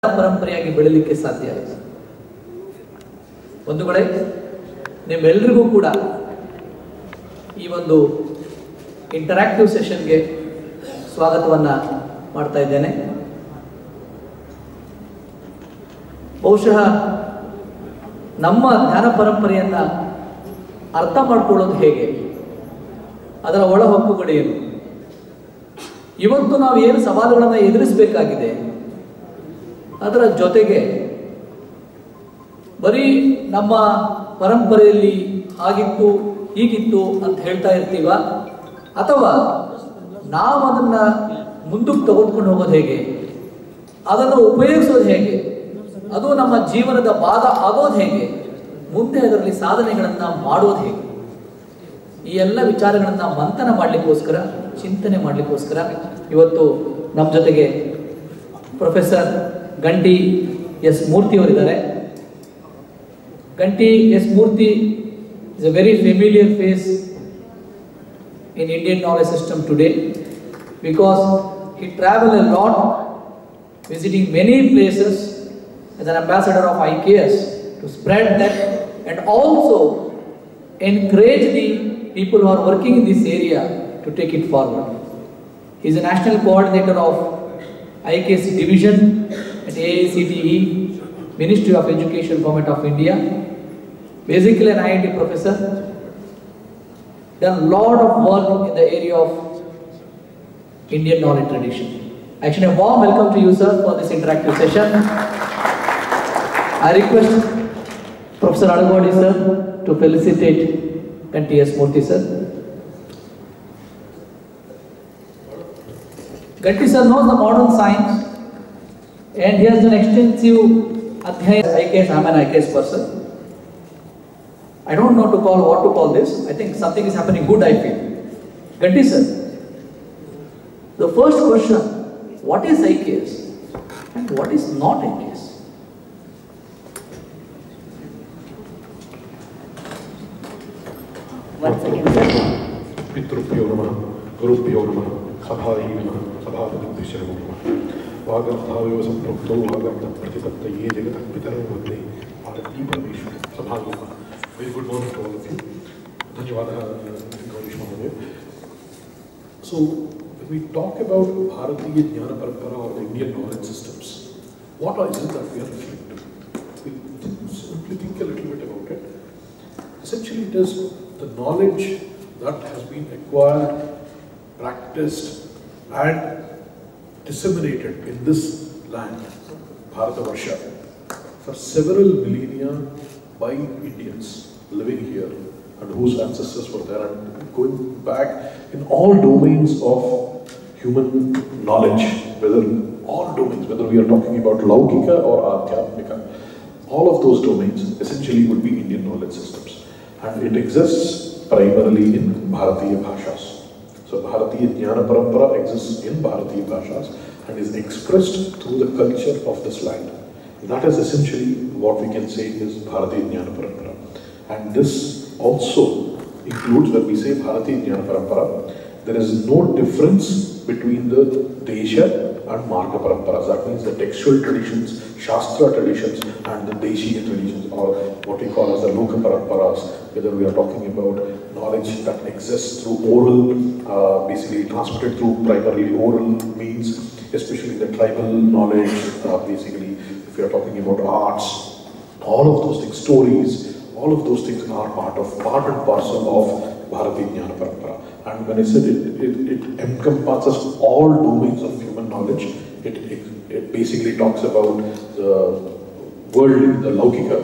ಪರಂಪರೆಯಾಗಿ ಬೆಳಲಿಕ್ಕೆ ಸಾಧ್ಯ ಆಯಿತು. ಒಂದು ಕಡೆ ನಿಮ್ಮೆಲ್ಲರಿಗೂ ಕೂಡ ಈ ಒಂದು ಇಂಟರಾಕ್ಟಿವ್ ಸೆಷನ್ಗೆ ಸ್ವಾಗತವನ್ನು ಮಾಡ್ತಾ ಇದ್ದೇನೆ. ಬಹುಶಃ ನಮ್ಮ ಜ್ಞಾನ ಪರಂಪರೆಯನ್ನು ಅರ್ಥ ಮಾಡ್ಕೊಳ್ಳೋದು ಹೇಗೆ, ಅದರ ಒಳ ಹಕ್ಕುಗಳೇನು, ಇವತ್ತು ನಾವು ಏನು ಸವಾಲುಗಳನ್ನು ಎದುರಿಸಬೇಕಾಗಿದೆ, ಅದರ ಜೊತೆಗೆ ಬರೀ ನಮ್ಮ ಪರಂಪರೆಯಲ್ಲಿ ಹಾಗಿತ್ತು ಹೀಗಿತ್ತು ಅಂತ ಹೇಳ್ತಾ ಇರ್ತೀವ, ಅಥವಾ ನಾವು ಅದನ್ನು ಮುಂದಕ್ಕೆ ತೆಗೆದುಕೊಂಡು ಹೋಗೋದು ಹೇಗೆ, ಅದನ್ನು ಉಪಯೋಗಿಸೋದು ಹೇಗೆ, ಅದು ನಮ್ಮ ಜೀವನದ ಭಾಗ ಆಗೋದು ಹೇಗೆ, ಮುಂದೆ ಅದರಲ್ಲಿ ಸಾಧನೆಗಳನ್ನು ಮಾಡೋದು ಹೇಗೆ, ಈ ಎಲ್ಲ ವಿಚಾರಗಳನ್ನು ಮಂಥನ ಮಾಡಲಿಕ್ಕೋಸ್ಕರ, ಚಿಂತನೆ ಮಾಡಲಿಕ್ಕೋಸ್ಕರ ಇವತ್ತು ನಮ್ಮ ಜೊತೆಗೆ ಪ್ರೊಫೆಸರ್ ಗಂಟಿ ಎಸ್ ಮೂರ್ತಿ ಅವರಿದ್ದಾರೆ. Ganti S Murthy is a very familiar face in Indian knowledge system today because he traveled a lot, visiting many places as an ambassador of IKS to spread that and also encourage the people who are working in this area to take it forward. He is a national coordinator of IKS division at AICTE, Ministry of Education, Government of India. Basically an IIT professor, done a lot of work in the area of Indian knowledge tradition. Actually, a warm welcome to you, sir, for this interactive session. I request Professor Alagodi, sir, to felicitate Ganti S. Murthy, sir. Ganti sir knows the modern science and he has done extensive IKS. I'm an IKS person. I don't know what to call this. I think something is happening good, I feel. Ganti sir, the first question, what is IKS and what is not IKS? Once again, sir. Pitrupyo Namah, Gurupyo Namah, Sabhayi Namah, Sabhapadishya Namah. Vagarthayo Samprukto, Vagartha Pratipataye, Jagatak Pitaro Vande, Bharati Parmeshwar, Sabhayi Namah. Very good morning to all of you. So, when we talk about Bharatiya Jnana Parampara or the Indian knowledge systems, what is it that we are referring to? We simply think a little bit about it. Essentially, it is the knowledge that has been acquired, practiced, and disseminated in this land, Bharatavarsha, for several millennia by Indians living here and whose ancestors were there, and going back in all domains of human knowledge, whether we are talking about Laukika or Adhyatmika, all of those domains essentially would be Indian knowledge systems. And it exists primarily in Bharatiya Bhashas. So Bharatiya Jnana Parampara exists in Bharatiya Bhashas and is expressed through the culture of this land. That is essentially what we can say is Bharatiya Jnana Parampara. And this also includes, when we say Bharatiya Jnana Parampara, there is no difference between the Desha and Marga Paramparas. That means the textual traditions, Shastra traditions, and the Deshiya traditions, or what we call as the Loka Paramparas, whether we are talking about knowledge that exists through oral, basically transmitted through primarily oral means, especially the tribal knowledge, basically if we are talking about arts, all of those things, stories, all of those things are part and parcel of Bharatiya Jnana Parampara. And when I said it encompasses all domains of human knowledge, it basically talks about the worldly, the Laukika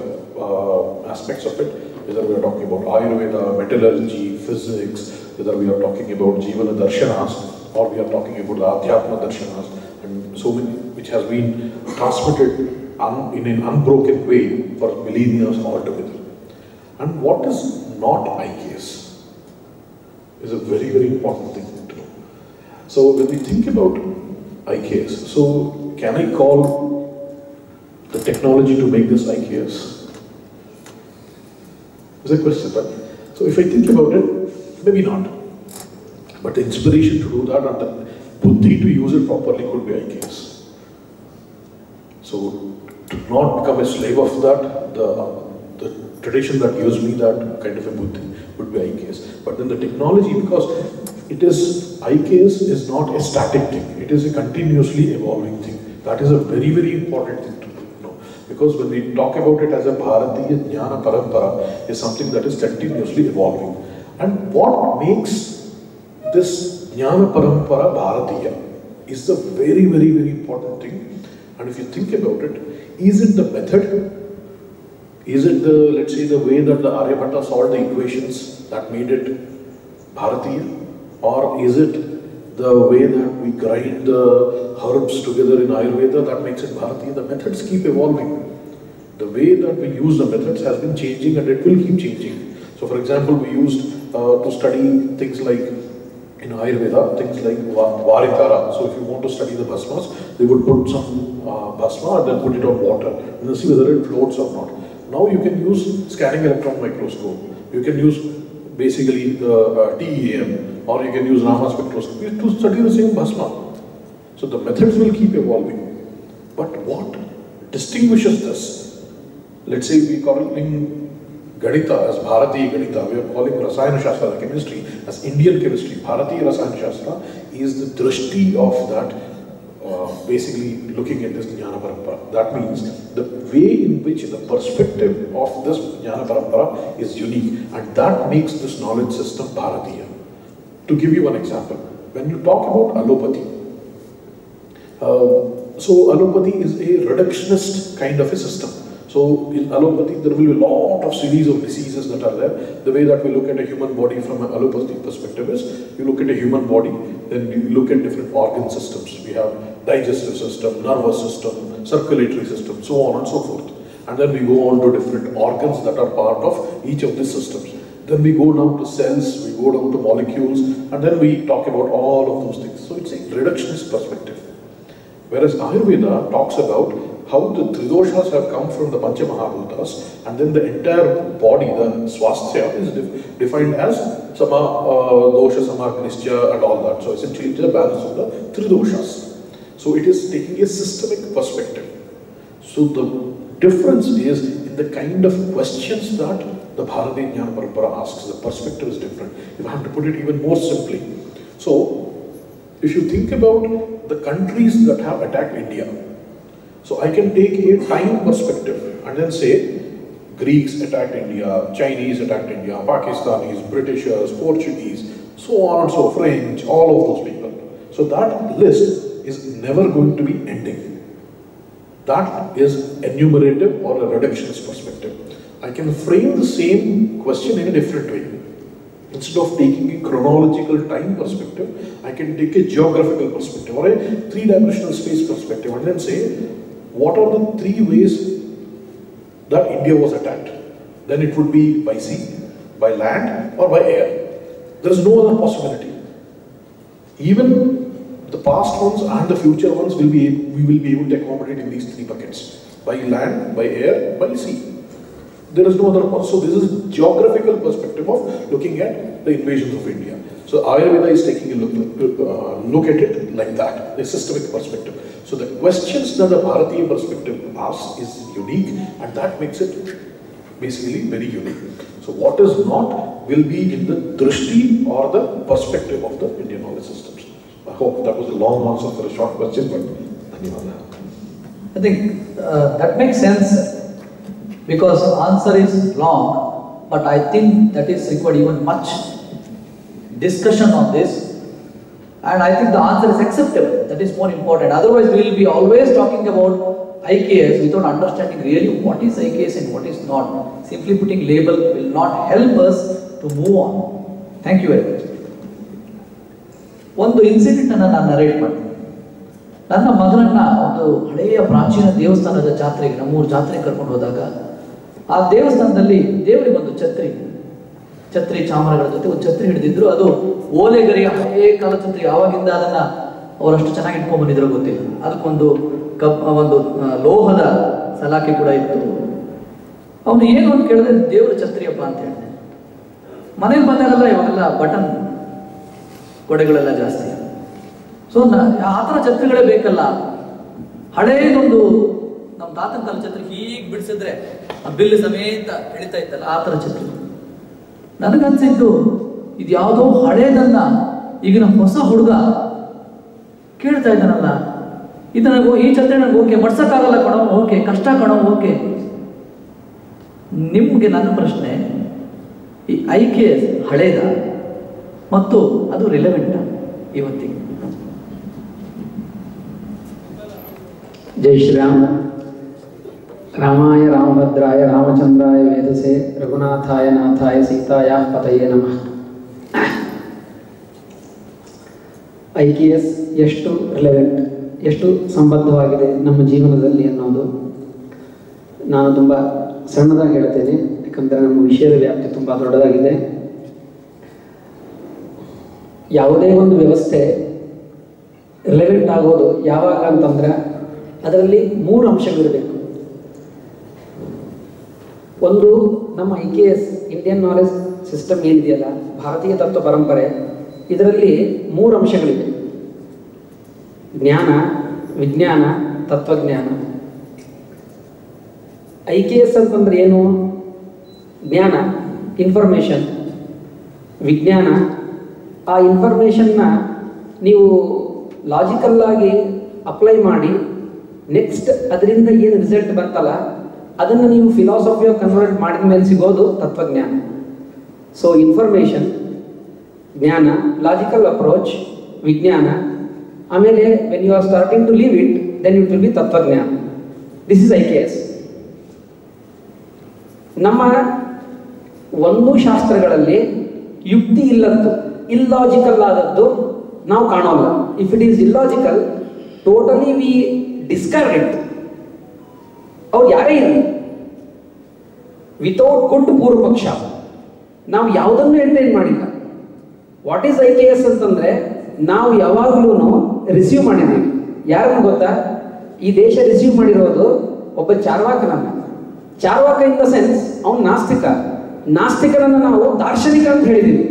aspects of it, whether we are talking about Ayurveda, metallurgy, physics, whether we are talking about Jivana Darshanas, or we are talking about the Adhyatma Darshanas, and so many, which has been transmitted in an unbroken way for millennia altogether. And what is not IKS is a very, very important thing to know. So when we think about IKS, so can I call the technology to make this IKS? Is a question, right? So if I think about it, maybe not. But the inspiration to do that and the buddhi to use it properly could be IKS. So to not become a slave of that, the tradition that gives me that kind of a buddhi would be IKS. But then the technology, because IKS is not a static thing, it is a continuously evolving thing. That is a very, very important thing to know. Because when we talk about it as a Bharatiya Jnana Parampara, is something that is continuously evolving. And what makes this Jnana Parampara Bharatiya is the very, very, very important thing. And if you think about it, is it the method? Is it let's say, the way that the Aryabhatta solved the equations that made it Bharatiya? Or is it the way that we grind the herbs together in Ayurveda that makes it Bharatiya? The methods keep evolving. The way that we use the methods has been changing and it will keep changing. So for example, we used to study things like, in Ayurveda, things like Varitara. So if you want to study the bhasmas, they would put some bhasma and then put it on water and then see whether it floats or not. Now you can use scanning electron microscope. You can use basically the TEM, or you can use Raman spectroscopy to study the same bhasma. So the methods will keep evolving. But what distinguishes this? Let's say we call it in Ganita as Bharatiya Ganita, we are calling Rasayana Shastra, the chemistry, as Indian chemistry. Bharatiya Rasayana Shastra is the drishti of that, basically looking at this Jnana Parampara. That means the way in which the perspective of this Jnana Parampara is unique, and that makes this knowledge system Bharatiya. To give you one example, when you talk about allopathy, so allopathy is a reductionist kind of a system. So in allopathy, there will be a lot of series of diseases that are there. The way that we look at a human body from an allopathic perspective is, you look at a human body, then you look at different organ systems. We have digestive system, nervous system, circulatory system, so on and so forth. And then we go on to different organs that are part of each of these systems. Then we go down to cells, we go down to molecules, and then we talk about all of those things. So it's a reductionist perspective. Whereas Ayurveda talks about how the Tridoshas have come from the Pancha Mahabhutas, and then the entire body, the Swasthya, is defined as Sama Dosha, Sama Knishya, and all that. So essentially it's a balance of the Tridoshas. So it is taking a systemic perspective. So the difference is in the kind of questions that the Bharatiya Jnana Parampara asks. The perspective is different. If I have to put it even more simply. So if you think about the countries that have attacked India, so I can take a time perspective and then say Greeks attacked India, Chinese attacked India, Pakistanis, Britishers, Portuguese, so on and so, French, all of those people. So that list is never going to be ending. That is enumerative or a reductionist perspective. I can frame the same question in a different way. Instead of taking a chronological time perspective, I can take a geographical perspective or a three-dimensional space perspective and then say, what are the three ways that India was attacked? Then it would be by sea, by land, or by air. There is no other possibility. Even the past ones and the future ones we will be able to accommodate in these three buckets: by land, by air, by sea. There is no other possibility. So this is geographical perspective of looking at the invasions of India. So Ayurveda is taking a look at it like that, a systemic perspective. So the questions that the Bharatiya perspective asks is unique, and that makes it basically very unique. So what is not will be in the drishti or the perspective of the Indian knowledge systems. I hope that was a long answer for a short question, but I think that makes sense, because the answer is long, but I think that is required even much discussion on this. And I think the answer is acceptable. That is more important. Otherwise, we will be always talking about IKS without understanding really what is IKS and what is not. Simply putting label will not help us to move on. Thank you very much. ಒಂದು incident ಅನ್ನು ನಾನು narrate ಮಾಡ್ತೀನಿ. ನನ್ನ ಮಗನನ್ನ ಒಂದು ಹಳೆಯ ಪ್ರಾಚೀನ ದೇವಸ್ಥಾನದ ಜಾತ್ರೆಗೆ, ನಮ್ಮೂರು ಜಾತ್ರೆಗೆ ಕರ್ಕೊಂಡು ಹೋದಾಗ, ಆ ದೇವಸ್ಥಾನದಲ್ಲಿ ದೇವರಿಗೆ ಒಂದು ಛತ್ರಿ ಚಾಮರಗಳ ಜೊತೆ ಒಂದು ಛತ್ರಿ ಹಿಡಿದಿದ್ರು. ಅದು ಓಲೆಗರಿಯ ಹಳೆಯ ಕಾಲ ಛತ್ರಿ. ಆವಾಗಿಂದ ಅದನ್ನ ಅವರಷ್ಟು ಚೆನ್ನಾಗಿ ಇಟ್ಕೊಂಡ್ ಬಂದಿದ್ರು ಗೊತ್ತಿಲ್ಲ. ಅದಕ್ಕೊಂದು ಒಂದು ಲೋಹದ ಸಲಾಕೆ ಕೂಡ ಇತ್ತು. ಅವನು ಏನು ಅಂತ ಕೇಳಿದ್ರೆ ದೇವರ ಛತ್ರಿಯಪ್ಪ ಅಂತ ಹೇಳಿದೆ. ಮನೇಲಿ ಬಂದಾಗೆಲ್ಲ ಇವಾಗೆಲ್ಲ ಬಟನ್ ಗೋಡೆಗಳೆಲ್ಲ ಜಾಸ್ತಿ. ಸೊ ಆ ಥರ ಛತ್ರಿಗಳೇ ಬೇಕಲ್ಲ. ಹಳೆಯದೊಂದು ನಮ್ಮ ತಾತನ ಕಾಲ ಛತ್ರ ಹೀಗೆ ಬಿಡಿಸಿದ್ರೆ ಆ ಬಿಲ್ ಸಮೇತ ಎಳಿತಾ ಇತ್ತಲ್ಲ ಆ ಥರ ಛತ್ರ. ನನಗನ್ಸಿದ್ದು ಇದು ಯಾವುದೋ ಹಳೇದನ್ನ ಈಗಿನ ಹೊಸ ಹುಡುಗ ಕೇಳ್ತಾ ಇದ್ದಾನಲ್ಲ, ಇದು ನನಗೆ ಈ ಛತ್ರ ನನಗೆ ಓಕೆ, ಮಡ್ಸಕ್ಕಾಗಲ್ಲ ಕಣೋ ಓಕೆ, ಕಷ್ಟ ಕಣೋ ಓಕೆ. ನಿಮಗೆ ನನ್ನ ಪ್ರಶ್ನೆ, ಈ IKS ಹಳೇದ ಮತ್ತು ಅದು ರಿಲೆವೆಂಟಾ ಇವತ್ತಿಗೆ? ಜೈ ಶ್ರೀರಾಮ್. ರಾಮಾಯ ರಾಮಭದ್ರಾಯ ರಾಮಚಂದ್ರಾಯ ವೇದಸೆ ರಘುನಾಥಾಯ ನಾಥಾಯ ಸೀತಾಯ ಪತಯೇ ನಮಃ. IKS ಎಷ್ಟು ರಿಲೆವೆಂಟ್, ಎಷ್ಟು ಸಂಬದ್ಧವಾಗಿದೆ ನಮ್ಮ ಜೀವನದಲ್ಲಿ ಅನ್ನೋದು ನಾನು ತುಂಬ ಸಣ್ಣದಾಗಿ ಹೇಳ್ತೇನೆ, ಯಾಕಂದರೆ ನಮ್ಮ ವಿಷಯದ ವ್ಯಾಪ್ತಿ ತುಂಬ ದೊಡ್ಡದಾಗಿದೆ. ಯಾವುದೇ ಒಂದು ವ್ಯವಸ್ಥೆ ರಿಲೆವೆಂಟ್ ಆಗೋದು ಯಾವಾಗ ಅಂತಂದರೆ ಅದರಲ್ಲಿ 3 ಅಂಶಗಳಿರಬೇಕು. ಒಂದು, ನಮ್ಮ IKS ಇಂಡಿಯನ್ ನಾಲೆಜ್ ಸಿಸ್ಟಮ್ ಏನಿದೆಯಲ್ಲ, ಭಾರತೀಯ ತತ್ವ ಪರಂಪರೆ, ಇದರಲ್ಲಿ 3 ಅಂಶಗಳಿವೆ: ಜ್ಞಾನ, ವಿಜ್ಞಾನ, ತತ್ವಜ್ಞಾನ. IKS ಅಂತಂದ್ರೆ ಏನು? ಜ್ಞಾನ, ಇನ್ಫಾರ್ಮೇಷನ್. ವಿಜ್ಞಾನ, ಆ ಇನ್ಫಾರ್ಮೇಷನ್ನ ನೀವು ಲಾಜಿಕಲ್ ಆಗಿ ಅಪ್ಲೈ ಮಾಡಿ ನೆಕ್ಸ್ಟ್ ಅದರಿಂದ ಏನು ರಿಸಲ್ಟ್ ಬರ್ತಲ್ಲ ಅದನ್ನು ನೀವು ಫಿಲಾಸಫಿಯಾಗಿ ಕನ್ವರ್ಟ್ ಮಾಡಿದ ಮೇಲೆ ಸಿಗೋದು ತತ್ವಜ್ಞಾನ. ಸೊ ಇನ್ಫಾರ್ಮೇಷನ್, ಜ್ಞಾನ, ಲಾಜಿಕಲ್ ಅಪ್ರೋಚ್, ವಿಜ್ಞಾನ. ಆಮೇಲೆ when you are starting to leave it then it will be ತತ್ವಜ್ಞಾನ. This is IKS. ನಮ್ಮ ಒಂದು ಶಾಸ್ತ್ರಗಳಲ್ಲಿ ಯುಕ್ತಿ ಇಲ್ಲದ್ದು, ಇಲ್ಲಾಜಿಕಲ್ ಆದದ್ದು ನಾವು ಕಾಣೋಲ್ಲ. If it is illogical, totally we discard it. ಅವ್ರು ಯಾರೇ ಇರಲಿ, ವಿತೌಟ್ ಗುಡ್ ಪೂರ್ವ ಪಕ್ಷ ನಾವು ಯಾವುದನ್ನು ಎಂಟರ್ಟೈನ್ ಮಾಡಿಲ್ಲ. ವಾಟ್ ಈಸ್ IKS ಅಂತಂದ್ರೆ, ನಾವು ಯಾವಾಗಲೂ ರಿಸೀವ್ ಮಾಡಿದ್ದೀವಿ. ಯಾರನ್ನು ಗೊತ್ತಾ? ಈ ದೇಶ ರಿಸೀವ್ ಮಾಡಿರೋದು ಒಬ್ಬ ಚಾರ್ವಾಕನನ್ನ. ಚಾರ್ವಾಕ ಇನ್ ದ ಸೆನ್ಸ್ ಅವನು ನಾಸ್ತಿಕ. ನಾಸ್ತಿಕನನ್ನು ನಾವು ದಾರ್ಶನಿಕ ಅಂತ ಹೇಳಿದ್ದೀವಿ.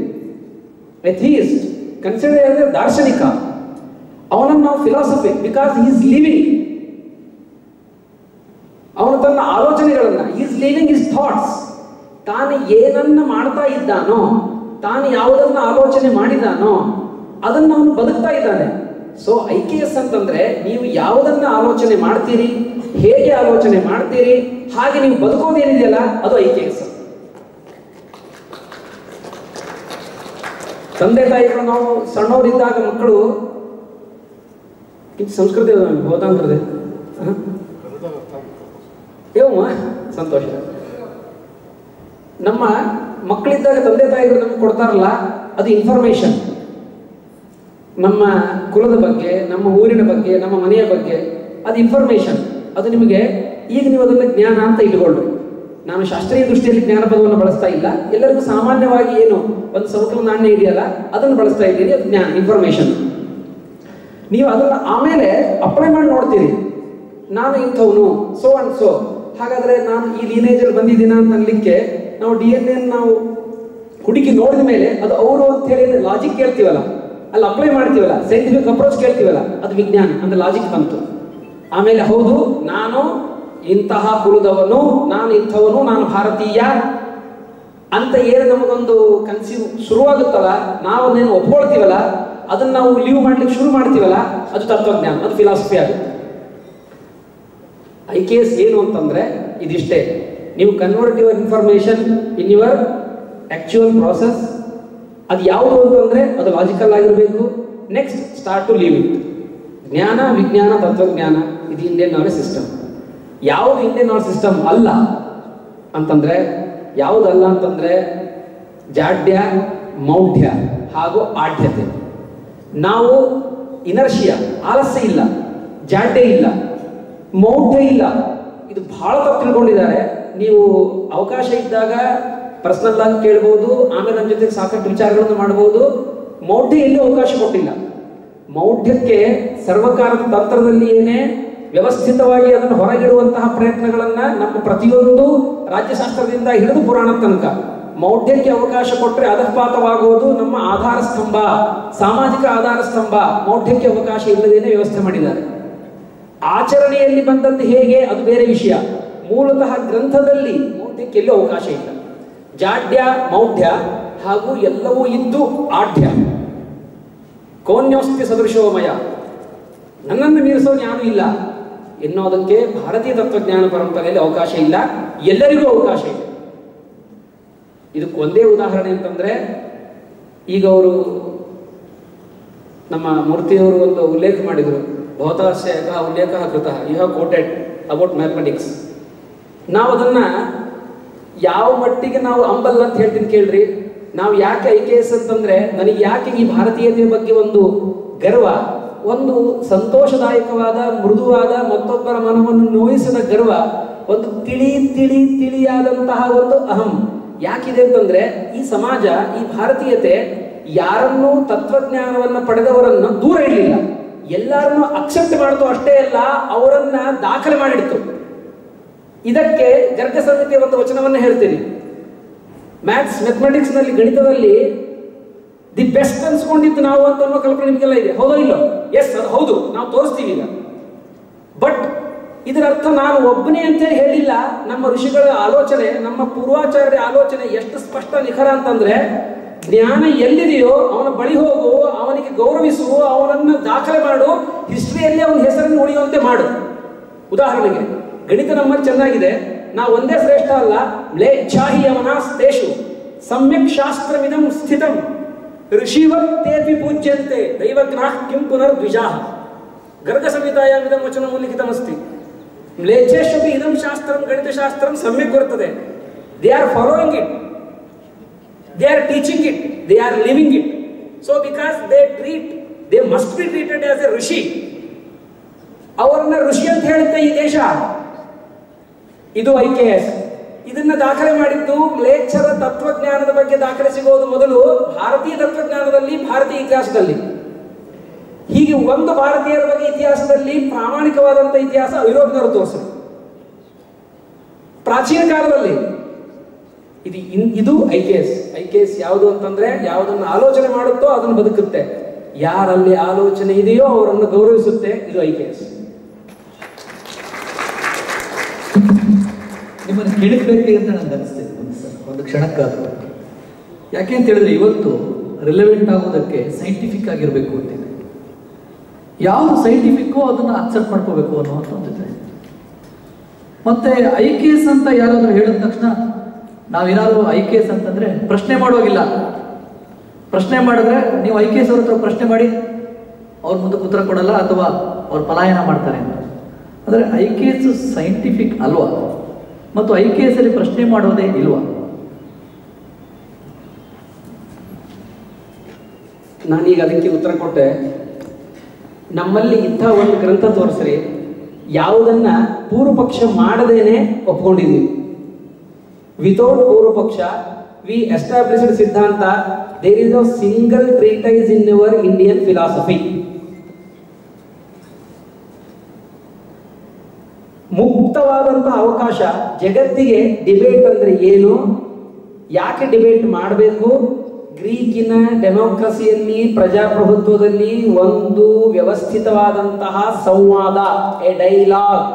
ಎಥಿಯಿಸ್ಟ್ ಕನ್ಸಿಡರ್ ಆದ್ರೆ ದಾರ್ಶನಿಕ. ಅವನನ್ನು ನಾವು philosophy, because he is living. ಅವನು ತನ್ನ ಆಲೋಚನೆಗಳನ್ನ, ಈಸ್ ಲಿವಿಂಗ್ ಹಿಸ್ ಥಾಟ್ಸ್. ತಾನು ಏನನ್ನ ಮಾಡ್ತಾ ಇದ್ದಾನೋ, ತಾನು ಯಾವುದನ್ನ ಆಲೋಚನೆ ಮಾಡಿದಾನೋ ಅದನ್ನ ಅವನು ಬದುಕ್ತಾ ಇದ್ದಾನೆ. ಸೊ IKS ಅಂತಂದ್ರೆ ನೀವು ಯಾವುದನ್ನ ಆಲೋಚನೆ ಮಾಡ್ತೀರಿ, ಹೇಗೆ ಆಲೋಚನೆ ಮಾಡ್ತೀರಿ, ಹಾಗೆ ನೀವು ಬದುಕೋದೇನಿದೆಯಲ್ಲ ಅದು IKS. ತಂದೆ ತಾಯಿಗಳು, ನಾವು ಸಣ್ಣವರಿದ್ದಾಗ ಮಕ್ಕಳು, ಇದು ಸಂಸ್ಕೃತಿ ಹೋದಂಗ್ರದೆ ಸಂತೋಷ. ನಮ್ಮ ಮಕ್ಕಳಿದ್ದಾಗ ತಂದೆ ತಾಯಿಗಳು ನಮ್ಗೆ ಕೊಡ್ತಾರಲ್ಲ ಅದು ಇನ್ಫಾರ್ಮೇಶನ್. ನಮ್ಮ ಕುಲದ ಬಗ್ಗೆ, ನಮ್ಮ ಊರಿನ ಬಗ್ಗೆ, ನಮ್ಮ ಮನೆಯ ಬಗ್ಗೆ, ಅದು ಇನ್ಫಾರ್ಮೇಶನ್. ಅದು ನಿಮಗೆ ಈಗ ನೀವು ಅದನ್ನ ಜ್ಞಾನ ಅಂತ ಇಟ್ಕೊಳ್ರಿ. ನಾನು ಶಾಸ್ತ್ರೀಯ ದೃಷ್ಟಿಯಲ್ಲಿ ಜ್ಞಾನ ಪದವನ್ನು ಬಳಸ್ತಾ ಇಲ್ಲ. ಎಲ್ಲರಿಗೂ ಸಾಮಾನ್ಯವಾಗಿ ಏನು ಒಂದು ಸವಕಲ ನಾಣ್ಯ ಇದೆಯಲ್ಲ ಅದನ್ನು ಬಳಸ್ತಾ ಇದ್ದೀನಿ. ಅದು ಜ್ಞಾನ, ಇನ್ಫಾರ್ಮೇಶನ್. ನೀವು ಅದನ್ನ ಆಮೇಲೆ ಅಪ್ಲೈ ಮಾಡಿ ನೋಡ್ತೀರಿ. ನಾನು ಇಂಥವನು, ಸೋ ಅಂಡ್ ಸೋ, ಹಾಗಾದ್ರೆ ನಾನು ಈ ಲೀನೇಜಲ್ಲಿ ಬಂದಿದ್ದೀನ ಅಂತ ಅನ್ಲಿಕ್ಕೆ ನಾವು DNA ನಾವು ಹುಡುಕಿ ನೋಡಿದ ಮೇಲೆ ಅದು ಅವರು ಅಂತ ಹೇಳಿ ಲಾಜಿಕ್ ಕೇಳ್ತೀವಲ್ಲ, ಅಲ್ಲಿ ಅಪ್ಲೈ ಮಾಡ್ತೀವಲ್ಲ, ಸೈಂಟಿಫಿಕ್ ಅಪ್ರೋಚ್ ಕೇಳ್ತೀವಲ್ಲ, ಅದು ವಿಜ್ಞಾನ ಅಂದ್ರೆ ಲಾಜಿಕ್ ಬಂತು. ಆಮೇಲೆ ಹೌದು ನಾನು ಇಂತಹ ಕುಲದವನು, ನಾನು ಇಂಥವನು, ನಾನು ಭಾರತೀಯ ಅಂತ ಏನು ನಮಗೊಂದು ಕನ್ಸೀವ್ ಶುರುವಾಗುತ್ತಲ್ಲ, ನಾವು ಅದನ್ನು ಒಪ್ಕೊಳ್ತೀವಲ್ಲ, ಅದನ್ನ ನಾವು ಲೀವ್ ಮಾಡ್ಲಿಕ್ಕೆ ಶುರು ಮಾಡ್ತೀವಲ್ಲ, ಅದು ತತ್ವಜ್ಞಾನ, ಅದು ಫಿಲಾಸಫಿ ಆಗುತ್ತೆ. IKS ಏನು ಅಂತಂದ್ರೆ ಇದಿಷ್ಟೇ. ನೀವು convert your information in your actual process. ಅದು ಯಾವುದು ಅಂತಂದ್ರೆ ಅದು ಲಾಜಿಕಲ್ ಆಗಿರಬೇಕು. Next start to leave it. ಜ್ಞಾನ, ವಿಜ್ಞಾನ, ತತ್ವಜ್ಞಾನ, ಇದು ಇಂಡಿಯನ್ ನಾಲೆಜ್ ಸಿಸ್ಟಮ್. ಯಾವುದು ಇಂಡಿಯನ್ ನಾಲೆಜ್ ಸಿಸ್ಟಮ್ ಅಲ್ಲ ಅಂತಂದ್ರೆ, ಯಾವುದಲ್ಲ ಅಂತಂದ್ರೆ ಜಾಡ್ಯ, ಮೌಢ್ಯ ಹಾಗೂ ಆಢ್ಯತೆ. ನಾವು ಇನರ್ಷಿಯಾ, ಆಲಸ್ಯ ಇಲ್ಲ, ಜಾಡ್ಯ ಇಲ್ಲ, ಮೌಢ್ಯ ಇಲ್ಲ. ಇದು ಬಹಳ ತಪ್ಪು ತಿಳ್ಕೊಂಡಿದ್ದಾರೆ. ನೀವು ಅವಕಾಶ ಇದ್ದಾಗ ಪರ್ಸನಲ್ ಆಗಿ ಕೇಳ್ಬೋದು, ಆಮೇಲೆ ನನ್ನ ಜೊತೆ ಸಾಕಷ್ಟು ವಿಚಾರಗಳನ್ನು ಮಾಡಬಹುದು. ಮೌಢ್ಯ ಎಲ್ಲೂ ಅವಕಾಶ ಕೊಟ್ಟಿಲ್ಲ. ಮೌಢ್ಯಕ್ಕೆ ಸರ್ವಕಾರದ ತಂತ್ರದಲ್ಲಿ ಏನೇ ವ್ಯವಸ್ಥಿತವಾಗಿ ಅದನ್ನು ಹೊರಗಿಡುವಂತಹ ಪ್ರಯತ್ನಗಳನ್ನ ನಮ್ಮ ಪ್ರತಿಯೊಂದು ರಾಜ್ಯಶಾಸ್ತ್ರದಿಂದ ಹಿಡಿದು ಪುರಾಣದ ತನಕ ಮೌಢ್ಯಕ್ಕೆ ಅವಕಾಶ ಕೊಟ್ಟರೆ ಅಧಃಪಾತವಾಗುವುದು ನಮ್ಮ ಆಧಾರ ಸ್ತಂಭ, ಸಾಮಾಜಿಕ ಆಧಾರ ಸ್ತಂಭ. ಮೌಢ್ಯಕ್ಕೆ ಅವಕಾಶ ಇಲ್ಲದೇನೆ ವ್ಯವಸ್ಥೆ ಮಾಡಿದ್ದಾರೆ. ಆಚರಣೆಯಲ್ಲಿ ಬಂದದ್ದು ಹೇಗೆ ಅದು ಬೇರೆ ವಿಷಯ. ಮೂಲತಃ ಗ್ರಂಥದಲ್ಲಿ ಮೌಢ್ಯಕ್ಕೆ ಎಲ್ಲೂ ಅವಕಾಶ ಇಲ್ಲ. ಜಾಡ್ಯ ಮೌಢ್ಯ ಹಾಗೂ ಎಲ್ಲವೂ ಇದ್ದು ಆಢ್ಯ. ಕೋನ್ಯೋಸ್ತಿ ಸದೃಶೋಮಯ, ನನ್ನನ್ನು ಮೀರಿಸೋನು ಯಾರೂ ಇಲ್ಲ ಎನ್ನುವುದಕ್ಕೆ ಭಾರತೀಯ ತತ್ವಜ್ಞಾನ ಪರಂಪರೆಯಲ್ಲಿ ಅವಕಾಶ ಇಲ್ಲ, ಎಲ್ಲರಿಗೂ ಅವಕಾಶ ಇದೆ. ಇದಕ್ಕೆ ಒಂದೇ ಉದಾಹರಣೆ ಅಂತಂದ್ರೆ, ಈಗ ಅವರು ನಮ್ಮ ಮೂರ್ತಿಯವರು ಒಂದು ಉಲ್ಲೇಖ ಮಾಡಿದರು, ಭೌತಸ್ಯ ಉಲ್ಲೇಖ ಕೃತ, you have quoted about mathematics. ನಾವು ಅದನ್ನ ಯಾವ ಮಟ್ಟಿಗೆ ನಾವು ಅಂಬಲ್ ಅಂತ ಹೇಳ್ತೀನಿ ಕೇಳ್ರಿ. ನಾವು ಯಾಕೆ IKS ಅಂತಂದ್ರೆ, ನನಗೆ ಯಾಕೆ ಈ ಭಾರತೀಯತೆಯ ಬಗ್ಗೆ ಒಂದು ಗರ್ವ, ಒಂದು ಸಂತೋಷದಾಯಕವಾದ ಮೃದುವಾದ ಮತ್ತೊಬ್ಬರ ಮನವನ್ನು ನೋಯಿಸದ ಗರ್ವ, ಒಂದು ತಿಳಿಯಾದಂತಹ ಒಂದು ಅಹಂ ಯಾಕಿದೆ ಅಂತಂದ್ರೆ, ಈ ಸಮಾಜ, ಈ ಭಾರತೀಯತೆ ಯಾರನ್ನೂ ತತ್ವಜ್ಞಾನವನ್ನು ಪಡೆದವರನ್ನು ದೂರ ಇಡಲಿಲ್ಲ, ಎಲ್ಲರನ್ನೂ ಅಕ್ಸೆಪ್ಟ್ ಮಾಡ್ತು. ಅಷ್ಟೇ ಅಲ್ಲ, ಅವರನ್ನ ದಾಖಲೆ ಮಾಡಿಡ್ತು. ಇದಕ್ಕೆ ಗರ್ಗ ಸಂಹಿತೆಯ ಒಂದು ವಚನವನ್ನು ಹೇಳ್ತೀನಿ. ಮ್ಯಾಥಮೆಟಿಕ್ಸ್ ನಲ್ಲಿ, ಗಣಿತದಲ್ಲಿ ದಿ ಬೆಸ್ಟ್ ಅನ್ಸ್ಕೊಂಡಿದ್ದು ನಾವು ಅಂತ ಅನ್ನೋ ಕಲ್ಪನೆ ನಿಮಗೆಲ್ಲ ಇದೆ, ಹೌದೋ ಇಲ್ಲೋ? ಎಸ್, ಅದು ಹೌದು, ನಾವು ತೋರಿಸ್ತೀವಿ ಈಗ. ಬಟ್ ಇದರ ಅರ್ಥ ನಾನು ಒಬ್ಬನೇ ಅಂತೇಳಿ ಹೇಳಿಲ್ಲ. ನಮ್ಮ ಋಷಿಗಳ ಆಲೋಚನೆ, ನಮ್ಮ ಪೂರ್ವಾಚಾರ್ಯರ ಆಲೋಚನೆ ಎಷ್ಟು ಸ್ಪಷ್ಟ ನಿಖರ ಅಂತಂದ್ರೆ, ಜ್ಞಾನ ಎಲ್ಲಿದೆಯೋ ಅವನ ಬಳಿ ಹೋಗು, ಅವನಿಗೆ ಗೌರವಿಸು, ಅವನನ್ನು ದಾಖಲೆ ಮಾಡು, ಹಿಸ್ಟ್ರಿಯಲ್ಲಿ ಅವನ ಹೆಸರನ್ನು ಉಳಿಯುವಂತೆ ಮಾಡು. ಉದಾಹರಣೆಗೆ ಗಣಿತ ನಮ್ಮಲ್ಲಿ ಚೆನ್ನಾಗಿದೆ, ನಾವು ಒಂದೇ ಶ್ರೇಷ್ಠ ಅಲ್ಲ. ಮ್ಲೇಚ್ಛಾಹಿ ಅವನಾಸ್ತೇಷು ಸಮ್ಯಕ್ ಶಾಸ್ತ್ರವಿದಂ ಸ್ಥಿತಂ ಋಷಿವತ್ತೇಪಿ ಪೂಜ್ಯಂತೆ ದೈವಜ್ಞಾಃ ಕಿಂ ಪುನರ್ ದ್ವಿಜಾಃ. ಗರ್ಗ ಸಂಹಿತಾಯಾಂ ಇದಂ ವಚನಂ ಉಲ್ಲಿಖಿತಮಸ್ತಿ. ಮ್ಲೇಚ್ಛೇಷು ಇದಂ ಶಾಸ್ತ್ರಂ ಗಣಿತಶಾಸ್ತ್ರಂ ಸಮ್ಯಕ್ ಬರ್ತದೆ. They are following it, they are teaching it, they are living it. So because they must be treated as a rishi. ಅವರನ್ನ ಋಷಿ ಅಂತ ಹೇಳುತ್ತೆ ಈ ದೇಶ. ಇದು IKS. ಇದನ್ನ ದಾಖಲೆ ಮಾಡಿದ್ದು ಮ್ಲೇಚ್ಛರ ತತ್ವಜ್ಞಾನದ ಬಗ್ಗೆ ದಾಖಲೆ ಸಿಗೋದು ಮೊದಲು ಭಾರತೀಯ ತತ್ವಜ್ಞಾನದಲ್ಲಿ, ಭಾರತೀಯ ಇತಿಹಾಸದಲ್ಲಿ. ಹೀಗೆ ಒಂದು ಭಾರತೀಯರ ಬಗ್ಗೆ ಇತಿಹಾಸದಲ್ಲಿ ಪ್ರಾಮಾಣಿಕವಾದಂಥ ಇತಿಹಾಸ ಯುರೋಪ್ನವರು ತೋರಿಸರು ಪ್ರಾಚೀನ ಕಾಲದಲ್ಲಿ. ಇದು IKS ಯಾವುದು ಅಂತಂದ್ರೆ, ಯಾವುದನ್ನು ಆಲೋಚನೆ ಮಾಡುತ್ತೋ ಅದನ್ನು ಬದುಕುತ್ತೆ, ಯಾರಲ್ಲಿ ಆಲೋಚನೆ ಇದೆಯೋ ಅವರನ್ನು ಗೌರವಿಸುತ್ತೆ. ಇದು IKS. ನಿಮ್ಮನ್ನು ಕೇಳಬೇಕು ಅಂತ ನನಗೆ ಅನಿಸ್ತದೆ ಒಂದು ಕ್ಷಣಕ್ಕಾದರೂ. ಯಾಕೆ ಅಂತ ಹೇಳಿದ್ರೆ, ಇವತ್ತು ರಿಲೆವೆಂಟ್ ಆಗೋದಕ್ಕೆ ಸೈಂಟಿಫಿಕ್ ಆಗಿರಬೇಕು ಅಂತಿದೆ. ಯಾವುದು ಸೈಂಟಿಫಿಕ್ಕೋ ಅದನ್ನು ಅಕ್ಸೆಪ್ಟ್ ಮಾಡ್ಕೋಬೇಕು ಅನ್ನುವಂಥ ಒಂದಿದೆ. ಮತ್ತೆ IKS ಅಂತ ಯಾರಾದರೂ ಹೇಳಿದ ತಕ್ಷಣ ನಾವೇನಾದ್ರು IKS ಅಂತಂದ್ರೆ ಪ್ರಶ್ನೆ ಮಾಡೋಗಿಲ್ಲ. ಪ್ರಶ್ನೆ ಮಾಡಿದ್ರೆ ನೀವು IKS ಅವ್ರ ಹತ್ರ ಪ್ರಶ್ನೆ ಮಾಡಿ, ಅವ್ರ ಮುಂದಕ್ಕೆ ಉತ್ತರ ಕೊಡಲ್ಲ ಅಥವಾ ಅವ್ರು ಪಲಾಯನ ಮಾಡ್ತಾರೆ ಅಂತ. ಅಂದರೆ IKS ಸೈಂಟಿಫಿಕ್ ಅಲ್ವಾ? ಮತ್ತು IKS ಅಲ್ಲಿ ಪ್ರಶ್ನೆ ಮಾಡೋದೇ ಇಲ್ವಾ? ನಾನೀಗ ಅದಕ್ಕೆ ಉತ್ತರ ಕೊಟ್ಟೆ. ನಮ್ಮಲ್ಲಿ ಇಂಥ ಒಂದು ಗ್ರಂಥ ತೋರಿಸ್ರಿ, ಯಾವುದನ್ನ ಪೂರ್ವಪಕ್ಷ ಮಾಡದೇನೆ ಒಪ್ಕೊಂಡಿದ್ದೀವಿ. Without Purvapaksha, we established Siddhanta. There is no single treatise in our Indian philosophy. ಮುಕ್ತವಾದಂತಹ ಅವಕಾಶ ಜಗತ್ತಿಗೆ. ಡಿಬೇಟ್ ಅಂದ್ರೆ ಏನು, ಯಾಕೆ ಡಿಬೇಟ್ ಮಾಡಬೇಕು? ಗ್ರೀಕಿನ ಡೆಮೋಕ್ರಸಿಯಲ್ಲಿ, ಪ್ರಜಾಪ್ರಭುತ್ವದಲ್ಲಿ ಒಂದು ವ್ಯವಸ್ಥಿತವಾದಂತಹ ಸಂವಾದ, ಎ ಡೈಲಾಗ್.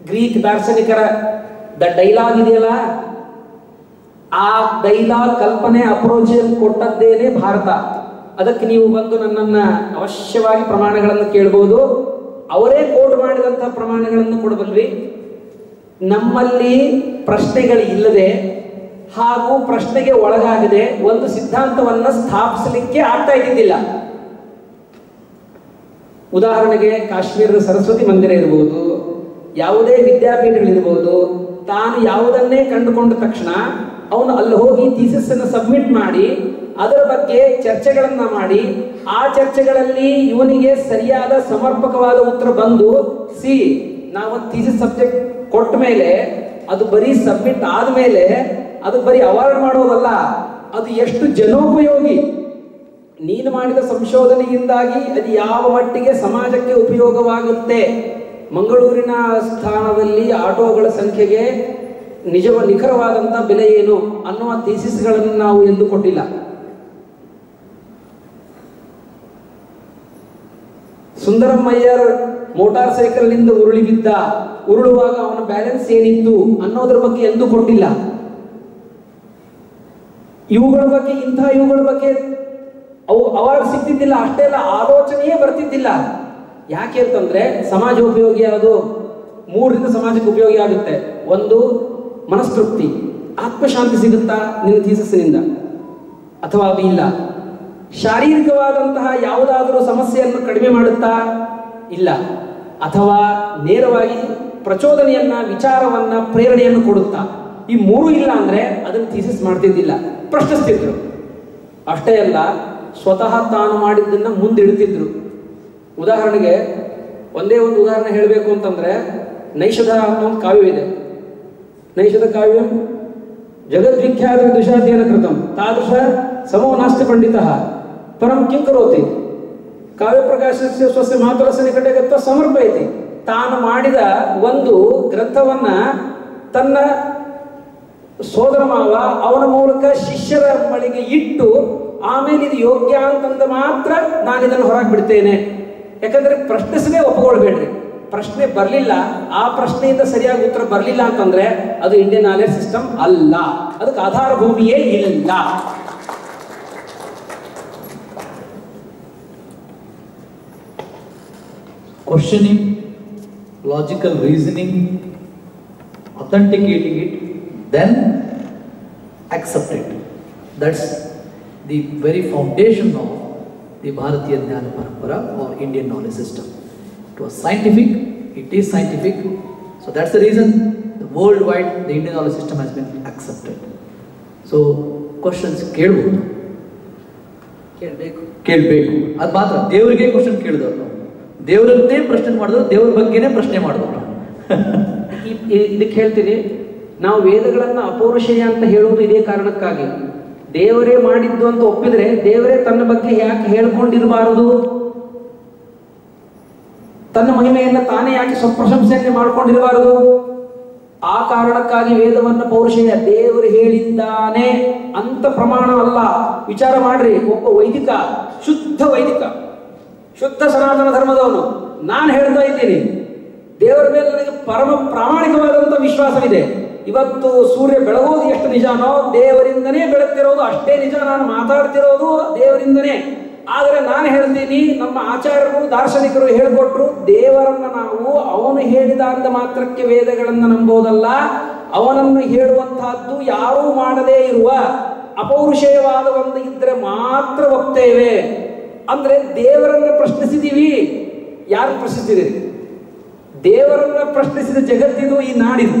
ಗ್ರೀಕ್ ದಾರ್ಶನಿಕರ ಡೈಲಾಗ್ ಇದೆಯಲ್ಲ, ಆ ಡೈಲಾಗ್ ಕಲ್ಪನೆ ಅಪ್ರೋಚ್ ಕೊಟ್ಟದ್ದೇನೆ ಭಾರತ. ಅದಕ್ಕೆ ನೀವು ಬಂದು ನನ್ನನ್ನ ಅವಶ್ಯವಾಗಿ ಪ್ರಮಾಣಗಳನ್ನು ಕೇಳಬಹುದು. ಅವರೇ ಕೋಡ್ ಮಾಡಿದಂತಹ ಪ್ರಮಾಣಗಳನ್ನು ಕೊಡಬಲ್ರಿ. ನಮ್ಮಲ್ಲಿ ಪ್ರಶ್ನೆಗಳು ಇಲ್ಲದೆ ಹಾಗೂ ಪ್ರಶ್ನೆಗೆ ಒಳಗಾಗದೆ ಒಂದು ಸಿದ್ಧಾಂತವನ್ನ ಸ್ಥಾಪಿಸಲಿಕ್ಕೆ ಆಗ್ತಾ ಇದ್ದಿದ್ದಿಲ್ಲ. ಉದಾಹರಣೆಗೆ ಕಾಶ್ಮೀರದ ಸರಸ್ವತಿ ಮಂದಿರ ಇರಬಹುದು, ಯಾವುದೇ ವಿದ್ಯಾಪೀಠಗಳಿರ್ಬೋದು. ತಾನು ಯಾವುದನ್ನೇ ಕಂಡುಕೊಂಡ ತಕ್ಷಣ ಅವನು ಅಲ್ಲಿ ಹೋಗಿ ಥೀಸಿಸ್ ಅನ್ನು ಸಬ್ಮಿಟ್ ಮಾಡಿ, ಅದರ ಬಗ್ಗೆ ಚರ್ಚೆಗಳನ್ನ ಮಾಡಿ, ಆ ಚರ್ಚೆಗಳಲ್ಲಿ ಇವನಿಗೆ ಸರಿಯಾದ ಸಮರ್ಪಕವಾದ ಉತ್ತರ ಬಂದು, ನಾವು ಥೀಸಿಸ್ ಸಬ್ಜೆಕ್ಟ್ ಕೊಟ್ಟ ಮೇಲೆ ಅದು ಬರೀ ಸಬ್ಮಿಟ್ ಆದ್ಮೇಲೆ ಅದು ಬರೀ ಅವಾರ್ಡ್ ಮಾಡೋದಲ್ಲ, ಅದು ಎಷ್ಟು ಜನೋಪಯೋಗಿ. ನೀನು ಮಾಡಿದ ಸಂಶೋಧನೆಯಿಂದಾಗಿ ಅದು ಯಾವ ಮಟ್ಟಿಗೆ ಸಮಾಜಕ್ಕೆ ಉಪಯೋಗವಾಗುತ್ತೆ. ಮಂಗಳೂರಿನ ಸ್ಥಾನದಲ್ಲಿ ಆಟೋಗಳ ಸಂಖ್ಯೆಗೆ ನಿಖರವಾದಂಥ ಬೆಲೆ ಏನು ಅನ್ನುವ ಥೀಸಿಸ್ಗಳನ್ನು ನಾವು ಎಂದು ಕೊಟ್ಟಿಲ್ಲ. ಸುಂದರಮಯ್ಯರ್ ಮೋಟಾರ್ ಸೈಕಲ್ನಿಂದ ಉರುಳಿ ಬಿದ್ದ, ಉರುಳುವಾಗ ಅವನ ಬ್ಯಾಲೆನ್ಸ್ ಏನಿತ್ತು ಅನ್ನೋದ್ರ ಬಗ್ಗೆ ಎಂದೂ ಕೊಟ್ಟಿಲ್ಲ. ಇವುಗಳ ಬಗ್ಗೆ ಅವು ಅವಾರ್ಡ್ ಸಿಗ್ತಿದ್ದಿಲ್ಲ. ಅಷ್ಟೇ ಅಲ್ಲ, ಆಲೋಚನೆಯೇ ಬರ್ತಿದ್ದಿಲ್ಲ. ಯಾಕೆ ಅಂತಂದ್ರೆ ಸಮಾಜೋಪಯೋಗಿ ಅದು 3ರಿಂದ ಸಮಾಜಕ್ಕೆ ಉಪಯೋಗಿ ಆಗುತ್ತೆ. ಒಂದು, ಮನಸ್ತೃಪ್ತಿ, ಆತ್ಮಶಾಂತಿ ಸಿಗುತ್ತಾ ನಿನ್ನ ಥೀಸಸ್ನಿಂದ, ಅಥವಾ ಅದು ಇಲ್ಲ. ಶಾರೀರಿಕವಾದಂತಹ ಯಾವುದಾದರೂ ಸಮಸ್ಯೆಯನ್ನು ಕಡಿಮೆ ಮಾಡುತ್ತಾ, ಇಲ್ಲ. ಅಥವಾ ನೇರವಾಗಿ ಪ್ರಚೋದನೆಯನ್ನ, ವಿಚಾರವನ್ನ, ಪ್ರೇರಣೆಯನ್ನು ಕೊಡುತ್ತಾ. ಈ 3 ಇಲ್ಲ ಅಂದ್ರೆ ಅದನ್ನು ಥೀಸಿಸ್ ಮಾಡ್ತಿದ್ದಿಲ್ಲ, ಪ್ರಶ್ನಿಸ್ತಿದ್ರು. ಅಷ್ಟೇ ಅಲ್ಲ, ಸ್ವತಃ ತಾನು ಮಾಡಿದ್ದನ್ನ ಮುಂದಿಡ್ತಿದ್ರು. ಉದಾಹರಣೆಗೆ ಒಂದೇ ಒಂದು ಉದಾಹರಣೆ ಹೇಳಬೇಕು ಅಂತಂದ್ರೆ, ನೈಷಧ ಅನ್ನೋ ಒಂದು ಕಾವ್ಯವಿದೆ. ನೈಷಧ ಕಾವ್ಯ ಜಗದ್ವಿಖ್ಯಾತ ವಿದುಷಾಧ್ಯಯನ ಕೃತಂ ತಾದೃಶ ಸಮೋ ನಾಸ್ತಿ ಪಂಡಿತಃ ಪರಂ ಕಿಂ ಕರೋತಿ ಕಾವ್ಯ ಪ್ರಕಾಶಸ್ಯ ಸ್ವಸ್ಯ ಮಾತುಲಸ್ಯ ನಿಕಟೆ ಗತ್ವ ಸಮರ್ಪಯತಿ. ತಾನು ಮಾಡಿದ ಒಂದು ಗ್ರಂಥವನ್ನ ತನ್ನ ಸೋದರ ಮಾವ ಅವನ ಮೂಲಕ ಶಿಷ್ಯರ ಬಳಿಗೆ ಇಟ್ಟು, ಆಮೇಲೆ ಇದು ಯೋಗ್ಯ ಅಂತಂದ ಮಾತ್ರ ನಾನು ಇದನ್ನು ಹೊರಗೆ ಬಿಡ್ತೇನೆ. ಯಾಕಂದ್ರೆ ಪ್ರಶ್ನಿಸದೆ ಒಪ್ಪಿಕೊಳ್ಬೇಡ್ರಿ. ಪ್ರಶ್ನೆ ಬರಲಿಲ್ಲ, ಆ ಪ್ರಶ್ನೆಯಿಂದ ಸರಿಯಾಗಿ ಉತ್ತರ ಬರಲಿಲ್ಲ ಅಂತಂದ್ರೆ ಅದು ಇಂಡಿಯನ್ ನಾಲೆಜ್ ಸಿಸ್ಟಮ್ ಅಲ್ಲ, ಅದಕ್ಕೆ ಆಧಾರ ಭೂಮಿಯೇ ಇಲ್ಲ. Questioning, logical reasoning, authenticating it, then accept it. That's the very foundation of the Bharatiya Jnana Parampara or Indian knowledge system. It was scientific, it is scientific, so that's the reason the worldwide the Indian knowledge system has been accepted. So questions ಕೇಳಬಹುದು, ಕೇಳಬೇಕು. ಅದು ಮಾತ್ರ ದೇವರಿಗೆ question ಕೇಳಿದವರು ನಾವು, ದೇವರನ್ನೇ ಪ್ರಶ್ನೆ ಮಾಡಿದ್ರು, ದೇವರ ಬಗ್ಗೆನೇ ಪ್ರಶ್ನೆ ಮಾಡಿದವರು. ಇದಕ್ಕೆ ಹೇಳ್ತೀನಿ, ನಾವು ವೇದಗಳನ್ನ ಅಪೌರುಷೇಯ ಅಂತ ಹೇಳುವುದು ಇದೇ ಕಾರಣಕ್ಕಾಗಿ. ದೇವರೇ ಮಾಡಿದ್ದು ಅಂತ ಒಪ್ಪಿದ್ರೆ ದೇವರೇ ತನ್ನ ಬಗ್ಗೆ ಯಾಕೆ ಹೇಳ್ಕೊಂಡಿರಬಾರದು? ತನ್ನ ಮಹಿಮೆಯನ್ನ ತಾನೇ ಯಾಕೆ ಸ್ವಪ್ರಶಂಸೆಯನ್ನೇ ಮಾಡ್ಕೊಂಡಿರಬಾರದು? ಆ ಕಾರಣಕ್ಕಾಗಿ ವೇದವನ್ನ ಪೌರುಷೇಯ, ದೇವರು ಹೇಳಿದ್ದಾನೆ ಅಂತ ಪ್ರಮಾಣ ಅಲ್ಲ. ವಿಚಾರ ಮಾಡ್ರಿ, ಒಬ್ಬ ವೈದಿಕ, ಶುದ್ಧ ವೈದಿಕ, ಶುದ್ಧ ಸನಾತನ ಧರ್ಮದವನು, ನಾನು ಹೇಳ್ತಾ ಇದ್ದೀನಿ, ದೇವರ ಮೇಲೆ ನನಗೆ ಪರಮ ಪ್ರಾಮಾಣಿಕವಾದಂತ ವಿಶ್ವಾಸವಿದೆ. ಇವತ್ತು ಸೂರ್ಯ ಬೆಳಗೋದು ಎಷ್ಟು ನಿಜಾನೋ, ದೇವರಿಂದನೇ ಬೆಳಗ್ತಿರೋದು ಅಷ್ಟೇ ನಿಜ. ನಾನು ಮಾತಾಡ್ತಿರೋದು ದೇವರಿಂದನೇ. ಆದರೆ ನಾನು ಹೇಳ್ತೀನಿ, ನಮ್ಮ ಆಚಾರ್ಯರು ದಾರ್ಶನಿಕರು ಹೇಳಿಕೊಟ್ರು, ದೇವರನ್ನ ನಾವು ಅವನು ಹೇಳಿದ ಅಂದ ಮಾತ್ರಕ್ಕೆ ವೇದಗಳನ್ನು ನಂಬೋದಲ್ಲ, ಅವನನ್ನು ಹೇಳುವಂತಹದ್ದು ಯಾರೂ ಮಾಡದೇ ಇರುವ ಅಪೌರುಷೇಯವಾದ ಒಂದು ಇದ್ರೆ ಮಾತ್ರ ಒಪ್ತೇವೆ. ಅಂದ್ರೆ ದೇವರನ್ನ ಪ್ರಶ್ನಿಸಿದೀವಿ. ಯಾರು ಪ್ರಶ್ನಿಸಿದಿರಿ? ದೇವರನ್ನ ಪ್ರಶ್ನಿಸಿದ ಜಗತ್ತಿದು ಈ ನಾಡಿದು.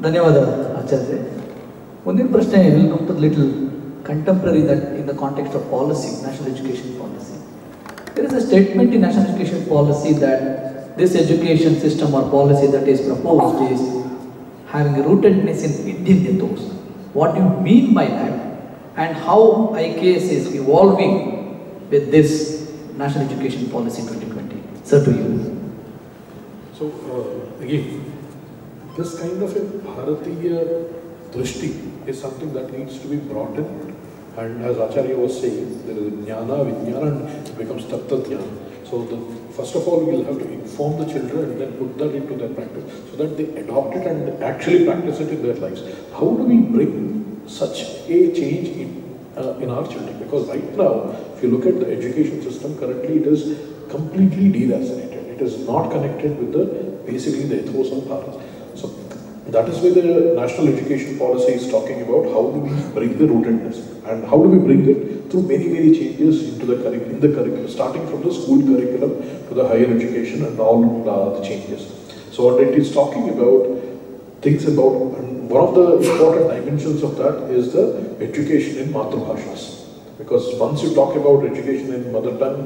ಧನ್ಯವಾದ ಆಚಾರ್ಯ. ಮುಂದಿನ ಪ್ರಶ್ನೆ will come to little contemporary that in the context of policy, national education policy. There is a statement in national education policy that this education system or policy that is proposed is having a rootedness in Indian ethos. What do you mean by that, and how IKS is evolving with this national education policy 2020? Sir, to you. So again, this kind of a Bharatiya drishti is something that needs to be brought in, and as Acharya was saying, there is jnana, vijnana, and it becomes tattva jnana. So first of all, we'll have to inform the children and then put that into their practice so that they adopt it and actually practice it in their lives. How do we bring such a change in our children? Because right now, if you look at the education system currently, it is completely deracinated. It is not connected with basically the ethos of Bharat. So that is where the national education policy is talking about how do we bring the rootedness, and how do we bring it through many changes into the curriculum, starting from the school curriculum to the higher education and all the changes. So what it is talking about, things about, and one of the important dimensions of that is the education in Matrabhashas. Because once you talk about education in mother tongue,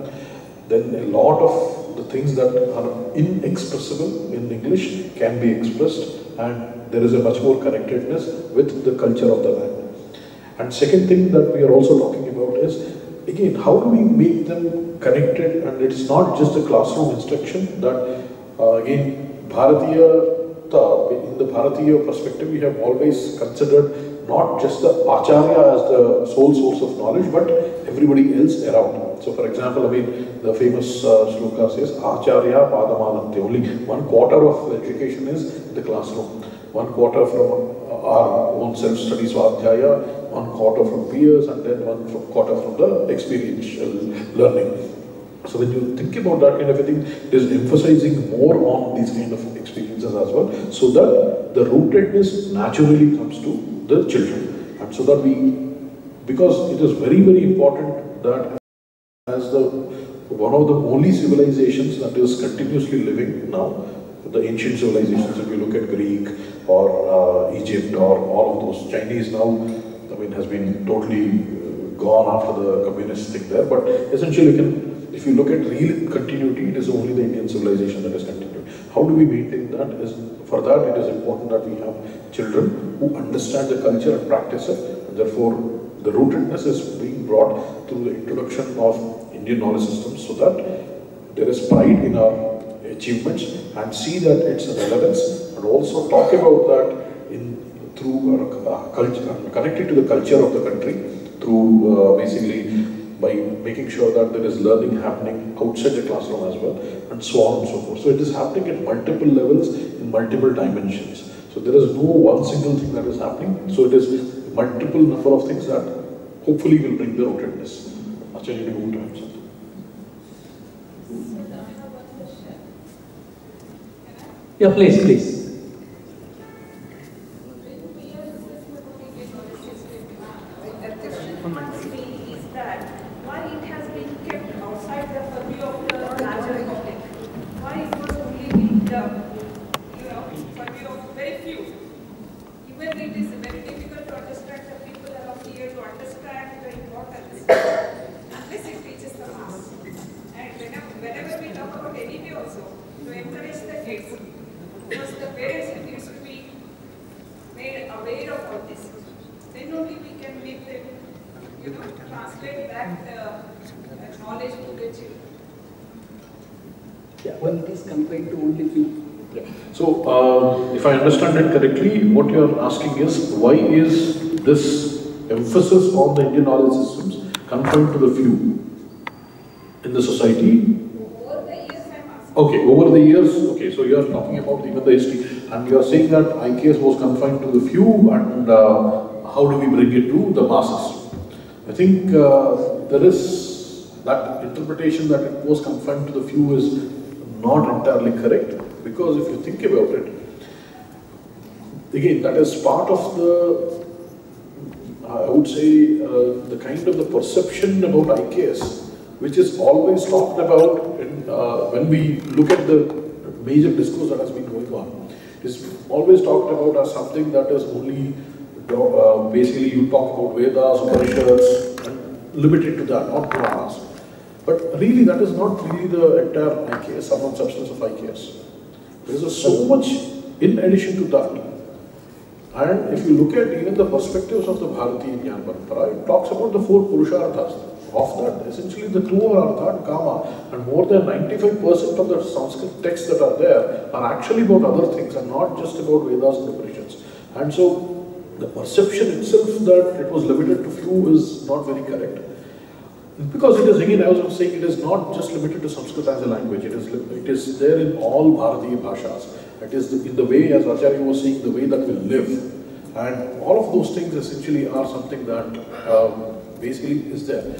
then a lot of the things that are inexpressible in English can be expressed, and there is a much more connectedness with the culture of the land. And second thing that we are also talking about is, again, how do we make them connected? And it's not just a classroom instruction, that again, in the Bharatiya perspective, we have always considered not just the Acharya as the sole source of knowledge, but everybody else around. So for example, I mean, the famous shloka says, Acharya Padamanante. Only 1/4 of education is in the classroom. 1/4 from our own self-study Swadhyaya, 1/4 from peers, and then 1/4 from the experiential learning. So when you think about that kind of a thing, it is emphasizing more on these kind of experiences as well, so that the rootedness naturally comes to the children. And so that because it is very, very important that as one of the only civilizations that is continuously living now, the ancient civilizations, if you look at Greek or Egypt or all of those, Chinese now, I mean, has been totally gone after the communist thing there, but essentially if you look at real continuity, it is only the Indian civilization that is continued. How do we maintain that? For that, it is important that we have children who understand the culture and practice it, and therefore the rootedness is being brought through the introduction of Indian knowledge systems, so that there is pride in our achievements and see that its relevance, and also talk about that through culture, connected to the culture of the country, through basically by making sure that there is learning happening outside the classroom as well, and so on and so forth. So it is happening at multiple levels, in multiple dimensions. So there is no one single thing that is happening. So it is multiple number of things that hopefully will bring the rootedness. Acharya, you want to answer? Yeah, please. When it is confined to only few. Yeah. So, if I understand it correctly, what you are asking is, why is this emphasis on the Indian knowledge systems confined to the few in the society? Over the years, I'm asking. Okay, over the years, okay, so you are talking about even the history, and you are saying that IKS was confined to the few, and how do we bring it to the masses? I think there is that interpretation that it was confined to the few is not entirely correct, because if you think about it, again, that is part of the, I would say, the kind of the perception about IKS, which is always talked about when we look at the major discourse that has been going on. Is always talked about as something that is only, basically you talk about Vedas, Upanishads, and limited to that, not Puranas. But really, that is not really the entire IKS, sum and substance of IKS. There is so much in addition to that. And if you look at even the perspectives of the Bharatiya Jnana Parampara, it talks about the 4 Purusharthas. Of that, essentially the true Artha and Kama, and more than 95% of the Sanskrit texts that are there are actually about other things and not just about Vedas and Upanishads. And so, the perception itself that it was limited to few is not very correct. Because it is, again, I was saying, it is not just limited to Sanskrit as a language, it is there in all Bharatiya Bhashas. It is in the way, as Acharya was saying, the way that we live. And all of those things essentially are something that basically is there.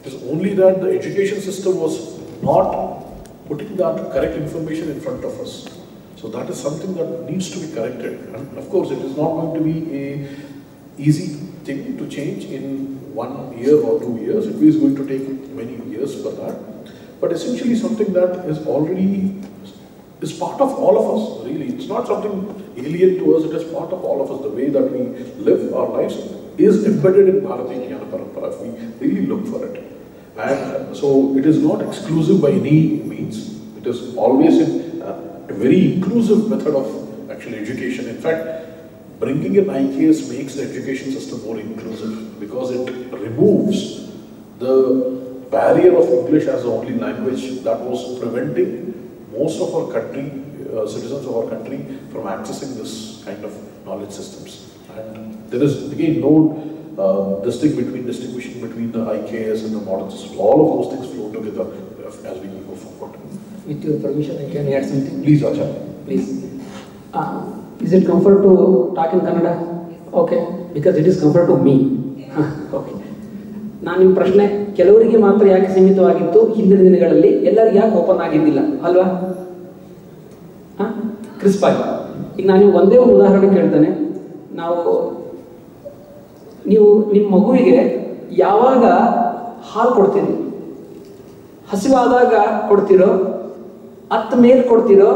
It is only that the education system was not putting that correct information in front of us. So that is something that needs to be corrected. And of course, it is not going to be an easy thing to change in 1 year or 2 years. It is going to take many years for that. But essentially something that is already is part of all of us, really. It's not something alien to us, it is part of all of us. The way that we live our lives is embedded in Bharatiya Jnana Parampara, if we really look for it. And so it is not exclusive by any means. It is always a very inclusive method of actually education. In fact, bringing in IKS makes the education system more inclusive because it removes the barrier of English as the only language that was preventing most of our country, citizens of our country, from accessing this kind of knowledge systems. And there is again no distinguishing between the IKS and the modern system. All of those things flow together as we go forward. With your permission, I can add something. Please, Acharya. Please. Is it comfort to talk in Kannada? Okay, because it is comfort to me. Okay. ನಾನು ನಿಮ್ಮ ಪ್ರಶ್ನೆ ಕೆಲವರಿಗೆ ಮಾತ್ರ ಯಾಕೆ ಸೀಮಿತವಾಗಿತ್ತು, ಹಿಂದಿನ ದಿನಗಳಲ್ಲಿ ಎಲ್ಲರಿಗೆ ಯಾಕೆ ಓಪನ್ ಆಗಿದ್ದಿಲ್ಲ ಅಲ್ವಾ? ಕ್ರಿಸ್ಪ್ ಆಗಿ. ಈಗ ನಾನು ಒಂದೇ ಒಂದು ಉದಾಹರಣೆ ಕೇಳ್ತೇನೆ. ನೀವು ನಿಮ್ಮ ಮಗುವಿಗೆ ಯಾವಾಗ ಹಾಲು ಕೊಡ್ತೀರಿ? ಹಸಿವಾದಾಗ ಕೊಡ್ತೀರೋ, ಅತ್ತ ಮೇಲೆ ಕೊಡ್ತೀರೋ,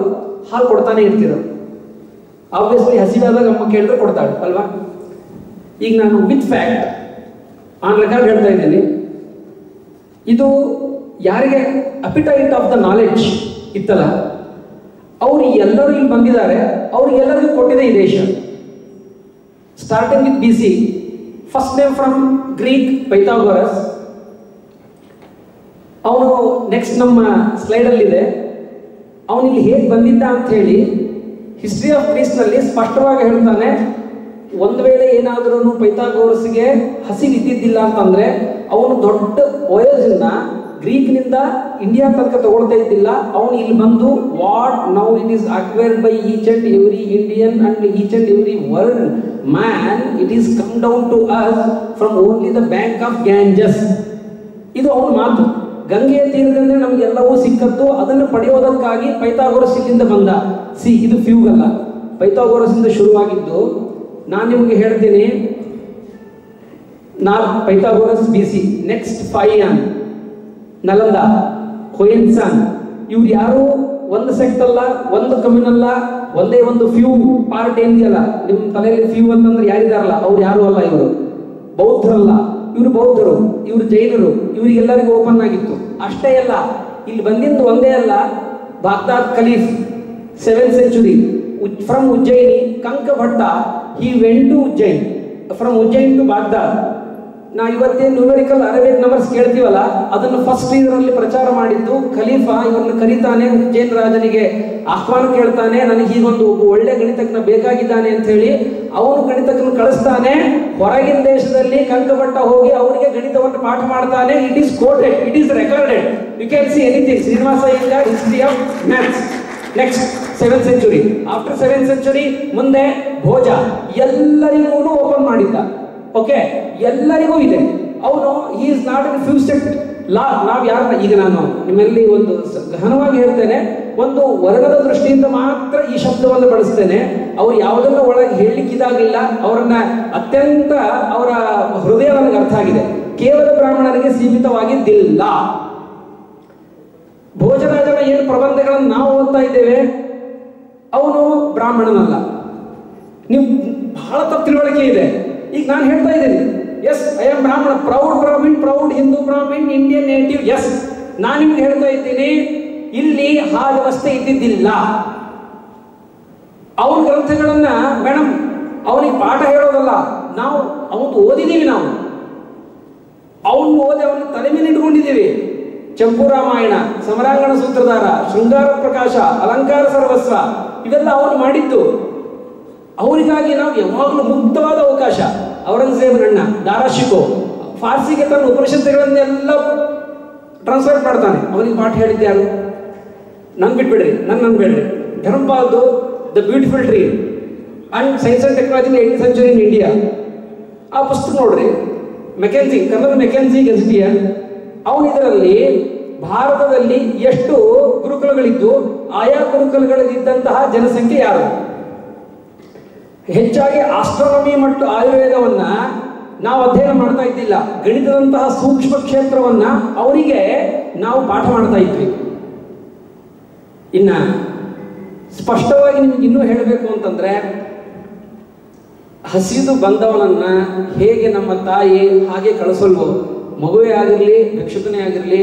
ಹಾಲು ಕೊಡ್ತಾನೆ ಇರ್ತೀರೋ? ಆಬ್ವಿಯಸ್ಲಿ ಹಸಿವಾದಾಗ ಅಮ್ಮ ಕೇಳಿದ್ರೆ ಕೊಡ್ತಾಳೆ ಅಲ್ವಾ? ಈಗ ನಾನು ವಿತ್ ಫ್ಯಾಕ್ಟ್ ಆನ್ ರೆಕಾರ್ಡ್ ಹೇಳ್ತಾ ಇದ್ದೀನಿ, ಇದು ಯಾರಿಗೆ ಅಪಿಟೈಟ್ ಆಫ್ ದ ನಾಲೆಡ್ಜ್ ಇತ್ತಲ್ಲ, ಅವರು ಎಲ್ಲರೂ ಇಲ್ಲಿ ಬಂದಿದ್ದಾರೆ, ಅವ್ರಿಗೆಲ್ಲರಿಗೂ ಕೊಟ್ಟಿದೆ ಈ ದೇಶ. Starting with BC, first name from Greek Pythagoras. ಅವನು ನೆಕ್ಸ್ಟ್ ನಮ್ಮ ಸ್ಲೈಡಲ್ಲಿದೆ, ಅವನಿಲ್ಲಿ ಹೇಗೆ ಬಂದಿದ್ದ ಅಂತ ಹೇಳಿ ಹಿಸ್ಟ್ರಿ ಆಫ್ ಗ್ರೀಸ್ನಲ್ಲಿ ಸ್ಪಷ್ಟವಾಗಿ ಹೇಳ್ತಾನೆ. ಒಂದು ವೇಳೆ ಏನಾದ್ರೂ ಪೈಥಾಗೋರಸ್ಗೆ ಹಸಿವಿದ್ದಿದ್ದಿಲ್ಲ ಅಂತಂದ್ರೆ ಅವನು ದೊಡ್ಡ ವಯಸ್ಸಿನ ಗ್ರೀಕ್ನಿಂದ ಇಂಡಿಯಾ ತನಕ ತಗೊಳ್ತಾ ಇದ್ದಿಲ್ಲ. ಅವನು ಇಲ್ಲಿ ಬಂದು what now it is acquired by each and every Indian and each and every world man, it is come down to us from only the bank of Ganges. ಇದು ಅವನ ಮಾತು. ಗಂಗೆಯ ತೀರದಿಂದ ನಮಗೆಲ್ಲವೂ ಸಿಕ್ಕತ್ತು, ಅದನ್ನು ಪಡೆಯೋದಕ್ಕಾಗಿ ಪೈಥಾಗೋರಸ್ ಇಲ್ಲಿಂದ ಬಂದ. ಇದು ಫ್ಯೂಗ್ ಅಲ್ಲ, ಪೈಥಾಗೋರಸ್ ಇಂದ ಶುರುವಾಗಿದ್ದು. ನಾನು ನಿಮಗೆ ಹೇಳ್ತೀನಿ, ಪೈಥಾಗೋರಸ್ BC, ನೆಕ್ಸ್ಟ್ ಫಾಯಿಯಾನ್, ನಲಂದ, ಹೊಯೆನ್ಸಾನ್, ಇವ್ರು ಯಾರು ಒಂದು ಸೆಕ್ಟ್ ಅಲ್ಲ, ಒಂದು ಕಮ್ಯುನ್ ಅಲ್ಲ, ಒಂದೇ ಒಂದು ಫ್ಯೂ ಪಾರ್ಟ್ ಏನಿದೆಯಲ್ಲ ನಿಮ್ಮ ತಲೆಯಲ್ಲಿ ಫ್ಯೂ ಅಂತಂದ್ರೆ ಯಾರಿದಾರಲ್ಲ ಅವ್ರು ಯಾರು ಅಲ್ಲ. ಇವರು ಬೌದ್ಧರಲ್ಲ, ಇವರು ಬೌದ್ಧರು, ಇವರು ಜೈನರು, ಇವರಿಗೆಲ್ಲರಿಗೂ ಓಪನ್ ಆಗಿತ್ತು. ಅಷ್ಟೇ ಅಲ್ಲ, ಇಲ್ಲಿ ಬಂದಿದ್ದು ಒಂದೇ ಅಲ್ಲ, Baghdad caliph 7th century from Ujjayini, Kankabhatta, he went to Ujjain, from Ujjain to Baghdad. ನಾವು ಇವತ್ತೇ ನ್ಯೂಮೆರಿಕಲ್ ಅರೇಬಿಕ್ ನಂಬರ್ಸ್ ಕೇಳ್ತೀವಲ್ಲ, ಅದನ್ನು ಫಸ್ಟ್ ಇದರಲ್ಲಿ ಪ್ರಚಾರ ಮಾಡಿದ್ದು ಖಲೀಫಾ. ಇವರನ್ನು ಕರೀತಾನೆ, ಉಜ್ಜೈನ್ ರಾಜನಿಗೆ ಆಹ್ವಾನ ಕೇಳ್ತಾನೆ, ನನಗೆ ಹೀಗೊಂದು ಒಳ್ಳೆ ಗಣಿತಜ್ಞ ಬೇಕಾಗಿದ್ದಾನೆ ಅಂತ ಹೇಳಿ ಅವನು ಗಣಿತಜ್ಞನ ಕಳಿಸ್ತಾನೆ. ಹೊರಗಿನ ದೇಶದಲ್ಲಿ ಕಂಕಭಟ್ಟ ಹೋಗಿ ಅವರಿಗೆ ಗಣಿತವನ್ನು ಪಾಠ ಮಾಡ್ತಾನೆ. It is quoted, it is recorded, you can see anything. Srinivasa Iyengar, history of maths. Next 7th century. After 7th century ಮುಂದೆ ಭೋಜ ಎಲ್ಲರಿಗೂ ಓಪನ್ ಮಾಡಿದ್ದ. ಓಕೆ, ಎಲ್ಲರಿಗೂ ಇದೆ. ಅವನು he is not in few sect ಲಾ. ನಾವು ಯಾರನ್ನ ಈಗ ನಾನು ನಿಮ್ಮಲ್ಲಿ ಒಂದು ಗಹನವಾಗಿ ಹೇಳ್ತೇನೆ, ಒಂದು ವರ್ಣದ ದೃಷ್ಟಿಯಿಂದ ಮಾತ್ರ ಈ ಶಬ್ದವನ್ನು ಬಳಸ್ತೇನೆ. ಅವ್ರು ಯಾವುದನ್ನು ಒಳಗೆ ಹೇಳಲಿಕ್ಕಿದಾಗಿಲ್ಲ, ಅವರನ್ನ ಅತ್ಯಂತ ಅವರ ಹೃದಯ ನನಗೆ ಅರ್ಥ ಆಗಿದೆ. ಕೇವಲ ಬ್ರಾಹ್ಮಣರಿಗೆ ಸೀಮಿತವಾಗಿದ್ದಿಲ್ಲ. ಭೋಜರಾಜನ ಏನು ಪ್ರಬಂಧಗಳನ್ನು ನಾವು ಓದ್ತಾ ಇದ್ದೇವೆ, ಅವನು ಬ್ರಾಹ್ಮಣನಲ್ಲ. ನೀವು ಬಹಳ ತಪ್ಪು ತಿಳುವಳಿಕೆ ಇದೆ. ಈಗ ನಾನು ಹೇಳ್ತಾ ಇದ್ದೀನಿ, ಎಸ್ ಐ ಆಮ್ ಬ್ರಾಹ್ಮಣ, proud Brahmin, proud Hindu Brahmin, Indian native. Yes, ನಾನು ನಿಮ್ಗೆ ಹೇಳ್ತಾ ಇದ್ದೀನಿ, ಇಲ್ಲಿ ಆ ವ್ಯವಸ್ಥೆ ಇದ್ದಿದ್ದಿಲ್ಲ. ಅವನ ಗ್ರಂಥಗಳನ್ನ ಮೇಡಮ್ ಅವನಿಗೆ ಪಾಠ ಹೇಳೋದಲ್ಲ, ನಾವು ಅವನು ಓದಿದ್ದೀವಿ. ನಾವು ಅವನು ಓದಿ ಅವನ ತಲೆ ಮೇಲೆ ಇಟ್ಕೊಂಡಿದ್ದೀವಿ. ಚಂಪು ರಾಮಾಯಣ, ಸಮರಾಂಗಣ ಸೂತ್ರಧಾರ, ಶೃಂಗಾರ ಪ್ರಕಾಶ, ಅಲಂಕಾರ ಸರ್ವಸ್ವ, ಇವೆಲ್ಲ ಅವನು ಮಾಡಿದ್ದು. ಅವರಿಗಾಗಿ ನಾವು ಯಾವಾಗಲೂ ಮುಕ್ತವಾದ ಅವಕಾಶ. ಔರಂಗಜೇಬನಣ್ಣ ದಾರಾಶಿಕೋ ಫಾರ್ಸಿಗೆ ತನ್ನ ಉಪನಿಷತ್ತುಗಳನ್ನೆಲ್ಲ ಟ್ರಾನ್ಸ್ಲೇಟ್ ಮಾಡ್ತಾನೆ. ಅವನಿಗೆ ಪಾಠ ಹೇಳಿದ್ದೆ ಯಾರು? ನನ್ ಬಿಟ್ಬಿಡ್ರಿ, ನನ್ ಬೇಡ್ರಿ. ಧರ್ಮಪಾಲ್ದು the beautiful tree and science and technology in 18th century in India, ಆ ಪುಸ್ತಕ ನೋಡ್ರಿ. ಮೆಕೆನ್ಸಿ, ಕನ್ನಡ ಮೆಕೆನ್ಸಿ ಗೆಜೆಟಿಯರ್, ಅವನು ಇದರಲ್ಲಿ ಭಾರತದಲ್ಲಿ ಎಷ್ಟು ಗುರುಕುಲಗಳಿದ್ದು, ಆಯಾ ಗುರುಕುಲಗಳಲ್ಲಿದ್ದಂತಹ ಜನಸಂಖ್ಯೆ ಯಾರು, ಹೆಚ್ಚಾಗಿ ಆಸ್ಟ್ರಾನಮಿ ಮತ್ತು ಆಯುರ್ವೇದವನ್ನ ನಾವು ಅಧ್ಯಯನ ಮಾಡ್ತಾ ಇದ್ದಿಲ್ಲ. ಗಣಿತದಂತಹ ಸೂಕ್ಷ್ಮ ಕ್ಷೇತ್ರವನ್ನ ಅವರಿಗೆ ನಾವು ಪಾಠ ಮಾಡ್ತಾ ಇದ್ವಿ. ಇನ್ನ ಸ್ಪಷ್ಟವಾಗಿ ನಿಮ್ಗೆ ಇನ್ನೂ ಹೇಳಬೇಕು ಅಂತಂದ್ರೆ, ಹಸಿದು ಬಂದವನನ್ನ ಹೇಗೆ ನಮ್ಮ ತಾಯಿ ಹಾಗೆ ಕಳಿಸಲ್ವೋ, ಮಗುವೇ ಆಗಿರಲಿ ಭಿಕ್ಷುಕನೇ ಆಗಿರಲಿ,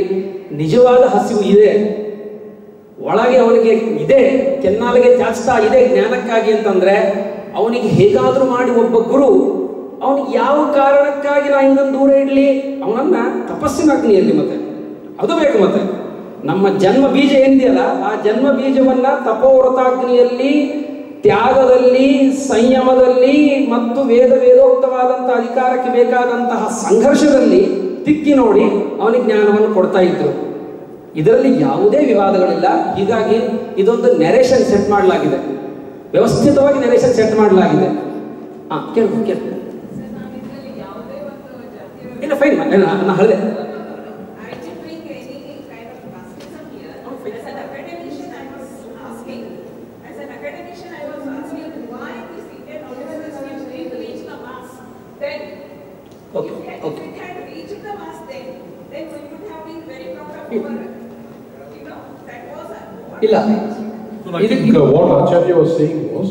ನಿಜವಾದ ಹಸಿವು ಇದೆ ಒಳಗೆ ಅವನಿಗೆ ಇದೆ, ಕೆನ್ನಾಲಿಗೆ ಚಾಚ್ತಾ ಇದೆ ಜ್ಞಾನಕ್ಕಾಗಿ ಅಂತಂದ್ರೆ, ಅವನಿಗೆ ಹೇಗಾದ್ರೂ ಮಾಡಿ ಒಬ್ಬ ಗುರು ಅವನಿಗೆ ಯಾವ ಕಾರಣಕ್ಕಾಗಿ ನಾ ಇನ್ನೊಂದು ದೂರ ಇಡ್ಲಿ, ಅವನನ್ನ ತಪಸ್ಸಿನ ಅಗ್ನಿಯಲ್ಲಿ ಮತ್ತೆ ಅದು ಬೇಕು. ಮತ್ತೆ ನಮ್ಮ ಜನ್ಮ ಬೀಜ ಏನಿದೆಯಲ್ಲ, ಆ ಜನ್ಮ ಬೀಜವನ್ನ ತಪೋವ್ರತಾಗ್ನಿಯಲ್ಲಿ ತ್ಯಾಗದಲ್ಲಿ, ಸಂಯಮದಲ್ಲಿ ಮತ್ತು ವೇದೋಕ್ತವಾದಂಥ ಅಧಿಕಾರಕ್ಕೆ ಬೇಕಾದಂತಹ ಸಂಘರ್ಷದಲ್ಲಿ ತಿಕ್ಕಿ ನೋಡಿ ಅವನಿಗೆ ಜ್ಞಾನವನ್ನು ಕೊಡ್ತಾ ಇದ್ರು. ಇದರಲ್ಲಿ ಯಾವುದೇ ವಿವಾದಗಳಿಲ್ಲ. ಹೀಗಾಗಿ ಇದೊಂದು ನೆರೇಷನ್ ಸೆಟ್ ಮಾಡಲಾಗಿದೆ, ವ್ಯವಸ್ಥಿತವಾಗಿ ನೆರೇಷನ್ ಸೆಟ್ ಮಾಡಲಾಗಿದೆ. ಕೇಳು ಇಲ್ಲ, ಫೈನ್, ನಾನು ಹೇಳಿದೆ. ಇಲ್ಲ, I think what Acharya was saying was,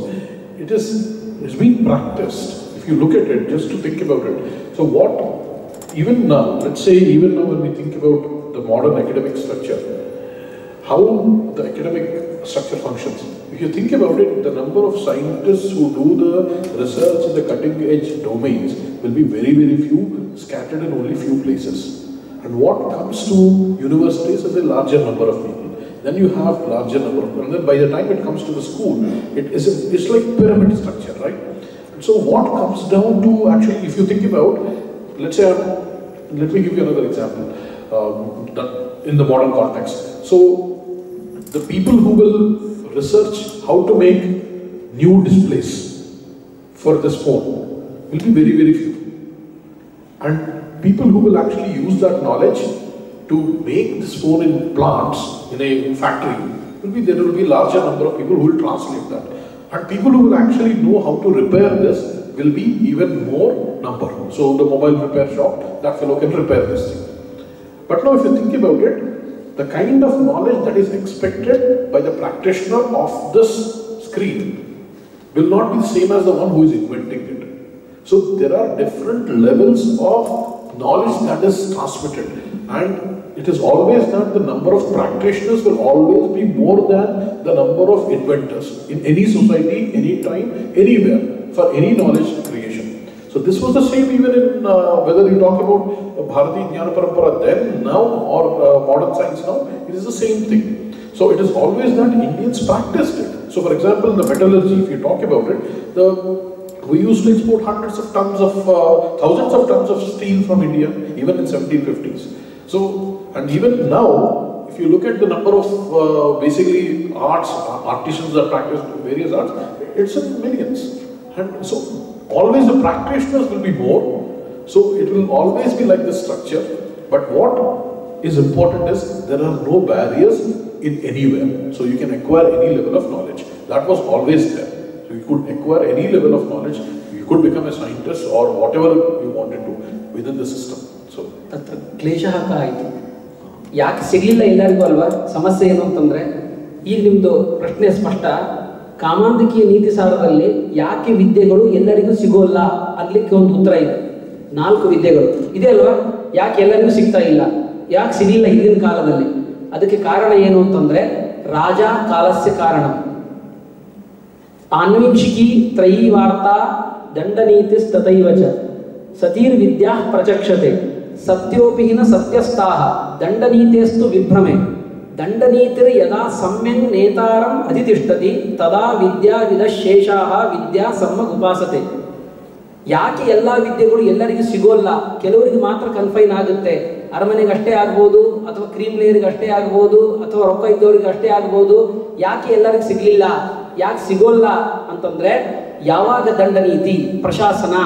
it's being practiced. If you look at it, just to think about it. So what, even now, let's say even now when we think about the modern academic structure, how the academic structure functions. If you think about it, the number of scientists who do the research in the cutting edge domains will be very, very few, scattered in only few places. And what comes to universities is a larger number of people. Then you have larger number of people. And then by the time it comes to the school, it's like pyramid structure, right? And so what comes down to actually, if you think about, let's say, let me give you another example in the modern context. So the people who will research how to make new displays for this phone will be very, very few. And people who will actually use that knowledge to make this phone in plants in a factory there will be larger number of people who will translate that, and people who will actually know how to repair this will be even more number. So the mobile repair shop, that fellow can repair this thing. But now if you think about it, the kind of knowledge that is expected by the practitioner of this screen will not be the same as the one who is inventing it. So there are different levels of knowledge that is transmitted, and it is always that the number of practitioners will always be more than the number of inventors in any society, any time, anywhere, for any knowledge creation. So this was the same even in whether you talk about Bharatiya Jnana Parampara then, now, or modern science now, it is the same thing. So it is always that Indians practiced it. So for example, in the metallurgy, if you talk about it, we used to export hundreds of tons of, thousands of tons of steel from India, even in 1750s. So, and even now, if you look at the number of basically artisans that practice various arts, it's in millions. And so, always the practitioners will be more. So, it will always be like this structure. But what is important is there are no barriers in anywhere. So, you can acquire any level of knowledge. That was always there. So, you could acquire any level of knowledge. You could become a scientist or whatever you wanted to within the system. So, ತತ್ರ ಕ್ಲೇಶಃ ಆಯಿತು. ಯಾಕೆ ಸಿಗಲಿಲ್ಲ ಎಲ್ಲರಿಗೂ ಅಲ್ವಾ? ಸಮಸ್ಯೆ ಏನು ಅಂತಂದರೆ, ಈಗ ನಿಮ್ಮದು ಪ್ರಶ್ನೆ ಸ್ಪಷ್ಟ. ಕಾಮಾಂಧಿಕೀಯ ನೀತಿ ಸಾರದಲ್ಲಿ ಯಾಕೆ ವಿದ್ಯೆಗಳು ಎಲ್ಲರಿಗೂ ಸಿಗೋಲ್ಲ ಅನ್ಲಿಕ್ಕೆ ಒಂದು ಉತ್ತರ ಇದೆ. 4 ವಿದ್ಯೆಗಳು ಇದೆ ಅಲ್ವಾ? ಯಾಕೆ ಎಲ್ಲರಿಗೂ ಸಿಗ್ತಾ ಇಲ್ಲ, ಯಾಕೆ ಸಿಗಲಿಲ್ಲ ಹಿಂದಿನ ಕಾಲದಲ್ಲಿ? ಅದಕ್ಕೆ ಕಾರಣ ಏನು ಅಂತಂದರೆ, ರಾಜ ಕಾಲಸ್ಯ ಕಾರಣ. ಆನ್ವೀಕ್ಷಿಕಿ ತ್ರಯೀ ವಾರ್ತಾ ದಂಡನೀತಿಸ್ತಥೈವ ಚ ಸತೀರ್ ವಿದ್ಯಾ ಪ್ರಚಕ್ಷತೆ ಸತ್ಯೋಪಿಹಿನ ಸತ್ಯಸ್ಥಾಹ ದಂಡನೀತಿಯಸ್ತು ವಿಭ್ರಮೆ ದಂಡನೀತಿರ್ ಯದಾ ಸಮ್ಯನ್ ನೇತಾರಂ ಅಧಿತಿಷ್ಠತಿ ತದಾ ವಿದ್ಯಾ ವಿದಶೇಷಾಹ ವಿದ್ಯಾ ಸಮ್ಮಗ್ ಉಪಾಸತೆ. ಯಾಕೆ ಎಲ್ಲ ವಿದ್ಯೆಗಳು ಎಲ್ಲರಿಗೂ ಸಿಗೋಲ್ಲ, ಕೆಲವರಿಗೆ ಮಾತ್ರ ಕನ್ಫೈನ್ ಆಗುತ್ತೆ? ಅರಮನೆಗೆ ಅಷ್ಟೇ ಆಗ್ಬೋದು, ಅಥವಾ ಕ್ರೀಮ್ ಲೇಯರ್ಗೆ ಅಷ್ಟೇ ಆಗ್ಬೋದು, ಅಥವಾ ರೊಕ್ಕ ಇದ್ದವ್ರಿಗೆ ಅಷ್ಟೇ ಆಗ್ಬೋದು. ಯಾಕೆ ಎಲ್ಲರಿಗೂ ಸಿಗಲಿಲ್ಲ, ಯಾಕೆ ಸಿಗೋಲ್ಲ ಅಂತಂದ್ರೆ, ಯಾವಾಗ ದಂಡನೀತಿ, ಪ್ರಶಾಸನ,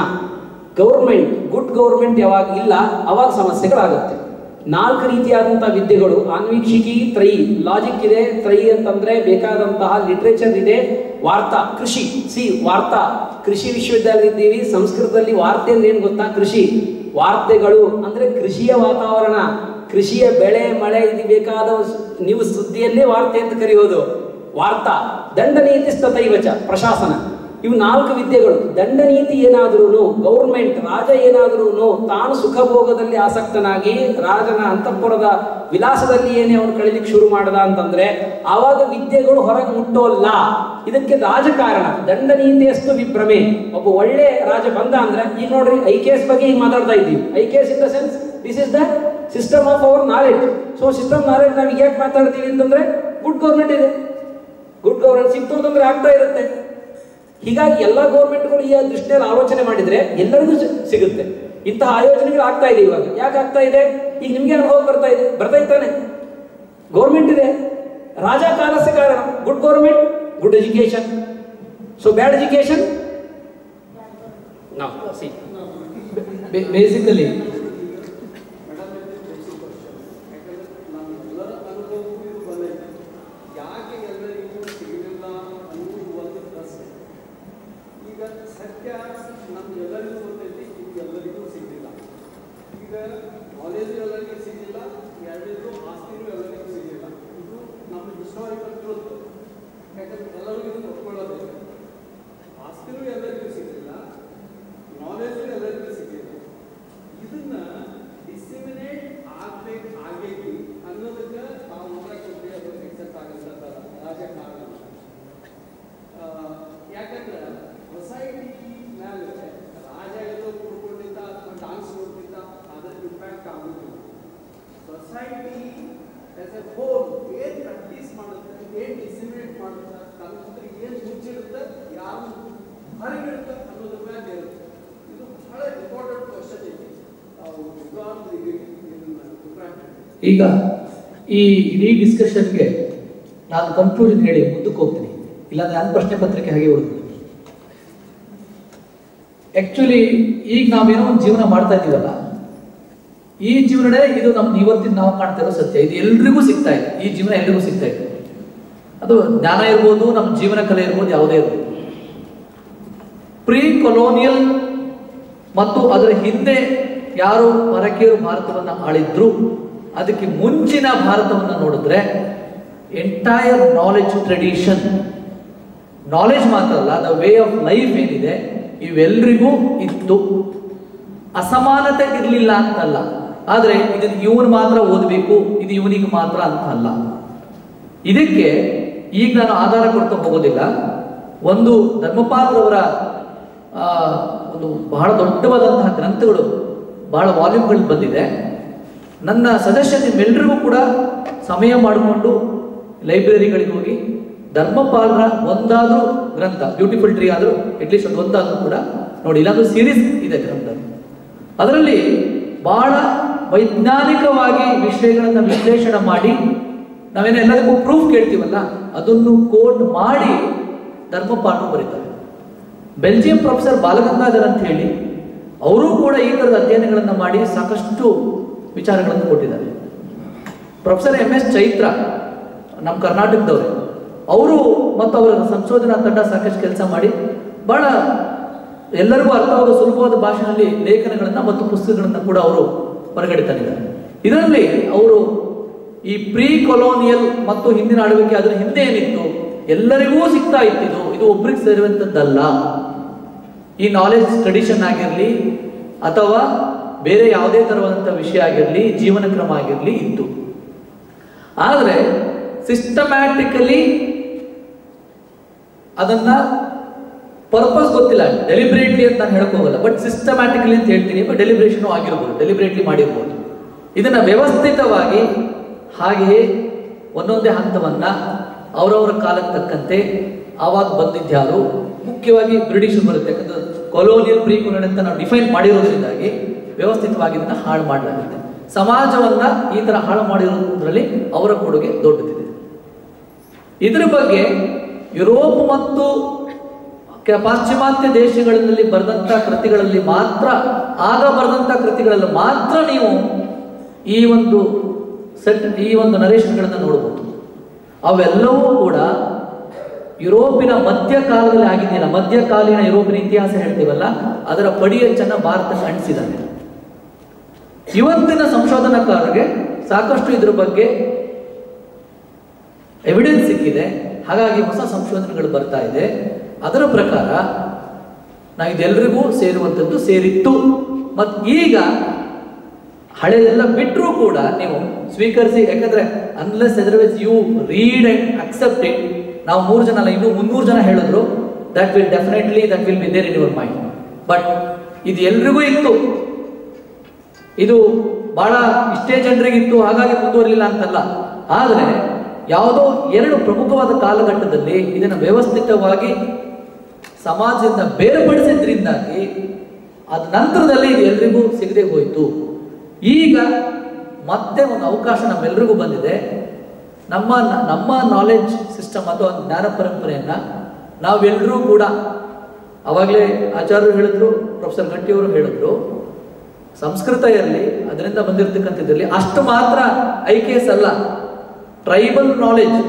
ಗೌರ್ಮೆಂಟ್, ಗುಡ್ ಗೌರ್ಮೆಂಟ್ ಯಾವಾಗ ಇಲ್ಲ ಅವಾಗ ಸಮಸ್ಯೆಗಳಾಗುತ್ತೆ. 4 ರೀತಿಯಾದಂಥ ವಿದ್ಯೆಗಳು ಆನ್ವೀಕ್ಷಿಕಿ ತ್ರಯಿ, ಲಾಜಿಕ್ ಇದೆ, ತ್ರಯಿ ಅಂತಂದ್ರೆ ಬೇಕಾದಂತಹ ಲಿಟ್ರೇಚರ್ ಇದೆ, ವಾರ್ತಾ, ಕೃಷಿ. ವಾರ್ತಾ, ಕೃಷಿ ವಿಶ್ವವಿದ್ಯಾಲಯ ಇದ್ದೀವಿ, ಸಂಸ್ಕೃತದಲ್ಲಿ ವಾರ್ತೆ ಅಂದ್ರೆ ಏನು ಗೊತ್ತಾ? ಕೃಷಿ. ವಾರ್ತೆಗಳು ಅಂದ್ರೆ ಕೃಷಿಯ ವಾತಾವರಣ, ಕೃಷಿಯ ಬೆಳೆ ಮಳೆ ಇದು ಬೇಕಾದ ನೀವು ಸುದ್ದಿಯಲ್ಲೇ ವಾರ್ತೆ ಅಂತ ಕರೆಯೋದು ವಾರ್ತಾ. ದಂಡನೀತಿ ಸ್ತಥೈವಚ ಪ್ರಶಾಸನ. ಇವು 4 ವಿದ್ಯೆಗಳು. ದಂಡನೀತಿ ಏನಾದ್ರೂ, ಗೌರ್ಮೆಂಟ್, ರಾಜ ಏನಾದ್ರೂ ತಾನು ಸುಖಭೋಗದಲ್ಲಿ ಆಸಕ್ತನಾಗಿ ರಾಜನ ಅಂತಃಪುರದ ವಿಲಾಸದಲ್ಲಿ ಏನೇ ಅವನು ಕಳೀಲಿಕ್ಕೆ ಶುರು ಮಾಡದ ಅಂತಂದ್ರೆ ಆವಾಗ ವಿದ್ಯೆಗಳು ಹೊರಗೆ ಮುಟ್ಟೋಲ್ಲ. ಇದಕ್ಕೆ ರಾಜಕಾರಣ. ದಂಡನೀತಿಯಷ್ಟು ವಿಭ್ರಮೆ. ಒಬ್ಬ ಒಳ್ಳೆ ರಾಜ ಬಂದ ಅಂದ್ರೆ, ಈಗ ನೋಡ್ರಿ IKS ಬಗ್ಗೆ ಈಗ ಮಾತಾಡ್ತಾ ಇದ್ದೀವಿ. IKS in the sense this is the system of our knowledge. So system knowledge ನಾವು ಯಾಕೆ ಮಾತಾಡ್ತೀವಿ ಅಂತಂದ್ರೆ, ಗುಡ್ ಗೌರ್ಮೆಂಟ್ ಇದೆ, ಗುಡ್ ಗವರ್ನೆನ್ಸ್ ಸಿಕ್ತು ಅಂತಂದ್ರೆ ಆಗ್ತಾ ಇರುತ್ತೆ. ಹೀಗಾಗಿ ಎಲ್ಲ ಗೌರ್ಮೆಂಟ್ಗಳು ಈ ದೃಷ್ಟಿಯಲ್ಲಿ ಆಲೋಚನೆ ಮಾಡಿದ್ರೆ ಎಲ್ಲರಿಗೂ ಸಿಗುತ್ತೆ. ಇಂತಹ ಆಯೋಜನೆಗಳು ಆಗ್ತಾ ಇದೆ. ಇವಾಗ ಯಾಕೆ ಆಗ್ತಾ ಇದೆ? ಈಗ ನಿಮ್ಗೆ ಅನುಭವ ಬರ್ತಾ ಇದ್ದಾನೆ. ಗೌರ್ಮೆಂಟ್ ಇದೆ, ರಾಜ ಕಾಲಸ್ಯ ಕಾರಣ. Good government, good education. So bad education no. See basically ಸತ್ಯ ನಮ್ಗೆಲ್ಲರಿಗೂ ಗೊತ್ತೈತಿ, ಇದು ಎಲ್ಲರಿಗೂ ಸಿಗಲಿಲ್ಲ. ಈಗ ನಾಲೆಜು ಎಲ್ಲರಿಗೂ ಸಿಗಲಿಲ್ಲ, ಎರಡನೇದು ಆಸ್ತಿನೂ ಎಲ್ಲರಿಗೂ ಸಿಗಲಿಲ್ಲ. ಇದು ನಮ್ಮ ಹಿಸ್ಟಾರಿಕಲ್ ಟ್ರೂತ್. ಯಾಕಂದ್ರೆ ಎಲ್ಲರಿಗೂ ಇದನ್ನು ಒಪ್ಕೊಳ್ಳೋದಿಲ್ಲ. ಆಸ್ತಿನೂ ಎಲ್ಲರಿಗೂ ಸಿಗಲಿಲ್ಲ, ನಾಲೆಜು ಎಲ್ಲರಿಗೂ ಸಿಗಲಿಲ್ಲ. ಇದನ್ನ ಡಿಸಿಮಿನೇಟ್ ಆಗಬೇಕು ಅನ್ನೋದಕ್ಕೆ ನಾವು ಉತ್ತರ ಕೊಟ್ಟು ಅದು ಎಕ್ಸೆಪ್ಟ್ ಆಗುತ್ತೆ ರಾಜಕಾರಣ. ಯಾಕಂದ್ರೆ ಸೊಸೈಟಿ ಮೇಲೆ ರಾಜ ಎಲ್ಲೋ ಕೂಡ್ಕೊಂಡಿದ್ದ ಅಥವಾ ಡಾನ್ಸ್ ನೋಡ್ತಿದ್ದ, ಅದರ ಇಂಪ್ಯಾಕ್ಟ್ ಆಗುತ್ತಿಲ್ಲ. ಸೊಸೈಟಿ ಆಸ್ ಎ ಹೋಲ್ ಏನು ಪ್ರಾಕ್ಟೀಸ್ ಮಾಡುತ್ತೆ, ಏನು ಡಿಸಿಮಿನೇಟ್ ಮಾಡುತ್ತೆ, ತನ್ನ ಏನು ಮುಚ್ಚಿಡುತ್ತೆ, ಯಾರು ಹೊರಗಿಡುತ್ತೆ ಅನ್ನೋದ್ರ ಮೇಲೆ ಇರುತ್ತೆ. ಇದು ಬಹಳ ಇಂಪಾರ್ಟೆಂಟ್ ಕ್ವಶನ್ ಐತಿ. ಈಗ ಈ ಇಡೀ ಡಿಸ್ಕಷನ್ಗೆ ನಾನು ಕನ್ಕ್ಲೂಷನ್ ಹೇಳಿ ಮುಂದಕ್ಕೆ ಹೋಗ್ತೀನಿ, ಇಲ್ಲಾಂದ್ರೆ ನಾನು ಪ್ರಶ್ನೆ ಪತ್ರಿಕೆ ಹಾಗೆ ಉಳಿದು. ಆಕ್ಚುಲಿ ಈಗ ನಾವೇನೋ ಒಂದು ಜೀವನ ಮಾಡ್ತಾ ಇದ್ದೀವಲ್ಲ, ಈ ಜೀವನನೇ ಇದು ನಮ್ದು ಇವತ್ತಿನ ನಾವು ಕಾಣ್ತಾ ಇರೋ ಸತ್ಯ. ಇದು ಎಲ್ರಿಗೂ ಸಿಗ್ತಾ ಇದೆ, ಈ ಜೀವನ ಎಲ್ರಿಗೂ ಸಿಗ್ತಾ ಇದೆ. ಅದು ಜ್ಞಾನ ಇರ್ಬೋದು, ನಮ್ಮ ಜೀವನ ಕಲೆ ಇರ್ಬೋದು, ಯಾವುದೇ ಇರ್ಬೋದು. ಪ್ರೀ ಕೊಲೋನಿಯಲ್ ಮತ್ತು ಅದರ ಹಿಂದೆ ಯಾರು ಪರಕೀಯರು ಭಾರತವನ್ನು ಆಳಿದ್ರು, ಅದಕ್ಕೆ ಮುಂಚಿನ ಭಾರತವನ್ನು ನೋಡಿದ್ರೆ ಎಂಟೈರ್ ನಾಲೆಜ್ ಟ್ರೆಡಿಷನ್, ನಾಲೆಜ್ ಮಾತ್ರ ಅಲ್ಲ, ದ ವೇ ಆಫ್ ಲೈಫ್ ಏನಿದೆ ಇವೆಲ್ಲರಿಗೂ ಇತ್ತು. ಅಸಮಾನತೆ ಇರಲಿಲ್ಲ ಅಂತಲ್ಲ, ಆದರೆ ಇದನ್ನು ಇವನು ಮಾತ್ರ ಓದಬೇಕು, ಇದು ಇವನಿಗೆ ಮಾತ್ರ ಅಂತ ಅಲ್ಲ. ಇದಕ್ಕೆ ಈಗ ನಾನು ಆಧಾರ ಕೊಡ್ತಾ ಹೋಗೋದಿಲ್ಲ. ಒಂದು ಧರ್ಮಪಾಲರವರ ಒಂದು ಬಹಳ ದೊಡ್ಡವಾದಂತಹ ಗ್ರಂಥಗಳು, ಬಹಳ ವಾಲ್ಯೂಮ್ಗಳು ಬಂದಿದೆ. ನನ್ನ ಸಜೆಷನ್ ನಿಮ್ಮೆಲ್ಲರಿಗೂ ಕೂಡ ಸಮಯ ಮಾಡಿಕೊಂಡು ಲೈಬ್ರರಿಗಳಿಗೆ ಹೋಗಿ ಧರ್ಮಪಾಲರ ಒಂದಾದ್ರೂ ಗ್ರಂಥ, ಬ್ಯೂಟಿಫುಲ್ ಟ್ರೀ ಆದರೂ ಅಟ್ಲೀಸ್ಟ್ ಒಂದಾದ್ರೂ ಕೂಡ ನೋಡಿ. ಇಲ್ಲಾಂದ್ರೂ ಸೀರೀಸ್ ಇದೆ ಗ್ರಂಥ, ಅದರಲ್ಲಿ ಬಹಳ ವೈಜ್ಞಾನಿಕವಾಗಿ ವಿಷಯಗಳನ್ನು ವಿಶ್ಲೇಷಣೆ ಮಾಡಿ, ನಾವೇನೋ ಎಲ್ಲದಕ್ಕೂ ಪ್ರೂಫ್ ಕೇಳ್ತೀವಲ್ಲ, ಅದನ್ನು ಕೋಟ್ ಮಾಡಿ ಧರ್ಮಪಾಲರು ಬರೀತಾರೆ. ಬೆಲ್ಜಿಯಂ ಪ್ರೊಫೆಸರ್ ಬಾಲಗಂಗಾಧರ್ ಅಂತ ಹೇಳಿ, ಅವರು ಕೂಡ ಈ ಥರದ ಅಧ್ಯಯನಗಳನ್ನು ಮಾಡಿ ಸಾಕಷ್ಟು ವಿಚಾರಗಳನ್ನು ಕೊಟ್ಟಿದ್ದಾರೆ. ಪ್ರೊಫೆಸರ್ MS ಚೈತ್ರ ನಮ್ಮ ಕರ್ನಾಟಕದವರು, ಅವರು ಮತ್ತು ಅವರ ಸಂಶೋಧನಾ ತಂಡ ಸಾಕಷ್ಟು ಕೆಲಸ ಮಾಡಿ ಬಹಳ ಎಲ್ಲರಿಗೂ ಅರ್ಥವಾದ ಸುಲಭವಾದ ಭಾಷೆಯಲ್ಲಿ ಲೇಖನಗಳನ್ನು ಮತ್ತು ಪುಸ್ತಕಗಳನ್ನು ಕೂಡ ಅವರು ಹೊರಗಡೆ ತಂದಿದ್ದಾರೆ. ಇದರಲ್ಲಿ ಅವರು ಈ ಪ್ರೀ ಕೊಲೋನಿಯಲ್ ಮತ್ತು ಹಿಂದಿನ ಆಳ್ವಿಕೆ, ಅದರ ಹಿಂದೆ ಏನಿತ್ತು ಎಲ್ಲರಿಗೂ ಸಿಗ್ತಾ ಇತ್ತಿದು, ಇದು ಒಬ್ರಿಗೆ ಸೇರುವಂಥದ್ದಲ್ಲ. ಈ ನಾಲೆಜ್ ಟ್ರೆಡಿಷನ್ ಆಗಿರಲಿ ಅಥವಾ ಬೇರೆ ಯಾವುದೇ ತರವಾದಂಥ ವಿಷಯ ಆಗಿರಲಿ, ಜೀವನ ಕ್ರಮ ಆಗಿರಲಿ ಇತ್ತು. ಆದರೆ ಸಿಸ್ಟಮ್ಯಾಟಿಕಲಿ ಅದನ್ನ ಪರ್ಪಸ್ ಗೊತ್ತಿಲ್ಲ, ಡೆಲಿಬ್ರೇಟ್ಲಿ ಅಂತ ನಾನು ಹೇಳಕ್ ಹೋಗಲ್ಲ, ಬಟ್ ಸಿಸ್ಟಮ್ಯಾಟಿಕಲಿ ಅಂತ ಹೇಳ್ತೀನಿ. ಬಟ್ ಡೆಲಿಬ್ರೇಷನ್ ಆಗಿರ್ಬೋದು, ಡೆಲಿಬ್ರೇಟ್ಲಿ ಮಾಡಿರ್ಬೋದು. ಇದನ್ನ ವ್ಯವಸ್ಥಿತವಾಗಿ ಹಾಗೆಯೇ ಒಂದೊಂದೇ ಹಂತವನ್ನ ಅವರವರ ಕಾಲಕ್ಕೆ ತಕ್ಕಂತೆ ಆವಾಗ ಬಂದಿದ್ಯಾರು, ಮುಖ್ಯವಾಗಿ ಬ್ರಿಟಿಷ್ ಬರುತ್ತೆ. ಯಾಕಂದ್ರೆ ಕೊಲೋನಿಯಲ್ ಪ್ರೀ ಕೊಲೋನಿಯಲ್ ಅಂತ ನಾವು ಡಿಫೈನ್ ಮಾಡಿರೋದ್ರಿಂದಾಗಿ ವ್ಯವಸ್ಥಿತವಾಗಿ ಇದನ್ನ ಹಾಳು ಮಾಡಲಾಗುತ್ತೆ. ಸಮಾಜವನ್ನ ಈ ತರ ಹಾಳು ಮಾಡಿರೋದ್ರಲ್ಲಿ ಅವರ ಕೊಡುಗೆ ದೊಡ್ಡದಿದೆ. ಇದರ ಬಗ್ಗೆ ಯುರೋಪ್ ಮತ್ತು ಪಾಶ್ಚಿಮಾತ್ಯ ದೇಶಗಳಲ್ಲಿ ಬರೆದಂತ ಕೃತಿಗಳಲ್ಲಿ ಮಾತ್ರ, ಆಗ ಬರೆದಂತ ಕೃತಿಗಳಲ್ಲಿ ಮಾತ್ರ ನೀವು ಈ ಒಂದು ನರೇಶನ್ಗಳನ್ನ ನೋಡಬಹುದು. ಅವೆಲ್ಲವೂ ಕೂಡ ಯುರೋಪಿನ ಮಧ್ಯಕಾಲದಲ್ಲಿ ಆಗಿದೆಯಲ್ಲ, ಮಧ್ಯಕಾಲೀನ ಯುರೋಪಿನ ಇತಿಹಾಸ ಹೇಳ್ತೀವಲ್ಲ, ಅದರ ಪಡಿಯಚ್ಚನ್ನ ಭಾರತಕ್ಕೆ ಅಂಟಿಸಿದ್ದಾನೆ. ಇವತ್ತಿನ ಸಂಶೋಧನಾಕಾರರಿಗೆ ಸಾಕಷ್ಟು ಇದ್ರ ಬಗ್ಗೆ ಎವಿಡೆನ್ಸ್ ಸಿಕ್ಕಿದೆ. ಹಾಗಾಗಿ ಹೊಸ ಸಂಶೋಧನೆಗಳು ಬರ್ತಾ ಇದೆ. ಅದರ ಪ್ರಕಾರ ನಾವು ಇದೆಲ್ಲರಿಗೂ ಸೇರುವಂಥದ್ದು ಸೇರಿತ್ತು. ಮತ್ತು ಈಗ ಹಳೆದೆಲ್ಲ ಬಿಟ್ಟರೂ ಕೂಡ ನೀವು ಸ್ವೀಕರಿಸಿ. ಯಾಕಂದ್ರೆ unless otherwise you read and accept it, ನಾವು 3 ಜನ ಅಲ್ಲ, ಇನ್ನೂ 300 ಜನ ಹೇಳಿದ್ರು, that will be there in your mind. But ಇದು ಎಲ್ರಿಗೂ ಇತ್ತು, ಇದು ಬಹಳ ಇಷ್ಟೇ ಜನರಿಗಿತ್ತು, ಹಾಗಾಗಿ ಮುಂದುವರಲಿಲ್ಲ ಅಂತಲ್ಲ. ಆದರೆ ಯಾವುದೋ 2 ಪ್ರಮುಖವಾದ ಕಾಲಘಟ್ಟದಲ್ಲಿ ಇದನ್ನು ವ್ಯವಸ್ಥಿತವಾಗಿ ಸಮಾಜದಿಂದ ಬೇರ್ಪಡಿಸಿದ್ರಿಂದಾಗಿ ಅದ ನಂತರದಲ್ಲಿ ಇದು ಎಲ್ರಿಗೂ ಸಿಗದೆ ಹೋಯಿತು. ಈಗ ಮತ್ತೆ ಒಂದು ಅವಕಾಶ ನಮ್ಮೆಲ್ರಿಗೂ ಬಂದಿದೆ. ನಮ್ಮ ನಾಲೆಡ್ಜ್ ಸಿಸ್ಟಮ್ ಅಥವಾ ಜ್ಞಾನ ಪರಂಪರೆಯನ್ನು ನಾವೆಲ್ಲರೂ ಕೂಡ, ಅವಾಗಲೇ ಆಚಾರ್ಯರು ಹೇಳಿದ್ರು, ಪ್ರೊಫೆಸರ್ ಗಟ್ಟಿಯವರು ಹೇಳಿದ್ರು, ಸಂಸ್ಕೃತ ಇರಲಿ, ಅದರಿಂದ ಬಂದಿರತಕ್ಕಂಥದ್ದಲ್ಲಿ ಅಷ್ಟು ಮಾತ್ರ IKS ಅಲ್ಲ, ಟ್ರೈಬಲ್ ನಾಲೆಡ್ಜ್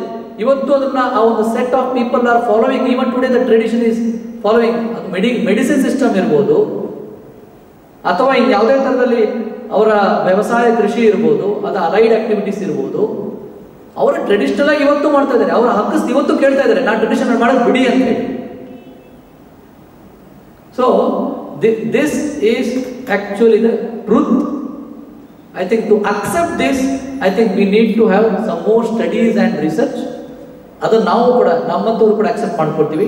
ಇವತ್ತು ಅದನ್ನ ಆ ಒಂದು set of people are following. Even today the tradition is following. ಅದು ಮೆಡಿಸಿನ್ ಸಿಸ್ಟಮ್ ಇರ್ಬೋದು, ಅಥವಾ ಇನ್ಯಾವುದೇ ಥರದಲ್ಲಿ ಅವರ ವ್ಯವಸಾಯ ಕೃಷಿ ಇರ್ಬೋದು, ಅದು ಅಲೈಡ್ ಆಕ್ಟಿವಿಟೀಸ್ ಇರ್ಬೋದು, ಅವರ ಟ್ರೆಡಿಷನಲ್ ಆಗಿ ಇವತ್ತು ಮಾಡ್ತಾ ಇದ್ದಾರೆ. ಅವರ ಹಕ್ಕು ಇವತ್ತು ಕೇಳ್ತಾ ಇದ್ದಾರೆ, ನಾನು ಟ್ರೆಡಿಷನಲ್ ಮಾಡೋದು ಬಿಡಿ ಅಂತ ಹೇಳಿ. So this is actually the truth. I think to accept this, I think we need to have some more studies and research. ಅದು ನಾವು ಕೂಡ ನಮ್ಮಂತವರು ಕೂಡ ಅಕ್ಸೆಪ್ಟ್ ಮಾಡ್ಕೊಳ್ತೀವಿ.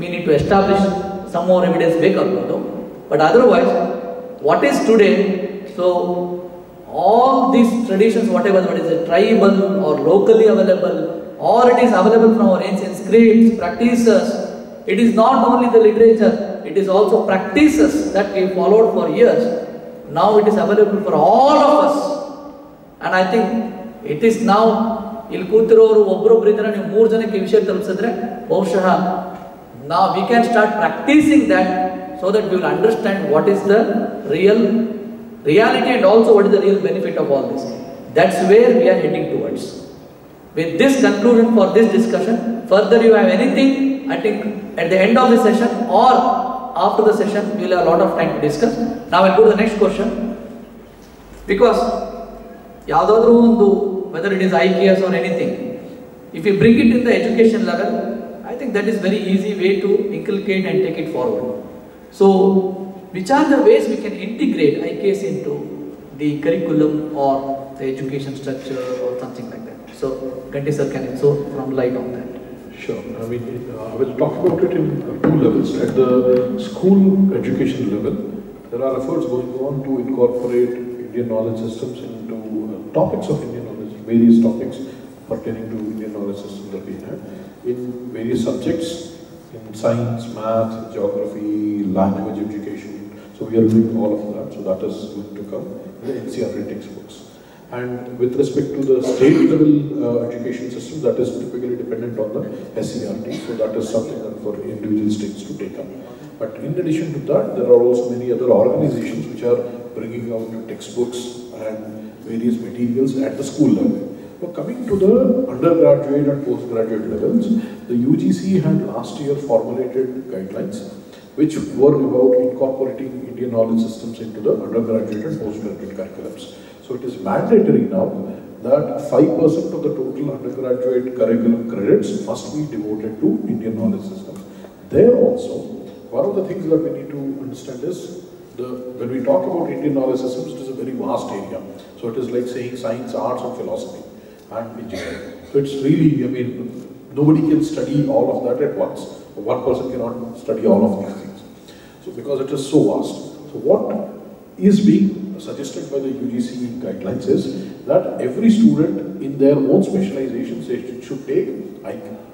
We need to establish some more evidence ಬೇಕಾಗ್ಬೋದು. But otherwise, what is today, so all these traditions, whatever is a tribal or locally available, or it is available from our ancient scripts, practices, it is not only the literature, it is also practices that we followed for years. Now it is available for all of us, and I think it is now ಇಲ್ಲಿ ಕೂತಿರೋರು ಒಬ್ಬರೊಬ್ರು ಇದ್ರೆ ನೀವು 3 ಜನಕ್ಕೆ ವಿಷಯ ತಲುಪಿಸಿದ್ರೆ ಬಹುಶಃ now we can start practicing that, so that we will understand what is the reality and also what is the real benefit of all this. That's where we are heading towards. With this conclusion for this discussion, further you have anything, I think at the end of the session or after the session we will have a lot of time to discuss. Now I'll go to the next question, because ಯಾವುದಾದ್ರೂ ಒಂದು, whether it is IKS or anything, if you bring it in the education level, I think that is very easy way to inculcate and take it forward. So which are the ways we can integrate IKS into the curriculum or the education structure or something like that? So Ganti sir, can you throw some light on that? Sure. I mean, I will talk about it in 2 levels. At the school education level, there are efforts going on to incorporate Indian knowledge systems into topics of Indian knowledge, various topics pertaining to Indian knowledge system that we have in various subjects, in science, math, geography, language education. So we are doing all of that. So that is going to come in the NCERT textbooks. And with respect to the state level education system, that is typically dependent on the SCERT. So that is something that for individual states to take up. But in addition to that, there are also many other organizations which are bringing out textbooks and various materials at the school level. Now coming to the undergraduate and postgraduate levels, the UGC had last year formulated guidelines which were about incorporating Indian knowledge systems into the undergraduate and postgraduate curriculums. So it is mandatory now that 5% of the total undergraduate curriculum credits must be devoted to Indian knowledge systems. There also, one of the things that we need to understand is, when we talk about Indian knowledge systems, it is a very vast area. So it is like saying science, arts and philosophy and engineering. So it's really, I mean, nobody can study all of that at once. One person cannot study all of these things. So because it is so vast. So what is being suggested by the UGC guidelines is that every student in their own specializations should take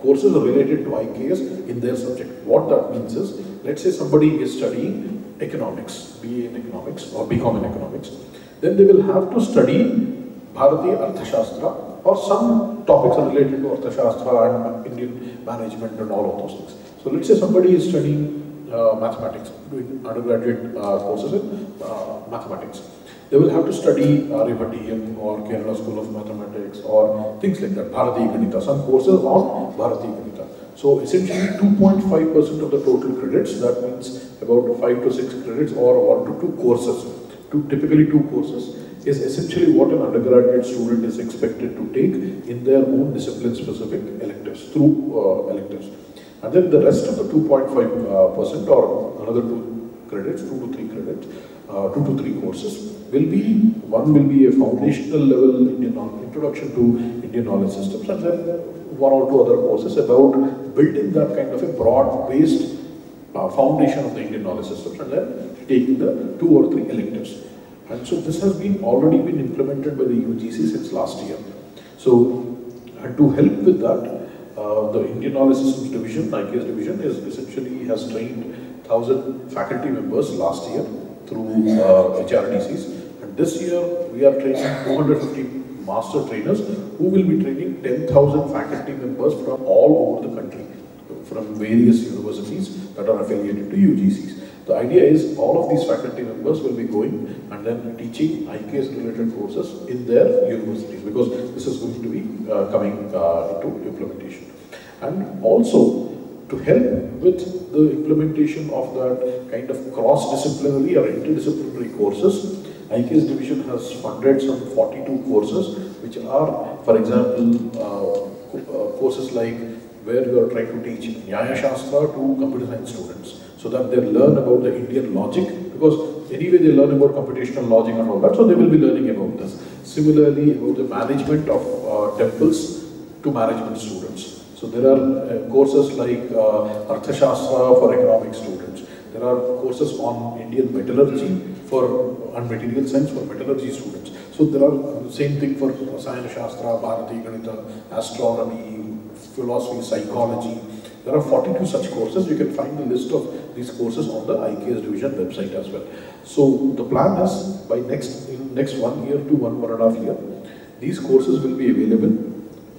courses related to IKS in their subject. What that means is, let's say somebody is studying economics, BA in economics or BCom in economics, then they will have to study Bharatiya Arthashastra or some topics related to Arthashastra and Indian management and all of those things. So let's say somebody is studying mathematics, doing undergraduate courses in mathematics. They will have to study Aryabhatiyam or Kerala School of Mathematics or things like that, Bharatiya Ganita, some courses on Bharatiya Ganita. So essentially 2.5% of the total credits, that means about 5 to 6 credits or 1 to 2 courses, typically 2 courses, is essentially what an undergraduate student is expected to take in their own discipline-specific electives, through electives. And then the rest of the 2.5% or another 2 credits, 2 to 3 credits, 2 to 3 courses will be, one will be a foundational level introduction to Indian knowledge systems, and then 1 or 2 other courses about building that kind of a broad-based foundation of the Indian knowledge systems, and then taking the 2 or 3 electives. And so this has already been implemented by the UGC since last year. So, and to help with that, The Indian Knowledge Systems Division, IKS division, has trained 1,000 faculty members last year through HRDCs, and this year we are training 250 master trainers who will be training 10,000 faculty members from all over the country, from various universities that are affiliated to UGCs. The idea is all of these faculty members will be going and then teaching IKS related courses in their universities, because this is going to be coming into implementation. And also to help with the implementation of that kind of cross-disciplinary or interdisciplinary courses, IKS division has funded some 42 courses, which are, for example, courses like where you are trying to teach Nyaya Shastra to computer science students, so that they learn about the Indian logic, because anyway they learn about computational logic and all that, so they will be learning about this. Similarly, about the management of temples to management students. So there are courses like Arthashastra for economic students. There are courses on Indian metallurgy and material science for metallurgy students. So there are the same thing for Rasayana Shastra, Bharati Ganita, astronomy, philosophy, psychology. There are 42 such courses. You can find the list of these courses on the IKS division website as well. So the plan is by in next 1 year to 1.5 years, these courses will be available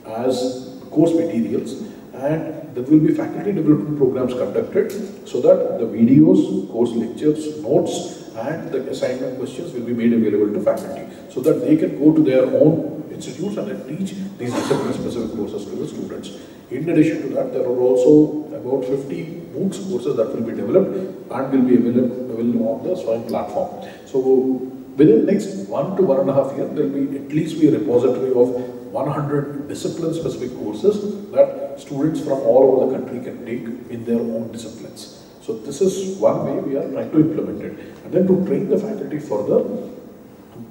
as course materials, and there will be faculty development programs conducted, so that the videos, course lectures, notes and the assignment questions will be made available to faculty, so that they can go to their own institutes and then teach these discipline-specific courses to the students. In addition to that, there are also about 50 MOOCs courses that will be developed and will be available on the SWAYAM platform. So within the next 1 to 1.5 years, there will be at least be a repository of 100 discipline-specific courses that students from all over the country can take in their own disciplines. So this is one way we are trying to implement it. And then to train the faculty further,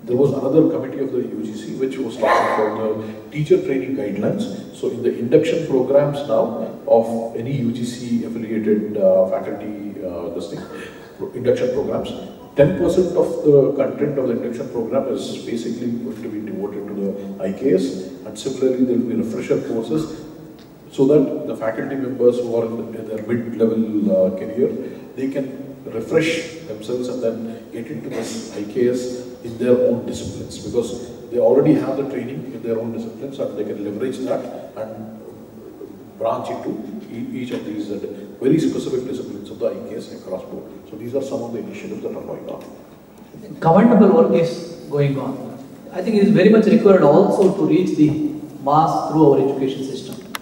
there was another committee of the UGC which was talking about the teacher training guidelines. So in the induction programs now of any UGC affiliated faculty induction programs, 10% of the content of the induction program is basically going to be devoted to the IKS, and similarly there will be refresher courses, so that the faculty members who are in their mid-level career, they can refresh themselves and then get into this IKS in their own disciplines, because they already have the training in their own disciplines and they can leverage that and branch into each of these very specific disciplines of the IKS across board. So these are some of the initiatives that are going on. Commendable work is going on. I think it is very much required also to reach the mass through our education system.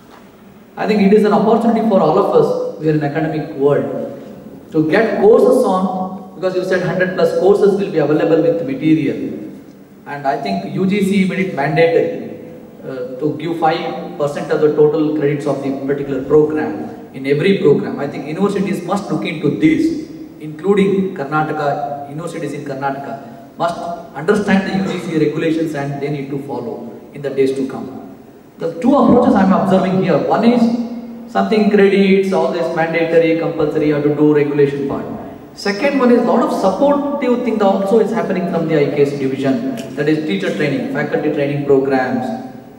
I think it is an opportunity for all of us, we are in academic world, to get courses on, because you said 100+ courses will be available with material. And I think UGC made it mandatory to give 5% of the total credits of the particular program in every program. I think universities must look into this, including Karnataka, universities in Karnataka must understand the UGC regulations and they need to follow in the days to come. The two approaches I am observing here, one is something credits, all this mandatory, compulsory, you have to do regulation part. Second one is a lot of supportive thing also is happening from the IKS division, that is teacher training, faculty training programs,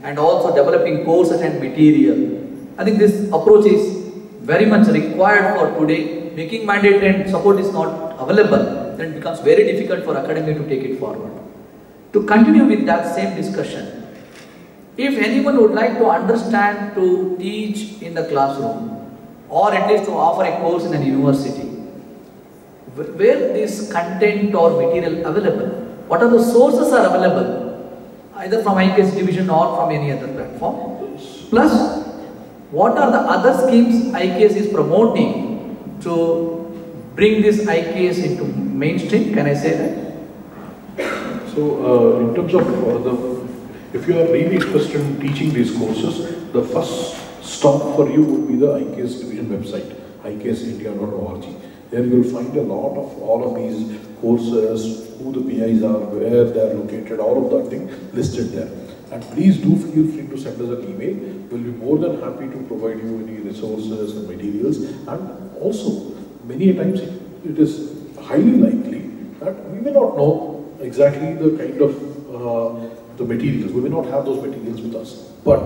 and also developing courses and material. I think this approach is very much required for today. Making mandatory and support is not available, then it becomes very difficult for academia to take it forward. To continue with that same discussion, if anyone would like to understand to teach in the classroom, or at least to offer a course in a university, where this content or material available, what are the sources are available, either from IKS division or from any other platform, plus what are the other schemes IKS is promoting to bring this IKS into mainstream, can I say that? So in terms of if you are really interested in teaching these courses, the first stop for you would be the IKS division website, iksindia.org. There you will find a lot of all of these courses, who the PIs are, where they are located, all of that thing listed there. And please do feel free to send us an email. We'll be more than happy to provide you any resources and materials. And also, many times it is highly likely that we may not know exactly the kind of the materials. We may not have those materials with us. But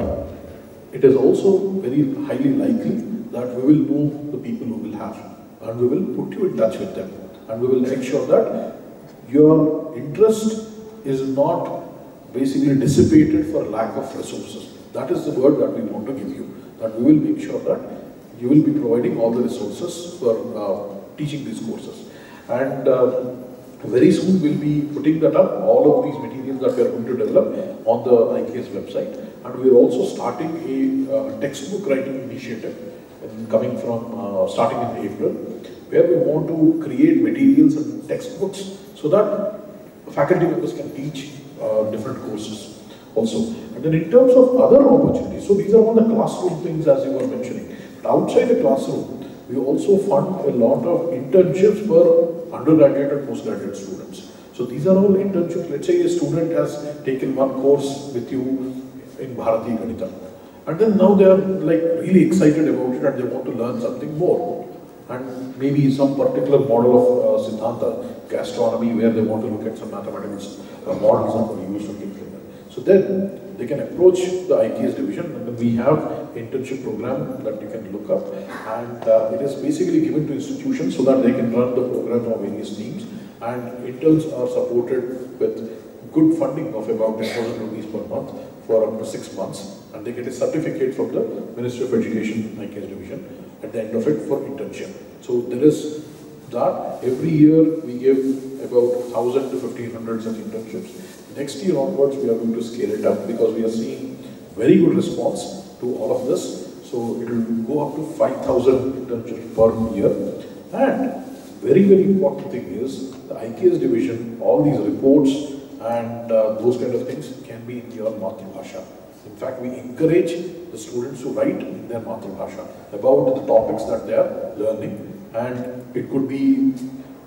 it is also very highly likely that we will know the people who will have, and we will put you in touch with them, and we will make sure that your interest is not basically dissipated for lack of resources. That is the word that we want to give you, that we will make sure that you will be providing all the resources for teaching these courses. And very soon we'll be putting that up, all of these materials that we are going to develop on the IKS website. And we are also starting a textbook writing initiative coming from starting in April, where we want to create materials and textbooks so that faculty members can teach different courses also. And then in terms of other opportunities, so these are all the classroom things as you were mentioning. But outside the classroom, we also fund a lot of internships for undergraduate and postgraduate students. So these are all internships. Let's say a student has taken one course with you in Bharati Ganita, and then now they are like really excited about it and they want to learn something more. And maybe some particular model of Siddhanta, gastronomy, where they want to look at some mathematical models that were used to implement. So then they can approach the IKS division, and then we have internship program that you can look up, and it is basically given to institutions so that they can run the program of various teams, and interns are supported with good funding of about 10,000 rupees per month for up to 6 months, and they get a certificate from the Ministry of Education IKS division at the end of it for internship. So there is that. Every year we give about 1,000 to 1,500 such internships. Next year onwards we are going to scale it up because we are seeing very good response to all of this. So it will go up to 5,000 internships per year. And very, very important thing is the IKS division, all these reports and those kind of things can be in your Matribhasha. In fact, we encourage the students to write in their Matribhasha about the topics that they are learning. And it could be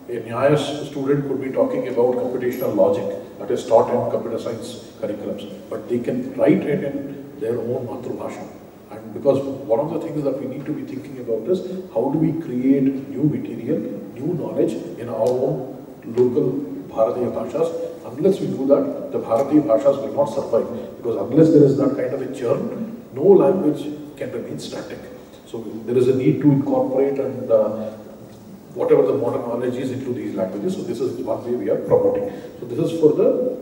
a Nyaya student could be talking about computational logic that is taught in computer science curriculums, but they can write it in their own Matribhasha. And because one of the things that we need to be thinking about is how do we create new material, new knowledge in our own local Bharatiya Bhashas. Unless we do that, the Bharatiya Bhashas will not survive, because unless there is that kind of a churn, no language can remain static. So there is a need to incorporate and whatever the modern knowledge is into these languages. So this is one way we are promoting. So this is for the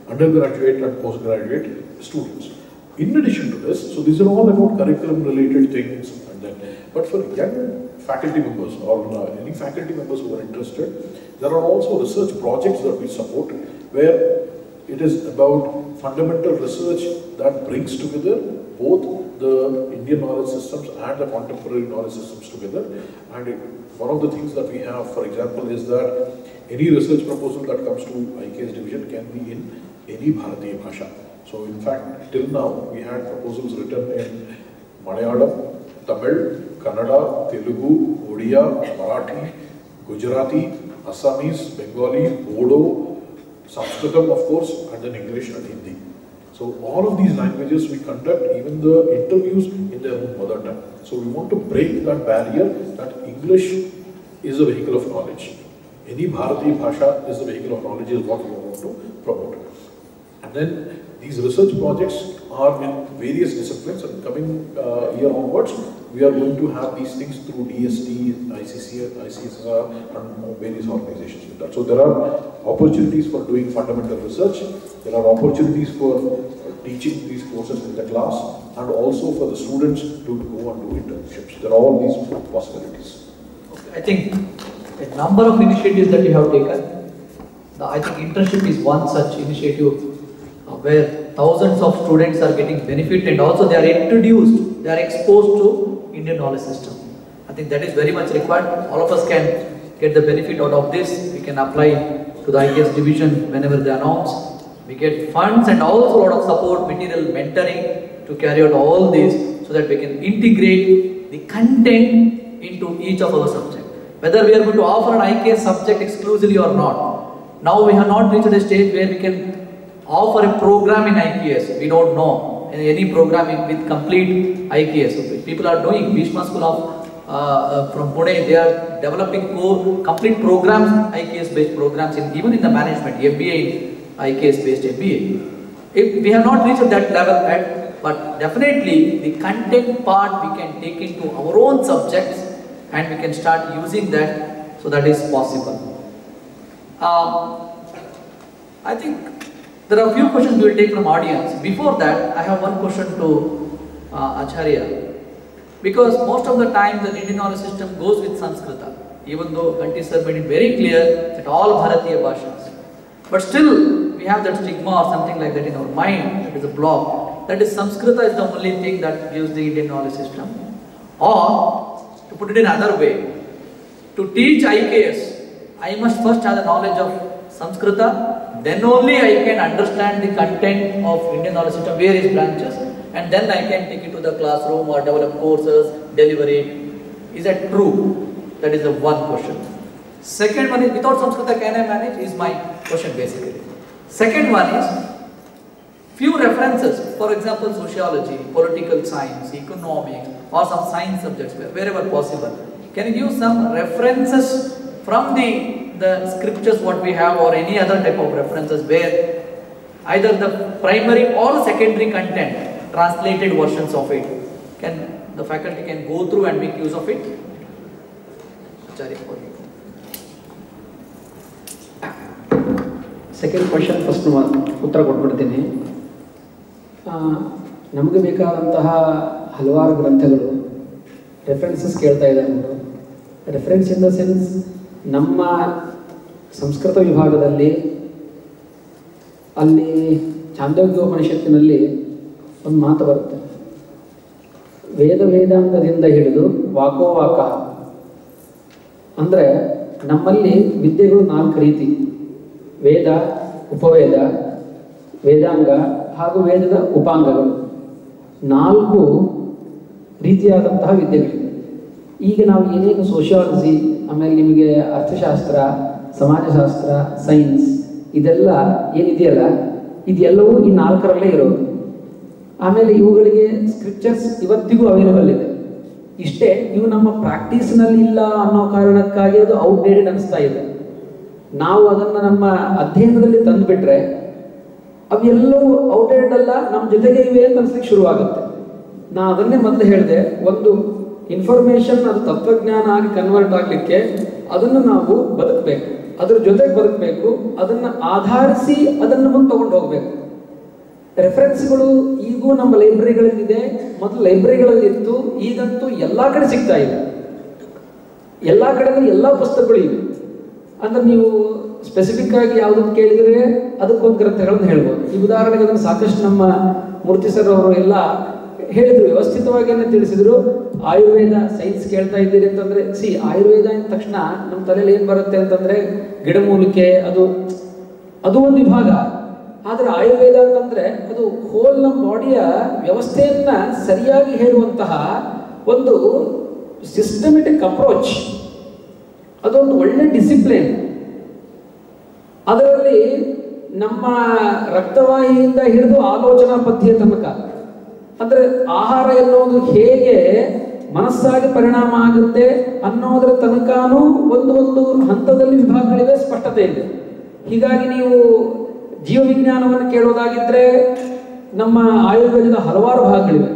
undergraduate and postgraduate students. In addition to this, so these are all about curriculum related things, and then, but for young faculty members or any faculty members who are interested, there are also research projects that we support, where it is about fundamental research that brings together both the Indian knowledge systems and the contemporary knowledge systems together. And one of the things that we have, for example, is that any research proposal that comes to IKS division can be in any Bharatiya Bhasha. So in fact, till now, we had proposals written in Malayalam, Tamil, Kannada, Telugu, Odia, Marathi, Gujarati, Assamese, Bengali, Bodo, Sanskritam of course, and then English and Hindi. So all of these languages we conduct even the interviews in their own mother tongue. So we want to break that barrier that English is a vehicle of knowledge. Any Bharatiya Bhasha is the vehicle of knowledge is what we want to promote. And then these research projects are in various disciplines, and coming year onwards, we are going to have these things through DST, ICSR and various organizations with that. So there are opportunities for doing fundamental research, there are opportunities for teaching these courses in the class, and also for the students to go and do internships. There are all these possibilities. I think a number of initiatives that you have taken. I think internship is one such initiative where thousands of students are getting benefit, and also they are introduced, they are exposed to Indian knowledge system. I think that is very much required. All of us can get the benefit out of this. We can apply to the IKS division whenever they announce. We get funds and also a lot of support, material, mentoring to carry out all this so that we can integrate the content into each of our subjects. Whether we are going to offer an IKS subject exclusively or not. Now we have not reached a stage where we can offer a program in IKS. We don't know any program with complete IKS. People are doing Bhishma School of from Pune. They are developing complete programs, IKS based programs even in the management, MBA in IKS based MBA. If we have not reached that level but definitely the content part we can take into our own subjects and we can start using that, so that is possible. I think there are a few questions we will take from audience. Before that, I have one question to Acharya, because most of the time the Indian knowledge system goes with Sanskrita, even though Kanti sir made it very clear that all Bharatiya Bhashas. But still, we have that stigma or something like that in our mind, that is a block. That is, Sanskrita is the only thing that gives the Indian knowledge system. Or, to put it in another way, to teach IKS, I must first have the knowledge of Sanskrita, then only I can understand the content of Indian knowledge system, various branches, and then I can take it to the classroom or develop courses, deliver it. Is that true? That is the one question. Second one is, without Sanskrita can I manage? Is my question basically. Second one is, few references, for example, sociology, political science, economics, or some science subjects, wherever possible. Can you give some references from the scriptures what we have, or any other type of references where either the primary or secondary content, translated versions of it, the faculty can go through and make use of it? Acharya, for you. Second question first ಉತ್ತರ ಕೊಟ್ಬಿಡ್ತೀನಿ. ನಮಗೆ ಬೇಕಾದಂತಹ ಹಲವಾರು ಗ್ರಂಥಗಳು references ಕೇಳ್ತಾ ಇದ್ದಾರೆ ಅವರು. Reference in the sense, ನಮ್ಮ ಸಂಸ್ಕೃತ ವಿಭಾಗದಲ್ಲಿ ಅಲ್ಲಿ ಛಾಂದೋಗ್ಯೋಪನಿಷತ್ತಿನಲ್ಲಿ ಒಂದು ಮಾತು ಬರುತ್ತೆ, ವೇದಾಂಗದಿಂದ ಹಿಡಿದು ವಾಕೋವಾಕ. ಅಂದರೆ ನಮ್ಮಲ್ಲಿ ವಿದ್ಯೆಗಳು 4 ರೀತಿ: ವೇದ, ಉಪವೇದ, ವೇದಾಂಗ ಹಾಗೂ ವೇದದ ಉಪಾಂಗಗಳು. 4 ರೀತಿಯಾದಂತಹ ವಿದ್ಯೆಗಳಿವೆ. ಈಗ ನಾವು ಏನೇನು ಸೋಷಿಯಾಲಜಿ, ಆಮೇಲೆ ನಿಮಗೆ ಅರ್ಥಶಾಸ್ತ್ರ, ಸಮಾಜಶಾಸ್ತ್ರ, ಸೈನ್ಸ್ ಇದೆಲ್ಲ ಏನಿದೆಯಲ್ಲ, ಇದೆಲ್ಲವೂ ಈ 4ರಲ್ಲೇ ಇರೋದು. ಆಮೇಲೆ ಇವುಗಳಿಗೆ ಸ್ಕ್ರಿಪ್ಚರ್ಸ್ ಇವತ್ತಿಗೂ ಅವೈಲೇಬಲ್ ಇದೆ. ಇಷ್ಟೇ, ಇವು ನಮ್ಮ ಪ್ರಾಕ್ಟೀಸ್ನಲ್ಲಿ ಇಲ್ಲ ಅನ್ನೋ ಕಾರಣಕ್ಕಾಗಿ ಅದು ಔಟ್ಡೇಟೆಡ್ ಅನಿಸ್ತಾ ಇದೆ. ನಾವು ಅದನ್ನು ನಮ್ಮ ಅಧ್ಯಯನದಲ್ಲಿ ತಂದುಬಿಟ್ರೆ ಅವೆಲ್ಲವೂ ಔಟ್ಡೇಟೆಡ್ ಅಲ್ಲ, ನಮ್ಮ ಜೊತೆಗೆ ಇವೆ ಅಂತ ಅನ್ಸ್ಲಿಕ್ಕೆ ಶುರುವಾಗುತ್ತೆ. ನಾನು ಅದನ್ನೇ ಮೊದಲು ಹೇಳಿದೆ, ಒಂದು ಇನ್ಫಾರ್ಮೇಷನ್ ಅದು ತತ್ವಜ್ಞಾನ ಆಗಿ ಕನ್ವರ್ಟ್ ಆಗಲಿಕ್ಕೆ ಅದನ್ನು ನಾವು ಬದುಕಬೇಕು, ಅದ್ರ ಜೊತೆಗೆ ಬದುಕಬೇಕು, ಅದನ್ನು ಆಧರಿಸಿ ಅದನ್ನು ಮುಂದೆ ತಗೊಂಡು ಹೋಗಬೇಕು. ರೆಫರೆನ್ಸ್ಗಳು ಈಗೂ ನಮ್ಮ ಲೈಬ್ರರಿಗಳಲ್ಲಿದೆ, ಮೊದಲು ಲೈಬ್ರರಿಗಳಲ್ಲಿ ಇತ್ತು, ಈಗಂತೂ ಎಲ್ಲ ಕಡೆ ಸಿಗ್ತಾ ಇದೆ. ಎಲ್ಲ ಕಡೆಯಲ್ಲಿ ಎಲ್ಲ ಪುಸ್ತಕಗಳು ಇವೆ. ಅಂದ್ರೆ ನೀವು ಸ್ಪೆಸಿಫಿಕ್ ಆಗಿ ಯಾವುದನ್ನು ಕೇಳಿದರೆ ಅದಕ್ಕೊಂದು ಗ್ರಂಥಗಳನ್ನು ಹೇಳ್ಬೋದು. ಈ ಉದಾಹರಣೆಗೆ ಅದನ್ನು ಸಾಕಷ್ಟು ನಮ್ಮ ಮೂರ್ತಿ ಸರ್ ಅವರು ಎಲ್ಲ ಹೇಳಿದ್ರು, ವ್ಯವಸ್ಥಿತವಾಗಿ ತಿಳಿಸಿದ್ರು. ಆಯುರ್ವೇದ ಸೈನ್ಸ್ ಕೇಳ್ತಾ ಇದ್ದೀರಿ ಅಂತಂದ್ರೆ, ಆಯುರ್ವೇದ ಅಂದ ತಕ್ಷಣ ನಮ್ಮ ತಲೆಯಲ್ಲಿ ಏನು ಬರುತ್ತೆ ಅಂತಂದ್ರೆ ಗಿಡಮೂಲಿಕೆ, ಅದು ಒಂದು ವಿಭಾಗ. ಆದರೆ ಆಯುರ್ವೇದ ಅಂತಂದ್ರೆ ಅದು ಹೋಲ್ ನಮ್ಮ ಬಾಡಿಯ ವ್ಯವಸ್ಥೆಯನ್ನ ಸರಿಯಾಗಿ ಹೇಳುವಂತಹ ಒಂದು ಸಿಸ್ಟಮೆಟಿಕ್ ಅಪ್ರೋಚ್. ಅದೊಂದು ಒಳ್ಳೆ ಡಿಸಿಪ್ಲಿನ್. ಅದರಲ್ಲಿ ನಮ್ಮ ರಕ್ತವಾಹಿಯಿಂದ ಹಿಡಿದು ಆಲೋಚನಾ ಪದ್ಧತಿಯ ತನಕ, ಅಂದ್ರೆ ಆಹಾರ ಎನ್ನುವುದು ಹೇಗೆ ಮನಸ್ಸಾಗಿ ಪರಿಣಾಮ ಆಗುತ್ತೆ ಅನ್ನೋದರ ತನಕನೂ ಒಂದು ಹಂತದಲ್ಲಿ ವಿಭಾಗಗಳಿವೆ, ಸ್ಪಷ್ಟತೆ ಇದೆ. ಹೀಗಾಗಿ ನೀವು ಜೀವವಿಜ್ಞಾನವನ್ನು ಕೇಳೋದಾಗಿದ್ರೆ ನಮ್ಮ ಆಯುರ್ವೇದದ ಹಲವಾರು ಭಾಗಗಳಿವೆ.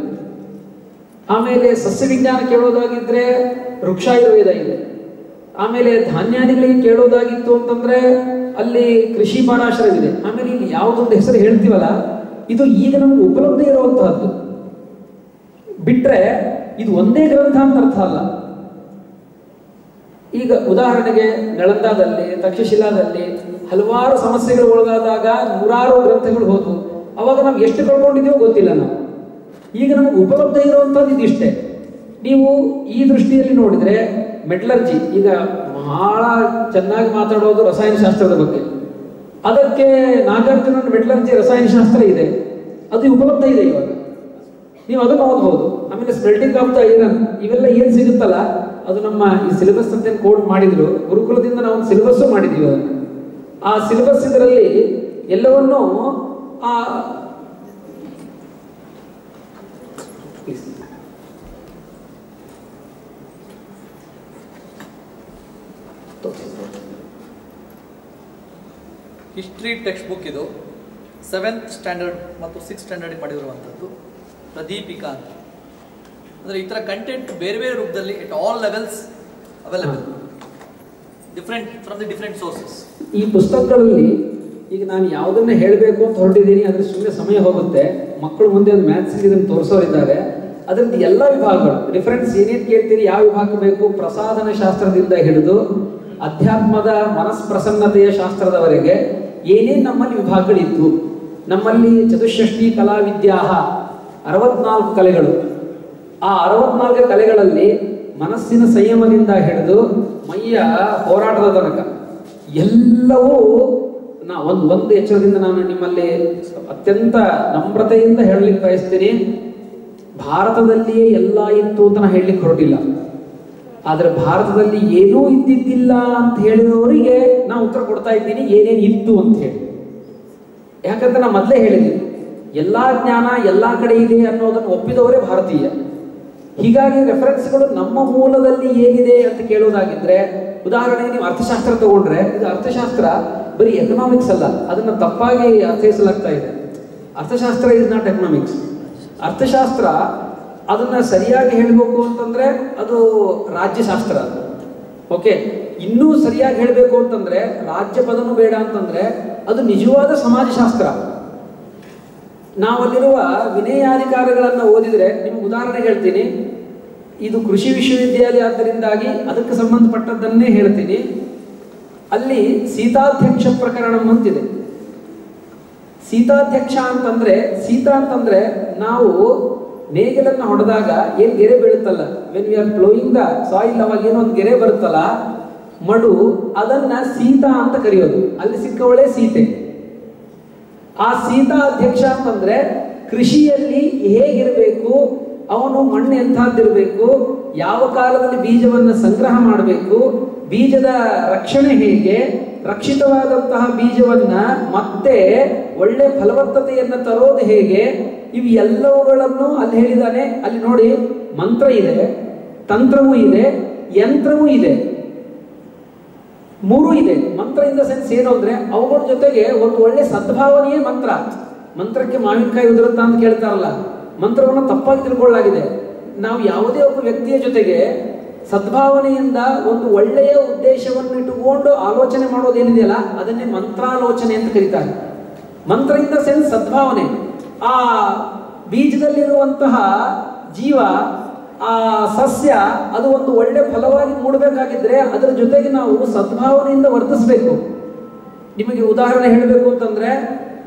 ಆಮೇಲೆ ಸಸ್ಯವಿಜ್ಞಾನ ಕೇಳೋದಾಗಿದ್ರೆ ವೃಕ್ಷಾಯುರ್ವೇದ ಇದೆ. ಆಮೇಲೆ ಧಾನ್ಯಾದಿಗಳಿಗೆ ಕೇಳೋದಾಗಿತ್ತು ಅಂತಂದ್ರೆ ಅಲ್ಲಿ ಕೃಷಿ ಬಾಣಾಶ್ರಯವಿದೆ. ಆಮೇಲೆ ಇಲ್ಲಿ ಯಾವುದೊಂದು ಹೆಸರು ಹೇಳ್ತೀವಲ್ಲ, ಇದು ಈಗ ನಮ್ಗೆ ಉಪಲಬ್ಧ ಇರುವಂತಹದ್ದು. ಬಿಟ್ರೆ ಇದು ಒಂದೇ ಗ್ರಂಥ ಅಂತ ಅರ್ಥ ಅಲ್ಲ. ಈಗ ಉದಾಹರಣೆಗೆ ನಳಂದಾದಲ್ಲಿ, ತಕ್ಷಶಿಲಾದಲ್ಲಿ ಹಲವಾರು ಸಮಸ್ಯೆಗಳು ಒಳಗಾದಾಗ 100 ಗ್ರಂಥಗಳು ಹೋದವು. ಅವಾಗ ನಾವು ಎಷ್ಟು ಕಳ್ಕೊಂಡಿದ್ದೀವೋ ಗೊತ್ತಿಲ್ಲ ನಾವು. ಈಗ ನಮಗೆ ಉಪಲಬ್ಧ ಇರುವಂಥದ್ದು ಇದಿಷ್ಟೇ. ನೀವು ಈ ದೃಷ್ಟಿಯಲ್ಲಿ ನೋಡಿದರೆ ಮೆಟಲರ್ಜಿ ಈಗ ಬಹಳ ಚೆನ್ನಾಗಿ ಮಾತಾಡೋದು ರಸಾಯನಶಾಸ್ತ್ರದ ಬಗ್ಗೆ. ಅದಕ್ಕೆ ನಾಗಾರ್ಜುನ ಮೆಟಲರ್ಜಿ ರಸಾಯನಶಾಸ್ತ್ರ ಇದೆ, ಅದು ಉಪಲಬ್ಧ ಇದೆ ಇವಾಗ, ನೀವು ಅದನ್ನು ಓದ್ಬೋದು. ಆಮೇಲೆ ಸ್ಮೆಲ್ಟಿಂಗ್ ಆಫ್ ದ ಐರನ್ ಇವೆಲ್ಲ ಏನು ಸಿಗುತ್ತಲ್ಲ, ಅದು ನಮ್ಮ ಈ ಸಿಲೆಬಸ್ ಅಂತ ಕೋಡ್ ಮಾಡಿದ್ರು. ಗುರುಕುಲದಿಂದ ನಾವು ಒಂದು ಸಿಲೆಬಸ್ಸು ಮಾಡಿದ್ದೀವಿ. ಅದನ್ನು ಆ ಸಿಲೆಬಸ್ ಇದರಲ್ಲಿ ಎಲ್ಲವನ್ನೂ ಹಿಸ್ಟ್ರಿ ಟೆಕ್ಸ್ಟ್ ಬುಕ್ ಇದು 7th ಸ್ಟ್ಯಾಂಡರ್ಡ್ ಮತ್ತು 6th ಸ್ಟ್ಯಾಂಡರ್ಡ್ ಮಾಡಿರುವಂಥದ್ದು. ಪ್ರದೀಪಿಕಾ ಅಂತ. ಅಂದರೆ ಈ ಥರ ಕಂಟೆಂಟ್ ಬೇರೆ ಬೇರೆ ರೂಪದಲ್ಲಿ at all levels available, different from the different sources. ಈ ಪುಸ್ತಕಗಳಲ್ಲಿ ಈಗ ನಾನು ಯಾವುದನ್ನ ಹೇಳಬೇಕು ಅಂತ ಹೊರಟಿದ್ದೀನಿ, ಅದ್ರ ಸುಮ್ಮನೆ ಸಮಯ ಹೋಗುತ್ತೆ. ಮಕ್ಕಳು ಮುಂದೆ ಒಂದು ಮ್ಯಾಥ್ಸ್ ಇದನ್ನು ತೋರಿಸೋರಿದ್ದಾರೆ. ಅದರದ್ದು ಎಲ್ಲ ವಿಭಾಗಗಳು ರೆಫರೆನ್ಸ್ ಏನೇನು ಕೇಳ್ತೀರಿ, ಯಾವ ವಿಭಾಗ ಬೇಕು, ಪ್ರಸಾಧನ ಶಾಸ್ತ್ರದಿಂದ ಹಿಡಿದು ಅಧ್ಯಾತ್ಮದ ಮನಸ್ಪ್ರಸನ್ನತೆಯ ಶಾಸ್ತ್ರದವರೆಗೆ ಏನೇನು ನಮ್ಮಲ್ಲಿ ವಿಭಾಗಗಳಿತ್ತು. ನಮ್ಮಲ್ಲಿ ಚತುಷ್ಷಷ್ಟಿ ಕಲಾವಿದ್ಯಾ 64 ಕಲೆಗಳು. ಆ 64 ಕಲೆಗಳಲ್ಲಿ ಮನಸ್ಸಿನ ಸಂಯಮದಿಂದ ಹಿಡಿದು ಮೈಯ ಹೋರಾಟದ ತನಕ ಎಲ್ಲವೂ ಒಂದು ಎಚ್ಚರದಿಂದ ನಾನು ನಿಮ್ಮಲ್ಲಿ ಅತ್ಯಂತ ನಮ್ರತೆಯಿಂದ ಹೇಳಲಿಕ್ಕೆ ಬಯಸ್ತೀನಿ. ಭಾರತದಲ್ಲಿಯೇ ಎಲ್ಲ ಇತ್ತು ಅಂತ ನಾನು ಹೇಳಲಿಕ್ಕೆ ಹೊರಟಿಲ್ಲ. ಆದರೆ ಭಾರತದಲ್ಲಿ ಏನೂ ಇದ್ದಿದ್ದಿಲ್ಲ ಅಂತ ಹೇಳಿದವರಿಗೆ ನಾನು ಉತ್ತರ ಕೊಡ್ತಾ ಇದ್ದೀನಿ ಏನೇನು ಇತ್ತು ಅಂತ ಹೇಳಿ. ಯಾಕಂದ್ರೆ ನಾನು ಮೊದಲೇ ಹೇಳಿದ್ದೀನಿ, ಎಲ್ಲ ಜ್ಞಾನ ಎಲ್ಲ ಕಡೆ ಇದೆ ಅನ್ನೋದನ್ನು ಒಪ್ಪಿದವರೇ ಭಾರತೀಯ. ಹೀಗಾಗಿ ರೆಫರೆನ್ಸ್ಗಳು ನಮ್ಮ ಮೂಲದಲ್ಲಿ ಏನಿದೆ ಅಂತ ಕೇಳೋದಾಗಿದ್ರೆ, ಉದಾಹರಣೆಗೆ ನೀವು ಅರ್ಥಶಾಸ್ತ್ರ ತಗೊಂಡ್ರೆ, ಇದು ಅರ್ಥಶಾಸ್ತ್ರ ಬರೀ ಎಕನಾಮಿಕ್ಸ್ ಅಲ್ಲ, ಅದನ್ನು ತಪ್ಪಾಗಿ ಅರ್ಥೈಸಲಾಗ್ತಾ ಇದೆ. ಅರ್ಥಶಾಸ್ತ್ರ ಇಸ್ ನಾಟ್ ಎಕನಾಮಿಕ್ಸ್. ಅರ್ಥಶಾಸ್ತ್ರ ಅದನ್ನು ಸರಿಯಾಗಿ ಹೇಳಬೇಕು ಅಂತಂದ್ರೆ ಅದು ರಾಜ್ಯಶಾಸ್ತ್ರ. ಓಕೆ, ಇನ್ನೂ ಸರಿಯಾಗಿ ಹೇಳಬೇಕು ಅಂತಂದ್ರೆ ರಾಜ್ಯ ಪದನೂ ಬೇಡ ಅಂತಂದ್ರೆ ಅದು ನಿಜವಾದ ಸಮಾಜಶಾಸ್ತ್ರ. ನಾವಲ್ಲಿರುವ ವಿನಯಾಧಿಕಾರಗಳನ್ನು ಓದಿದ್ರೆ ನಿಮ್ಗೆ ಉದಾಹರಣೆ ಹೇಳ್ತೀನಿ. ಇದು ಕೃಷಿ ವಿಶ್ವವಿದ್ಯಾಲಯ ಆದ್ದರಿಂದಾಗಿ ಅದಕ್ಕೆ ಸಂಬಂಧಪಟ್ಟದ್ದನ್ನೇ ಹೇಳ್ತೀನಿ. ಅಲ್ಲಿ ಸೀತಾಧ್ಯಕ್ಷ ಪ್ರಕರಣ ಅಂತಿದೆ. ಸೀತಾಧ್ಯಕ್ಷ ಅಂತಂದ್ರೆ, ಸೀತಾ ಅಂತಂದ್ರೆ ನಾವು ನೇಗಿಲನ್ನು ಹೊಡೆದಾಗ ಏನ್ ಗೆರೆ ಬೀಳುತ್ತಲ್ಲ, when we are ploughing the soil, ಅವಾಗ ಏನೋ ಒಂದು ಗೆರೆ ಬರುತ್ತಲ್ಲ ಮಡು, ಅದನ್ನ ಸೀತಾ ಅಂತ ಕರೆಯೋದು. ಅಲ್ಲಿ ಸಿಕ್ಕವಳೆ ಸೀತೆ. ಆ ಸೀತಾ ಅಧ್ಯಕ್ಷ ಅಂತಂದ್ರೆ ಕೃಷಿಯಲ್ಲಿ ಹೇಗಿರಬೇಕು, ಅವನು ಮಣ್ಣು ಎಂಥದ್ದಿರಬೇಕು, ಯಾವ ಕಾಲದಲ್ಲಿ ಬೀಜವನ್ನು ಸಂಗ್ರಹ ಮಾಡಬೇಕು, ಬೀಜದ ರಕ್ಷಣೆ ಹೇಗೆ, ರಕ್ಷಿತವಾದಂತಹ ಬೀಜವನ್ನ ಮತ್ತೆ ಒಳ್ಳೆ ಫಲವತ್ತತೆಯನ್ನು ತರೋದು ಹೇಗೆ, ಇವು ಎಲ್ಲವುಗಳನ್ನು ಅಲ್ಲಿ ಹೇಳಿದಾನೆ. ಅಲ್ಲಿ ನೋಡಿ, ಮಂತ್ರ ಇದೆ, ತಂತ್ರವೂ ಇದೆ, ಯಂತ್ರವೂ ಇದೆ, 3 ಇದೆ. ಮಂತ್ರ ಇನ್ ದ ಸೆನ್ಸ್ ಏನು ಅಂದ್ರೆ ಅವುಗಳ ಜೊತೆಗೆ ಒಂದು ಒಳ್ಳೆ ಸದ್ಭಾವನೆಯೇ ಮಂತ್ರ. ಮಂತ್ರಕ್ಕೆ ಮಾವಿನಕಾಯಿ ಉದುರುತ್ತಾ ಅಂತ ಕೇಳ್ತಾರಲ್ಲ, ಮಂತ್ರವನ್ನು ತಪ್ಪಾಗಿ ತಿಳ್ಕೊಳ್ಳಲಾಗಿದೆ. ನಾವು ಯಾವುದೇ ಒಬ್ಬ ವ್ಯಕ್ತಿಯ ಜೊತೆಗೆ ಸದ್ಭಾವನೆಯಿಂದ ಒಂದು ಒಳ್ಳೆಯ ಉದ್ದೇಶವನ್ನು ಇಟ್ಟುಕೊಂಡು ಆಲೋಚನೆ ಮಾಡೋದೇನಿದೆಯಲ್ಲ ಅದನ್ನೇ ಮಂತ್ರಾಲೋಚನೆ ಅಂತ ಕರೀತಾರೆ. ಮಂತ್ರ ಇನ್ ದ ಸೆನ್ಸ್ ಸದ್ಭಾವನೆ. ಆ ಬೀಜದಲ್ಲಿರುವಂತಹ ಜೀವ, ಆ ಸಸ್ಯ, ಅದು ಒಂದು ಒಳ್ಳೆ ಫಲವಾಗಿ ಮೂಡಬೇಕಾಗಿದ್ರೆ ಅದರ ಜೊತೆಗೆ ನಾವು ಸದ್ಭಾವನೆಯಿಂದ ವರ್ತಿಸಬೇಕು. ನಿಮಗೆ ಉದಾಹರಣೆ ಹೇಳಬೇಕು ಅಂತಂದ್ರೆ,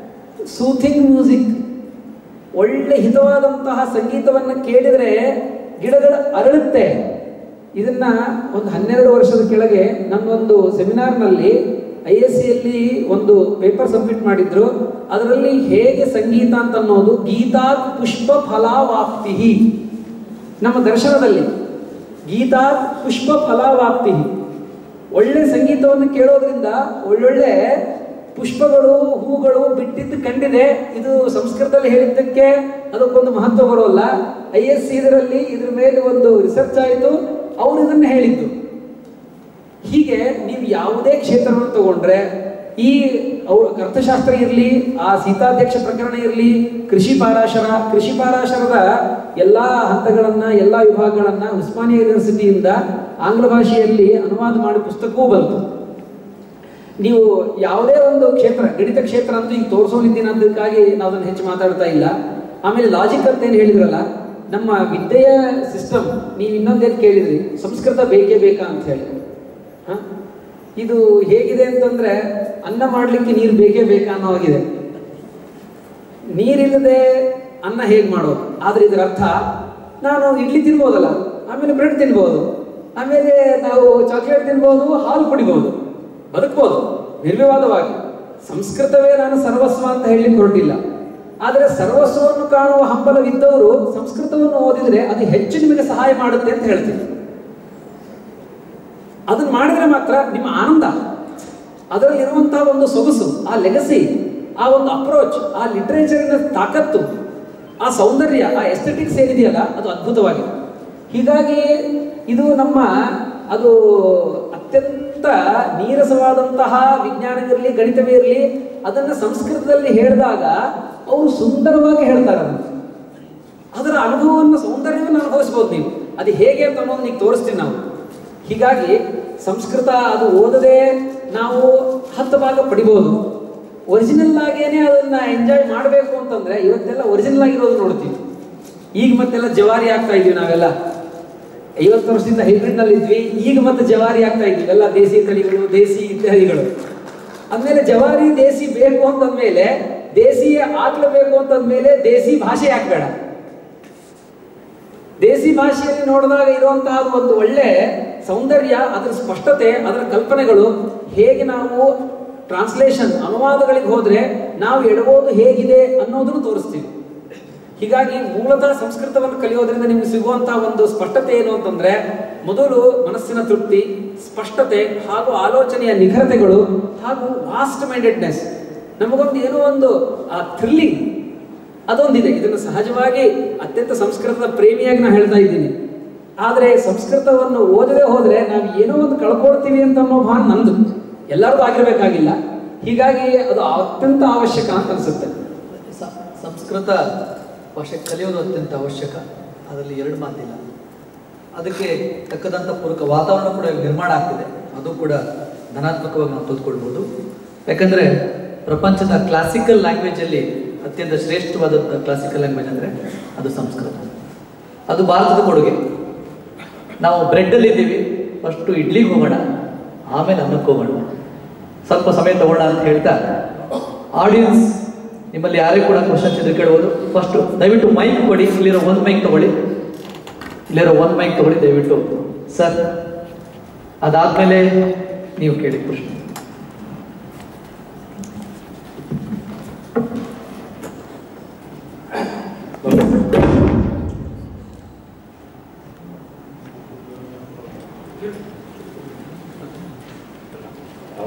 ಸೂಥಿಂಗ್ ಮ್ಯೂಸಿಕ್, ಒಳ್ಳೆ ಹಿತವಾದಂತಹ ಸಂಗೀತವನ್ನು ಕೇಳಿದರೆ ಗಿಡಗಳು ಅರಳುತ್ತೆ. ಇದನ್ನ ಒಂದು 12 ವರ್ಷದ ಕೆಳಗೆ ನನ್ನೊಂದು ಸೆಮಿನಾರ್ನಲ್ಲಿ ISCಯಲ್ಲಿ ಒಂದು ಪೇಪರ್ ಸಬ್ಮಿಟ್ ಮಾಡಿದ್ರು. ಅದರಲ್ಲಿ ಹೇಗೆ ಸಂಗೀತ ಅಂತ ಅನ್ನೋದು ಗೀತಾತ್ ಪುಷ್ಪ ಫಲಾವಾಪ್ತಿ, ನಮ್ಮ ದರ್ಶನದಲ್ಲಿ ಗೀತಾತ್ ಪುಷ್ಪ ಫಲಾವಾಪ್ತಿ, ಒಳ್ಳೆ ಸಂಗೀತವನ್ನು ಕೇಳೋದ್ರಿಂದ ಒಳ್ಳೊಳ್ಳೆ ಪುಷ್ಪಗಳು, ಹೂಗಳು ಬಿಟ್ಟಿದ್ದು ಕಂಡಿದೆ. ಇದು ಸಂಸ್ಕೃತದಲ್ಲಿ ಹೇಳಿದ್ದಕ್ಕೆ ಅದಕ್ಕೊಂದು ಮಹತ್ವ ಬರೋಲ್ಲ. ISC ಇದರಲ್ಲಿ ಇದ್ರ ಮೇಲೆ ಒಂದು ರಿಸರ್ಚ್ ಆಯಿತು, ಅವರು ಇದನ್ನು ಹೇಳಿದ್ದು. ಹೀಗೆ ನೀವು ಯಾವುದೇ ಕ್ಷೇತ್ರವನ್ನು ತಗೊಂಡ್ರೆ, ಈ ಅರ್ಥಶಾಸ್ತ್ರ ಇರಲಿ, ಆ ಸೀತಾಧ್ಯಕ್ಷ ಪ್ರಕರಣ ಇರಲಿ, ಕೃಷಿ ಪಾರಾಶರದ ಎಲ್ಲ ಹಂತಗಳನ್ನ, ಎಲ್ಲ ವಿಭಾಗಗಳನ್ನ ಉಸ್ಮಾನಿಯಾ ಯೂನಿವರ್ಸಿಟಿಯಿಂದ ಆಂಗ್ಲ ಭಾಷೆಯಲ್ಲಿ ಅನುವಾದ ಮಾಡಿ ಪುಸ್ತಕವೂ ಬಂತು. ನೀವು ಯಾವುದೇ ಒಂದು ಕ್ಷೇತ್ರ, ಗಣಿತ ಕ್ಷೇತ್ರ ಅಂತೂ ಈಗ ತೋರಿಸೋನಿದ್ದೀನಿ, ಅದಕ್ಕಾಗಿ ನಾವು ಅದನ್ನು ಹೆಚ್ಚು ಮಾತಾಡ್ತಾ ಇಲ್ಲ. ಆಮೇಲೆ ಲಾಜಿಕ್ ಅಂತ ಏನು ಹೇಳಿದ್ರಲ್ಲ, ನಮ್ಮ ವಿದ್ಯೆಯ ಸಿಸ್ಟಮ್, ನೀವು ಇನ್ನೊಂದೇನು ಕೇಳಿದ್ರಿ, ಸಂಸ್ಕೃತ ಬೇಕೇ ಬೇಕಾ ಅಂತ ಹೇಳಿ. ಇದು ಹೇಗಿದೆ ಅಂತಂದ್ರೆ, ಅನ್ನ ಮಾಡಲಿಕ್ಕೆ ನೀರು ಬೇಕೇ ಬೇಕಾ ಅನ್ನೋ ಆಗಿದೆ. ನೀರಿಲ್ಲದೆ ಅನ್ನ ಹೇಗೆ ಮಾಡೋದು? ಆದ್ರೆ ಇದರ ಅರ್ಥ, ನಾನು ಇಡ್ಲಿ ತಿನ್ಬೋದಲ್ಲ, ಆಮೇಲೆ ಬ್ರೆಡ್ ತಿನ್ಬೋದು, ಆಮೇಲೆ ನಾವು ಚಾಕ್ಲೇಟ್ ತಿನ್ಬೋದು, ಹಾಲು ಕುಡಿಬಹುದು, ಬದುಕ್ಬೋದು ನಿರ್ವಿವಾದವಾಗಿ. ಸಂಸ್ಕೃತವೇ ನಾನು ಸರ್ವಸ್ವ ಅಂತ ಹೇಳಲಿಕ್ಕೆ ಹೊರಟಿಲ್ಲ. ಆದರೆ ಸರ್ವಸ್ವವನ್ನು ಕಾಣುವ ಹಂಬಲವಿದ್ದವರು ಸಂಸ್ಕೃತವನ್ನು ಓದಿದ್ರೆ ಅದು ಹೆಚ್ಚು ನಿಮಗೆ ಸಹಾಯ ಮಾಡುತ್ತೆ ಅಂತ ಹೇಳ್ತೀನಿ. ಅದನ್ನು ಮಾಡಿದ್ರೆ ಮಾತ್ರ ನಿಮ್ಮ ಆನಂದ, ಅದರಲ್ಲಿರುವಂತಹ ಒಂದು ಸೊಗಸು, ಆ ಲೆಗಸಿ, ಆ ಒಂದು ಅಪ್ರೋಚ್, ಆ ಲಿಟ್ರೇಚರಿನ ತಾಕತ್ತು, ಆ ಸೌಂದರ್ಯ, ಆ ಎಸ್ಥೆಟಿಕ್ಸ್ ಏನಿದೆಯಲ್ಲ ಅದು ಅದ್ಭುತವಾಗಿದೆ. ಹೀಗಾಗಿ ಇದು ನಮ್ಮ ಅದು ಅತ್ಯಂತ ನೀರಸವಾದಂತಹ ವಿಜ್ಞಾನವಿರಲಿ, ಗಣಿತವಿರಲಿ, ಅದನ್ನು ಸಂಸ್ಕೃತದಲ್ಲಿ ಹೇಳಿದಾಗ ಅವರು ಸುಂದರವಾಗಿ ಹೇಳ್ತಾರೆ. ಅದು ಅನುಭವವನ್ನು, ಸೌಂದರ್ಯವನ್ನು ಅನುಭವಿಸ್ಬೋದು ನೀವು. ಅದು ಹೇಗೆ ಅಂತ ಅನ್ನೋದು ನೀವು ತೋರಿಸ್ತೀವಿ ನಾವು. ಹೀಗಾಗಿ ಸಂಸ್ಕೃತ ಅದು ಓದದೆ ನಾವು 10 ಭಾಗ ಪಡಿಬೋದು. ಒರಿಜಿನಲ್ ಆಗೇನೆ ಅದನ್ನ ಎಂಜಾಯ್ ಮಾಡಬೇಕು ಅಂತಂದ್ರೆ ಇವತ್ತೆಲ್ಲ ಒರಿಜಿನಲ್ ಆಗಿರೋದು ನೋಡ್ತೀವಿ. ಈಗ ಮತ್ತೆಲ್ಲ ಜವಾರಿ ಆಗ್ತಾ ಇದೀವಿ ನಾವೆಲ್ಲ. 50 ವರ್ಷದಿಂದ ಹೈಬ್ರಿಡ್ ನಲ್ಲಿ ಇದ್ವಿ, ಈಗ ಮತ್ತೆ ಜವಾರಿ ಆಗ್ತಾ ಇದ್ವಿ. ಎಲ್ಲ ದೇಸಿ ತಳಿಗಳು, ದೇಸಿ ಇತ್ಯಾದಿಗಳು. ಅಂದಮೇಲೆ ಜವಾರಿ ದೇಸಿ ಬೇಕು ಅಂತಂದ್ಮೇಲೆ, ದೇಸಿ ಆಗ್ಲೇಬೇಕು ಅಂತಂದ್ಮೇಲೆ ದೇಸಿ ಭಾಷೆ ಯಾಕೆ ಬೇಡ? ದೇಸಿ ಭಾಷೆಯಲ್ಲಿ ನೋಡಿದಾಗ ಇರುವಂತಹ ಒಂದು ಒಳ್ಳೆ ಸೌಂದರ್ಯ, ಅದರ ಸ್ಪಷ್ಟತೆ, ಅದರ ಕಲ್ಪನೆಗಳು, ಹೇಗೆ ನಾವು ಟ್ರಾನ್ಸ್ಲೇಷನ್ ಅನುವಾದಗಳಿಗೆ ಹೋದ್ರೆ ನಾವು ಎಡಬೋದು ಹೇಗಿದೆ ಅನ್ನೋದನ್ನು ತೋರಿಸ್ತೀವಿ. ಹೀಗಾಗಿ ಮೂಲತಃ ಸಂಸ್ಕೃತವನ್ನು ಕಲಿಯೋದ್ರಿಂದ ನಿಮ್ಗೆ ಸಿಗುವಂತಹ ಒಂದು ಸ್ಪಷ್ಟತೆ ಏನು ಅಂತಂದ್ರೆ, ಮೊದಲು ಮನಸ್ಸಿನ ತೃಪ್ತಿ, ಸ್ಪಷ್ಟತೆ ಹಾಗೂ ಆಲೋಚನೆಯ ನಿಖರತೆಗಳು ಹಾಗೂ ವಾಸ್ಟ್ ಮೈಂಡೆಡ್ನೆಸ್. ನಮಗೊಂದು ಏನೋ ಒಂದು ಥ್ರಿಲ್ಲಿಂಗ್ ಅದೊಂದಿದೆ. ಇದನ್ನು ಸಹಜವಾಗಿ ಅತ್ಯಂತ ಸಂಸ್ಕೃತದ ಪ್ರೇಮಿಯಾಗಿ ನಾನು ಹೇಳ್ತಾ ಇದ್ದೀನಿ. ಆದರೆ ಸಂಸ್ಕೃತವನ್ನು ಓದದೆ ಹೋದ್ರೆ ನಾವು ಏನೋ ಒಂದು ಕಳ್ಕೊಳ್ತೀವಿ ಅಂತ ಅನ್ನೋ ಭಾವ ನಂದು, ಎಲ್ಲರಿಗೂ ಆಗಿರ್ಬೇಕಾಗಿಲ್ಲ. ಹೀಗಾಗಿ ಅದು ಅತ್ಯಂತ ಅವಶ್ಯಕ ಅಂತ ಅನ್ಸುತ್ತೆ. ಸಂಸ್ಕೃತ ಭಾಷೆ ಕಲಿಯೋದು ಅತ್ಯಂತ ಅವಶ್ಯಕ, ಅದರಲ್ಲಿ 2 ಮಾತಿಲ್ಲ. ಅದಕ್ಕೆ ತಕ್ಕದಂಥ ಪೂರಕ ವಾತಾವರಣ ಕೂಡ ನಿರ್ಮಾಣ ಆಗ್ತಿದೆ. ಅದು ಕೂಡ ಧನಾತ್ಮಕವಾಗಿ ನಾವು ತೆಗೆದುಕೊಳ್ಬೋದು. ಯಾಕಂದರೆ ಪ್ರಪಂಚದ ಕ್ಲಾಸಿಕಲ್ ಲ್ಯಾಂಗ್ವೇಜಲ್ಲಿ ಅತ್ಯಂತ ಶ್ರೇಷ್ಠವಾದಂಥ ಕ್ಲಾಸಿಕಲ್ ಲ್ಯಾಂಗ್ವೇಜ್ ಅಂದರೆ ಅದು ಸಂಸ್ಕೃತ. ಅದು ಭಾರತದ ಕೊಡುಗೆ. ನಾವು ಬ್ರೆಡ್ಡಲ್ಲಿದ್ದೀವಿ, ಫಸ್ಟು ಇಡ್ಲಿಗೆ ಹೋಗೋಣ, ಆಮೇಲೆ ಅನ್ನಕ್ಕೆ ಹೋಗೋಣ, ಸ್ವಲ್ಪ ಸಮಯ ತಗೋಣ ಅಂತ ಹೇಳ್ತಾ, ಆಡಿಯನ್ಸ್ ನಿಮ್ಮಲ್ಲಿ ಯಾರೇ ಕೂಡ ಕ್ವಶನ್ಸ್ ಇದ್ರೆ ಕೇಳ್ಬೋದು. ಫಸ್ಟು ದಯವಿಟ್ಟು ಮೈಕ್ ಕೊಡಿ. ಇಲ್ಲಿರೋ 1 ಮೈಕ್ ತಗೊಳ್ಳಿ, ದಯವಿಟ್ಟು ಸರ್. ಅದಾದ್ಮೇಲೆ ನೀವು ಕೇಳಿ ಪ್ರಶ್ನೆ.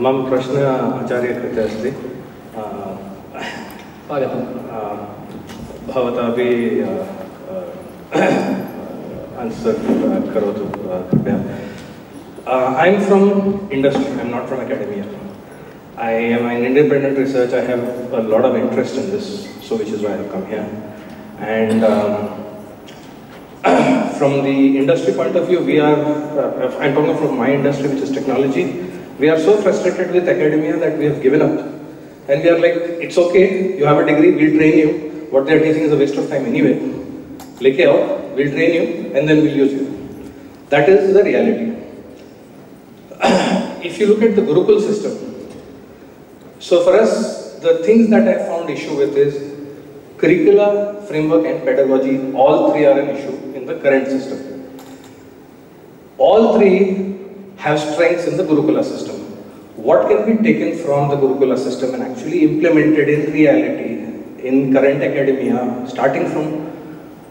मम प्रश्न आचार्य कृते अस्ति। स्वागतं। भवता अपि आन्सर् करोतु कृपया। I am from industry, I am not from academia. I am an independent research, I have a lot of interest in this, so which is why I have come here. And from the industry point of view, we are, I am talking from my industry, which is technology. We are so frustrated with academia that we have given up. And we are like, it's okay, you have a degree, we'll train you. What they are teaching is a waste of time anyway. Leke aao, we'll train you and then we'll use you. That is the reality. If you look at the Gurukul system, so for us, the things that I found issue with is curricula, framework and pedagogy, all 3 are an issue in the current system. All 3 have strengths in the Gurukula system. What can be taken from the Gurukula system and actually implemented in reality in current academia, starting from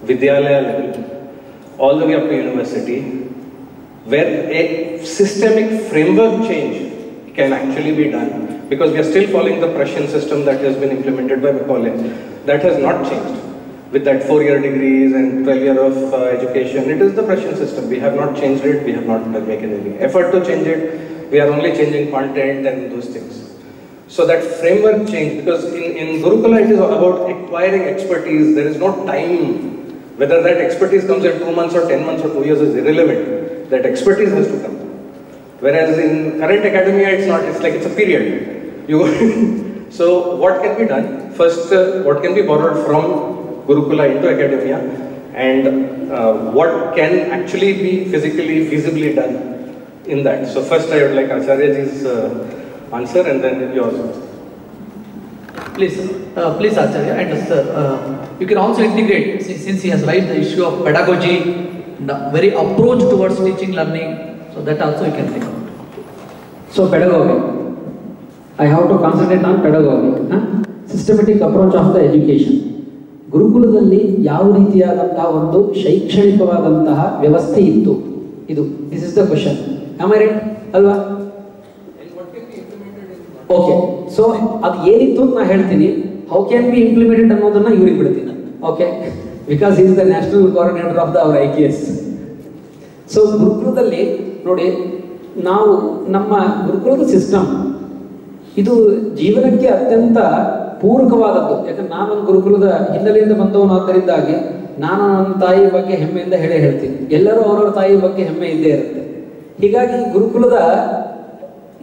Vidyalaya level, all the way up to university, where a systemic framework change can actually be done, because we are still following the Prussian system that has been implemented by Macaulay. That has not changed. With that 4-year degrees and 12 years of education, it is the Prussian system. We have not changed it, we have not taken any effort to change it. We are only changing content and those things. So that framework change, because in Gurukula it is about acquiring expertise. There is no time. Whether that expertise comes in 2 months or 10 months or 2 years is irrelevant. That expertise has to come. Whereas in current academia, it's not. It's like it's a period. So what can be done? First, what can be borrowed from Gurukula into academia, and what can actually be physically feasibly done in that. So first I would like Acharyaji's answer and then yours. Please Acharya, and sir, you can also integrate, since he has raised the issue of pedagogy, the very approach towards teaching learning, so that also you can think about. So pedagogy, I have to concentrate on pedagogy, systematic approach of the education. ಗುರುಕುಲದಲ್ಲಿ ಯಾವ ರೀತಿಯಾದಂತಹ ಒಂದು ಶೈಕ್ಷಣಿಕವಾದಂತಹ ವ್ಯವಸ್ಥೆ ಇತ್ತು, ಇದು this is the question. Am I right ಅಲ್ವಾ? Okay, so ಅದು ಏನಿತ್ತು ಅಂತ ನಾ ಹೇಳ್ತೀನಿ. ಹೌ ಕ್ಯಾನ್ ಬಿ ಇಂಪ್ಲಿಮೆಂಟೆಡ್ ಅನ್ನೋದನ್ನ ಇವ್ರಿಗೆ ಬಿಡ್ತೀನಿ. Okay, because is the national coordinator of the our IKS. So ಗುರುಕುಲದಲ್ಲಿ ನೋಡಿ, ನಾವು ನಮ್ಮ ಗುರುಕುಲದ ಸಿಸ್ಟಮ್ ಇದು ಜೀವನಕ್ಕೆ ಅತ್ಯಂತ ಪೂರಕವಾದದ್ದು. ಯಾಕಂದ್ರೆ ನಾನೊಂದು ಗುರುಕುಲದ ಹಿನ್ನೆಲೆಯಿಂದ ಬಂದವನು, ಆದ್ದರಿಂದಾಗಿ ನಾನು ನನ್ನ ತಾಯಿ ಬಗ್ಗೆ ಹೆಮ್ಮೆಯಿಂದ ಹೇಳ್ತೀನಿ, ಎಲ್ಲರೂ ಅವರವ್ರ ತಾಯಿ ಬಗ್ಗೆ ಹೆಮ್ಮೆ ಇದ್ದೇ ಇರುತ್ತೆ. ಹೀಗಾಗಿ ಗುರುಕುಲದ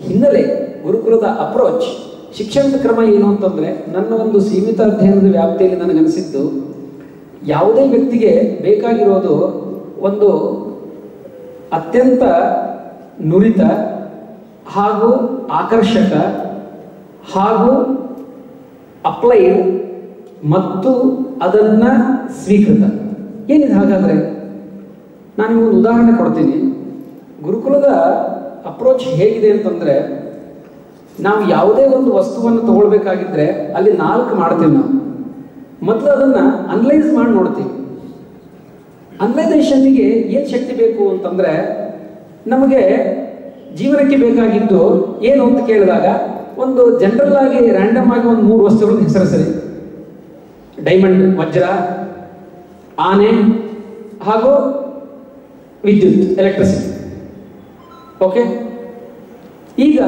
ಹಿನ್ನೆಲೆ, ಗುರುಕುಲದ ಅಪ್ರೋಚ್, ಶಿಕ್ಷಣದ ಕ್ರಮ ಏನು ಅಂತಂದ್ರೆ, ನನ್ನ ಒಂದು ಸೀಮಿತ ಅಧ್ಯಯನದ ವ್ಯಾಪ್ತಿಯಲ್ಲಿ ನನಗನಿಸಿದ್ದು, ಯಾವುದೇ ವ್ಯಕ್ತಿಗೆ ಬೇಕಾಗಿರೋದು ಒಂದು ಅತ್ಯಂತ ನುರಿತ ಹಾಗೂ ಆಕರ್ಷಕ ಹಾಗೂ ಅಪ್ಲೈಡ್ ಮತ್ತು ಅದನ್ನ ಸ್ವೀಕೃತ. ಏನಿದೆ ಹಾಗಾದ್ರೆ? ನಾನು ನಿಮಗೊಂದು ಉದಾಹರಣೆ ಕೊಡ್ತೀನಿ. ಗುರುಕುಲದ ಅಪ್ರೋಚ್ ಹೇಗಿದೆ ಅಂತಂದ್ರೆ, ನಾವು ಯಾವುದೇ ಒಂದು ವಸ್ತುವನ್ನು ತಗೊಳ್ಬೇಕಾಗಿದ್ರೆ ಅಲ್ಲಿ 4 ಮಾಡ್ತೀವಿ ನಾವು. ಮೊದಲು ಅದನ್ನ ಅನಲೈಸ್ ಮಾಡಿ ನೋಡ್ತೀವಿ. ಅನಲೈಸೇಷನ್ಗೆ ಏನು ಶಕ್ತಿ ಬೇಕು ಅಂತಂದ್ರೆ, ನಮಗೆ ಜೀವನಕ್ಕೆ ಬೇಕಾಗಿದ್ದು ಏನು ಅಂತ ಕೇಳಿದಾಗ ಒಂದು ಜನರಲ್ ಆಗಿ ರ್ಯಾಂಡಮ್ ಆಗಿ ಒಂದು 3 ವಸ್ತುಗಳ ಹೆಸರು ಸರಿ. ಡೈಮಂಡ್, ವಜ್ರ, ಆನೆ ಹಾಗೂ ವಿದ್ಯುತ್, ಎಲೆಕ್ಟ್ರಿಸಿಟಿ. ಓಕೆ, ಈಗ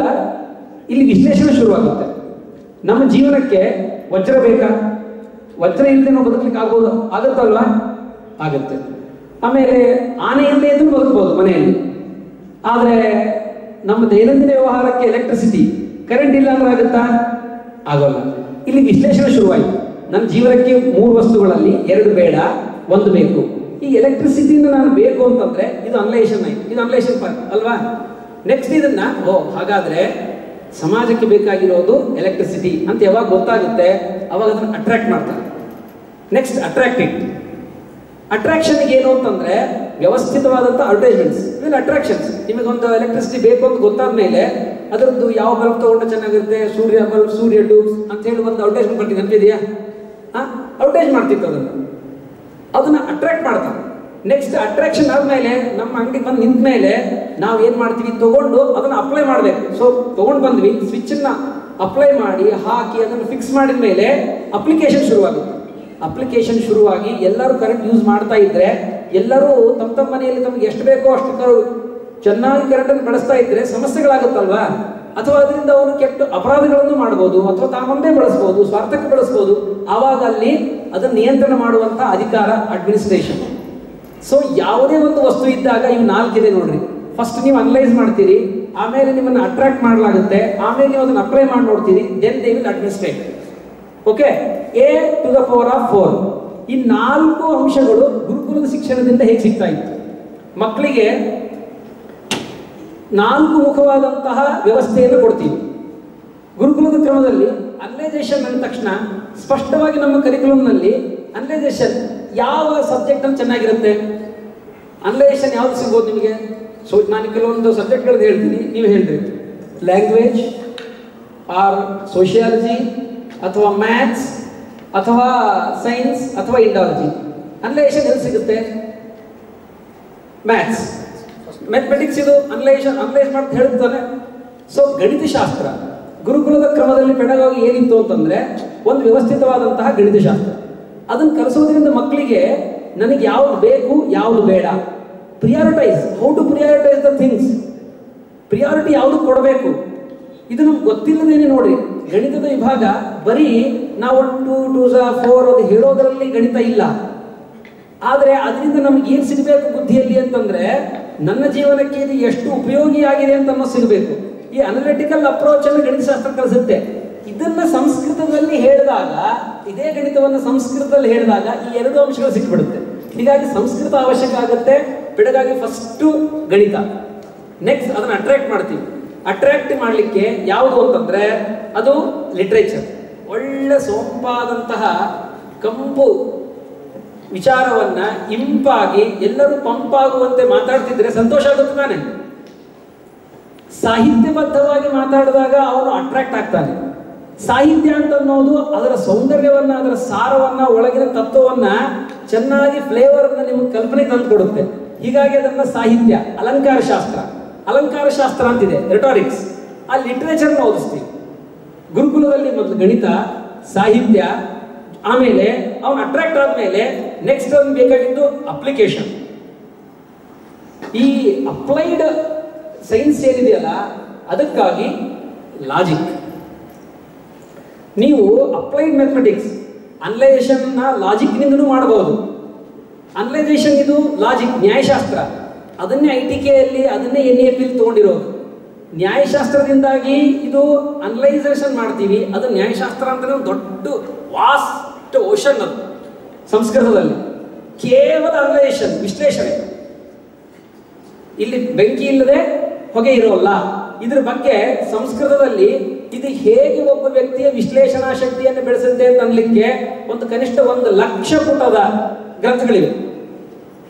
ಇಲ್ಲಿ ವಿಶ್ಲೇಷಣೆ ಶುರುವಾಗುತ್ತೆ. ನಮ್ಮ ಜೀವನಕ್ಕೆ ವಜ್ರ ಬೇಕಾ? ವಜ್ರ ಇಲ್ಲದೆ ನಾವು ಬದುಕಲಿಕ್ಕೆ ಆಗ್ಬೋದು, ಆಗುತ್ತಲ್ವಾ? ಆಗುತ್ತೆ. ಆಮೇಲೆ ಆನೆ ಇಲ್ಲದೆ ಇದ್ರೂ ಬದುಕಬಹುದು ಮನೆಯಲ್ಲಿ. ಆದರೆ ನಮ್ಮ ದೈನಂದಿನ ವ್ಯವಹಾರಕ್ಕೆ ಎಲೆಕ್ಟ್ರಿಸಿಟಿ, ಕರೆಂಟ್ ಇಲ್ಲ ಅಂದ್ರೆ ಆಗುತ್ತಾ? ಆಗೋಲ್ಲ. ಇಲ್ಲಿ ವಿಶ್ಲೇಷಣೆ ಶುರುವಾಯಿತು. ನನ್ನ ಜೀವನಕ್ಕೆ 3 ವಸ್ತುಗಳಲ್ಲಿ 2 ಬೇಡ, 1 ಬೇಕು. ಈ ಎಲೆಕ್ಟ್ರಿಸಿಟಿನ ನಾನು ಬೇಕು ಅಂತಂದ್ರೆ ಇದು ಅನಲೈಸೇಷನ್ ಆಯ್ತು, ಇದು ಅನಲೈಸೇಷನ್ ಪಾರ್ಟ್ ಅಲ್ವಾ? ನೆಕ್ಸ್ಟ್ ಇದನ್ನ ಹಾಗಾದ್ರೆ ಸಮಾಜಕ್ಕೆ ಬೇಕಾಗಿರೋದು ಎಲೆಕ್ಟ್ರಿಸಿಟಿ ಅಂತ ಯಾವಾಗ ಗೊತ್ತಾಗುತ್ತೆ ಅವಾಗ ಅದನ್ನ ಅಟ್ರಾಕ್ಟ್ ಮಾಡ್ತಾರೆ. Next attracting. ಅಟ್ರಾಕ್ಷನ್ಗೆ ಏನು ಅಂತಂದ್ರೆ ವ್ಯವಸ್ಥಿತವಾದಂಥ ಅಡ್ವರ್ಟೈಸ್ಮೆಂಟ್ಸ್, ಇವೆಲ್ಲ ಅಟ್ರಾಕ್ಷನ್ಸ್. ನಿಮಗೊಂದು ಎಲೆಕ್ಟ್ರಿಸಿಟಿ ಬೇಕು ಅಂತ ಗೊತ್ತಾದ ಮೇಲೆ ಅದರದ್ದು ಯಾವ ಬಲ್ಬ್ ತಗೊಂಡ್ರೆ ಚೆನ್ನಾಗಿರುತ್ತೆ, ಸೂರ್ಯ ಬಲ್ಬ್, ಸೂರ್ಯ ಟ್ಯೂಬ್ಸ್ ಅಂತ ಹೇಳಿ ಒಂದು ಅಡ್ವರ್ಟೈಸ್ಮೆಂಟ್ ಬರ್ತೀನಿ, ನೆನಪಿದೆಯಾ? ಅಡ್ವರ್ಟೈಸ್ ಮಾಡ್ತಿತ್ತು ಅದನ್ನ ಅಟ್ರಾಕ್ಟ್ ಮಾಡ್ತಾರೆ. ನೆಕ್ಸ್ಟ್ ಅಟ್ರಾಕ್ಷನ್ ಆದ್ಮೇಲೆ ನಮ್ಮ ಅಂಗಡಿಗೆ ಬಂದು ನಿಂತ ಮೇಲೆ ನಾವು ಏನ್ ಮಾಡ್ತೀವಿ, ತಗೊಂಡು ಅದನ್ನ ಅಪ್ಲೈ ಮಾಡಬೇಕು. ಸೊ ತಗೊಂಡು ಬಂದ್ವಿ, ಸ್ವಿಚ್ ಅನ್ನ ಅಪ್ಲೈ ಮಾಡಿ ಹಾಕಿ ಅದನ್ನು ಫಿಕ್ಸ್ ಮಾಡಿದ ಮೇಲೆ ಅಪ್ಲಿಕೇಶನ್ ಶುರುವಾಗುತ್ತೆ. ಅಪ್ಲಿಕೇಶನ್ ಶುರುವಾಗಿ ಎಲ್ಲರೂ ಕರೆಂಟ್ ಯೂಸ್ ಮಾಡ್ತಾ ಇದ್ರೆ, ಎಲ್ಲರೂ ತಮ್ಮ ಮನೆಯಲ್ಲಿ ತಮ್ಗೆ ಎಷ್ಟು ಬೇಕೋ ಅಷ್ಟು ಚೆನ್ನಾಗಿ ಕರೆಂಟ್ ಅನ್ನು ಬಳಸ್ತಾ ಇದ್ರೆ ಸಮಸ್ಯೆಗಳಾಗುತ್ತಲ್ವಾ? ಅಥವಾ ಅದರಿಂದ ಅವನು ಕೆಟ್ಟ ಅಪರಾಧಗಳನ್ನು ಮಾಡಬಹುದು, ಅಥವಾ ತಾನೊಂದೇ ಬಳಸಬಹುದು, ಸ್ವಾರ್ಥಕ್ಕೆ ಬಳಸಬಹುದು. ಆವಾಗ ಅಲ್ಲಿ ಅದನ್ನು ನಿಯಂತ್ರಣ ಮಾಡುವಂತ ಅಧಿಕಾರ ಅಡ್ಮಿನಿಸ್ಟ್ರೇಷನ್. ಸೊ ಯಾವುದೇ ಒಂದು ವಸ್ತು ಇದ್ದಾಗ ಇವು 4 ಇದೆ ನೋಡ್ರಿ. ಫಸ್ಟ್ ನೀವು ಅನಲೈಸ್ ಮಾಡ್ತೀರಿ, ಆಮೇಲೆ ನಿಮ್ಮನ್ನು ಅಟ್ರಾಕ್ಟ್ ಮಾಡಲಾಗುತ್ತೆ, ಆಮೇಲೆ ನೀವು ಅದನ್ನು ಅಪ್ಲೈ ಮಾಡಿ ನೋಡ್ತೀರಿ, then they will administrate. Okay, A⁴. ಈ 4 ಅಂಶಗಳು ಗುರುಕುಲದ ಶಿಕ್ಷಣದಿಂದ ಹೇಗೆ ಸಿಗ್ತಾ ಇತ್ತು? ಮಕ್ಕಳಿಗೆ 4 ಮುಖವಾದಂತಹ ವ್ಯವಸ್ಥೆಯನ್ನು ಕೊಡ್ತೀವಿ. ಗುರುಕುಲದ ಕ್ರಮದಲ್ಲಿ ಅನಲೈಸೇಷನ್ ಅಂದ ತಕ್ಷಣ ಸ್ಪಷ್ಟವಾಗಿ ನಮ್ಮ ಕರಿಕ್ಯುಲಮ್ನಲ್ಲಿ ಅನಲೈಸೇಷನ್ ಯಾವ ಸಬ್ಜೆಕ್ಟ್ ಅಲ್ಲಿ ಚೆನ್ನಾಗಿರುತ್ತೆ, ಅನಲೈಸೇಷನ್ ಯಾವ್ದು ಸಿಗ್ಬೋದು ನಿಮಗೆ? ಸೊ ನಾನು ಕೆಲವೊಂದು ಸಬ್ಜೆಕ್ಟ್ಗಳನ್ನ ಹೇಳ್ತೀನಿ, ನೀವು ಹೇಳ್ರಿ. ಲ್ಯಾಂಗ್ವೇಜ್ ಆರ್ ಸೋಷಿಯಾಲಜಿ ಅಥವಾ ಮ್ಯಾಥ್ಸ್ ಅಥವಾ ಸೈನ್ಸ್ ಅಥವಾ ಇಂಡಾಲಜಿ. ಅನಲೈಸೇಷನ್ ಎಲ್ಲಿ ಸಿಗುತ್ತೆ? Maths, mathematics. ಇದು ಅನಲೈಸ್ ಮಾಡ್ತಾ ಹೇಳ್ತಾನೆ. ಸೊ ಗಣಿತಶಾಸ್ತ್ರ ಗುರುಕುಲದ ಕ್ರಮದಲ್ಲಿ ಪೆಡಗಾಗಿ ಏನಿತ್ತು ಅಂತಂದ್ರೆ ಒಂದು ವ್ಯವಸ್ಥಿತವಾದಂತಹ ಗಣಿತಶಾಸ್ತ್ರ. ಅದನ್ನು ಕಲಿಸೋದ್ರಿಂದ ಮಕ್ಕಳಿಗೆ ನನಗೆ ಯಾವ್ದು ಬೇಕು ಯಾವ್ದು ಬೇಡ, prioritize, how to prioritize the things, priority ಯಾವ್ದು ಕೊಡಬೇಕು, ಇದು ನಮ್ಗೆ ಗೊತ್ತಿಲ್ಲದೇನೆ. ನೋಡಿ, ಗಣಿತದ ವಿಭಾಗ ಬರೀ ನಾವು 1 2 4 ಅದು ಹೇಳೋದ್ರಲ್ಲಿ ಗಣಿತ ಇಲ್ಲ. ಆದರೆ ಅದರಿಂದ ನಮ್ಗೆ ಏನು ಸಿಗಬೇಕು ಬುದ್ಧಿಯಲ್ಲಿ ಅಂತಂದ್ರೆ, ನನ್ನ ಜೀವನಕ್ಕೆ ಇದು ಎಷ್ಟು ಉಪಯೋಗಿಯಾಗಿದೆ ಅಂತ ಅನ್ನೋ ಸಿಗಬೇಕು. ಈ ಅನಲಿಟಿಕಲ್ ಅಪ್ರೋಚ್ ಅನ್ನು ಗಣಿತಶಾಸ್ತ್ರ ಕಲಿಸುತ್ತೆ. ಇದನ್ನ ಸಂಸ್ಕೃತದಲ್ಲಿ ಹೇಳಿದಾಗ, ಇದೇ ಗಣಿತವನ್ನು ಸಂಸ್ಕೃತದಲ್ಲಿ ಹೇಳಿದಾಗ ಈ 2 ಅಂಶಗಳು ಸಿಕ್ಬಿಡುತ್ತೆ. ಹೀಗಾಗಿ ಸಂಸ್ಕೃತ ಅವಶ್ಯಕ ಆಗುತ್ತೆ. ಬೆಳಗಾಗಿ ಫಸ್ಟು ಗಣಿತ, ನೆಕ್ಸ್ಟ್ ಅದನ್ನ ಅಟ್ರಾಕ್ಟ್ ಮಾಡ್ತೀವಿ. ಅಟ್ರಾಕ್ಟ್ ಮಾಡಲಿಕ್ಕೆ ಯಾವುದು ಅಂತಂದ್ರೆ ಅದು ಲಿಟ್ರೇಚರ್. ಒಳ್ಳೆ ಸೊಂಪಾದಂತಹ ಕಂಪು ವಿಚಾರವನ್ನ ಇಂಪಾಗಿ ಎಲ್ಲರೂ ಪಂಪಾಗುವಂತೆ ಮಾತಾಡ್ತಿದ್ರೆ ಸಂತೋಷ ಆಗುತ್ತೆ ತಾನೆ. ಸಾಹಿತ್ಯಬದ್ಧವಾಗಿ ಮಾತಾಡಿದಾಗ ಅವನು ಅಟ್ರಾಕ್ಟ್ ಆಗ್ತಾನೆ. ಸಾಹಿತ್ಯ ಅಂತ ಅನ್ನೋದು ಅದರ ಸೌಂದರ್ಯವನ್ನ, ಅದರ ಸಾರವನ್ನ, ಒಳಗಿನ ತತ್ವವನ್ನ ಚೆನ್ನಾಗಿ ಫ್ಲೇವರ್ ಅನ್ನ ನಿಮಗೆ ಕಲ್ಪನೆ ತಂದು ಕೊಡುತ್ತೆ. ಹೀಗಾಗಿ ಅದನ್ನ ಸಾಹಿತ್ಯ. ಅಲಂಕಾರ ಶಾಸ್ತ್ರ, ಅಲಂಕಾರ ಶಾಸ್ತ್ರ ಅಂತಿದೆ, ರೆಟಾರಿಕ್ಸ್. ಆ ಲಿಟ್ರೇಚರ್ನ ಓದಿಸ್ತೀವಿ. ಗುರುಕುಲದಲ್ಲಿ ಮೊದಲು ಗಣಿತ, ಸಾಹಿತ್ಯ, ಆಮೇಲೆ ಅವನು ಅಟ್ರಾಕ್ಟ್ ಆದ್ಮೇಲೆ ನೆಕ್ಸ್ಟ್ ಅವ್ನು ಬೇಕಾಗಿದ್ದು ಅಪ್ಲಿಕೇಶನ್. ಈ ಅಪ್ಲೈಡ್ ಸೈನ್ಸ್ ಏನಿದೆಯಲ್ಲ ಅದಕ್ಕಾಗಿ ಲಾಜಿಕ್. ನೀವು ಅಪ್ಲೈಡ್ ಮ್ಯಾಥಮೆಟಿಕ್ಸ್ ಅನಲೈಸೇಷನ್ ಲಾಜಿಕ್ ನಿಂದನೂ ಮಾಡಬಹುದು. ಅನಲೈಸೇಷನ್ ಇದು ಲಾಜಿಕ್, ನ್ಯಾಯಶಾಸ್ತ್ರ. ಅದನ್ನೇ ITKಯಲ್ಲಿ ಅದನ್ನೇ NEP ತಗೊಂಡಿರೋದು. ನ್ಯಾಯಶಾಸ್ತ್ರದಿಂದಾಗಿ ಇದು ಅನಲೈಸೇಷನ್ ಮಾಡ್ತೀವಿ, ಅದು ನ್ಯಾಯಶಾಸ್ತ್ರ ಅಂತಲೇ ಒಂದು ದೊಡ್ಡ ವಾಸ್ಟ್ ಓಷನ್. ಅದು ಸಂಸ್ಕೃತದಲ್ಲಿ ಕೇವಲ ಅನಲೈಸೇಷನ್, ವಿಶ್ಲೇಷಣೆ. ಇಲ್ಲಿ ಬೆಂಕಿ ಇಲ್ಲದೆ ಹೊಗೆ ಇರೋಲ್ಲ. ಇದ್ರ ಬಗ್ಗೆ ಸಂಸ್ಕೃತದಲ್ಲಿ ಇದು ಹೇಗೆ ಒಬ್ಬ ವ್ಯಕ್ತಿಯ ವಿಶ್ಲೇಷಣಾ ಶಕ್ತಿಯನ್ನು ಬೆಳೆಸುತ್ತೆ ಅಂತ ಅನ್ಲಿಕ್ಕೆ ಒಂದು ಕನಿಷ್ಠ 1,00,000 ಪುಟದ ಗ್ರಂಥಗಳಿವೆ.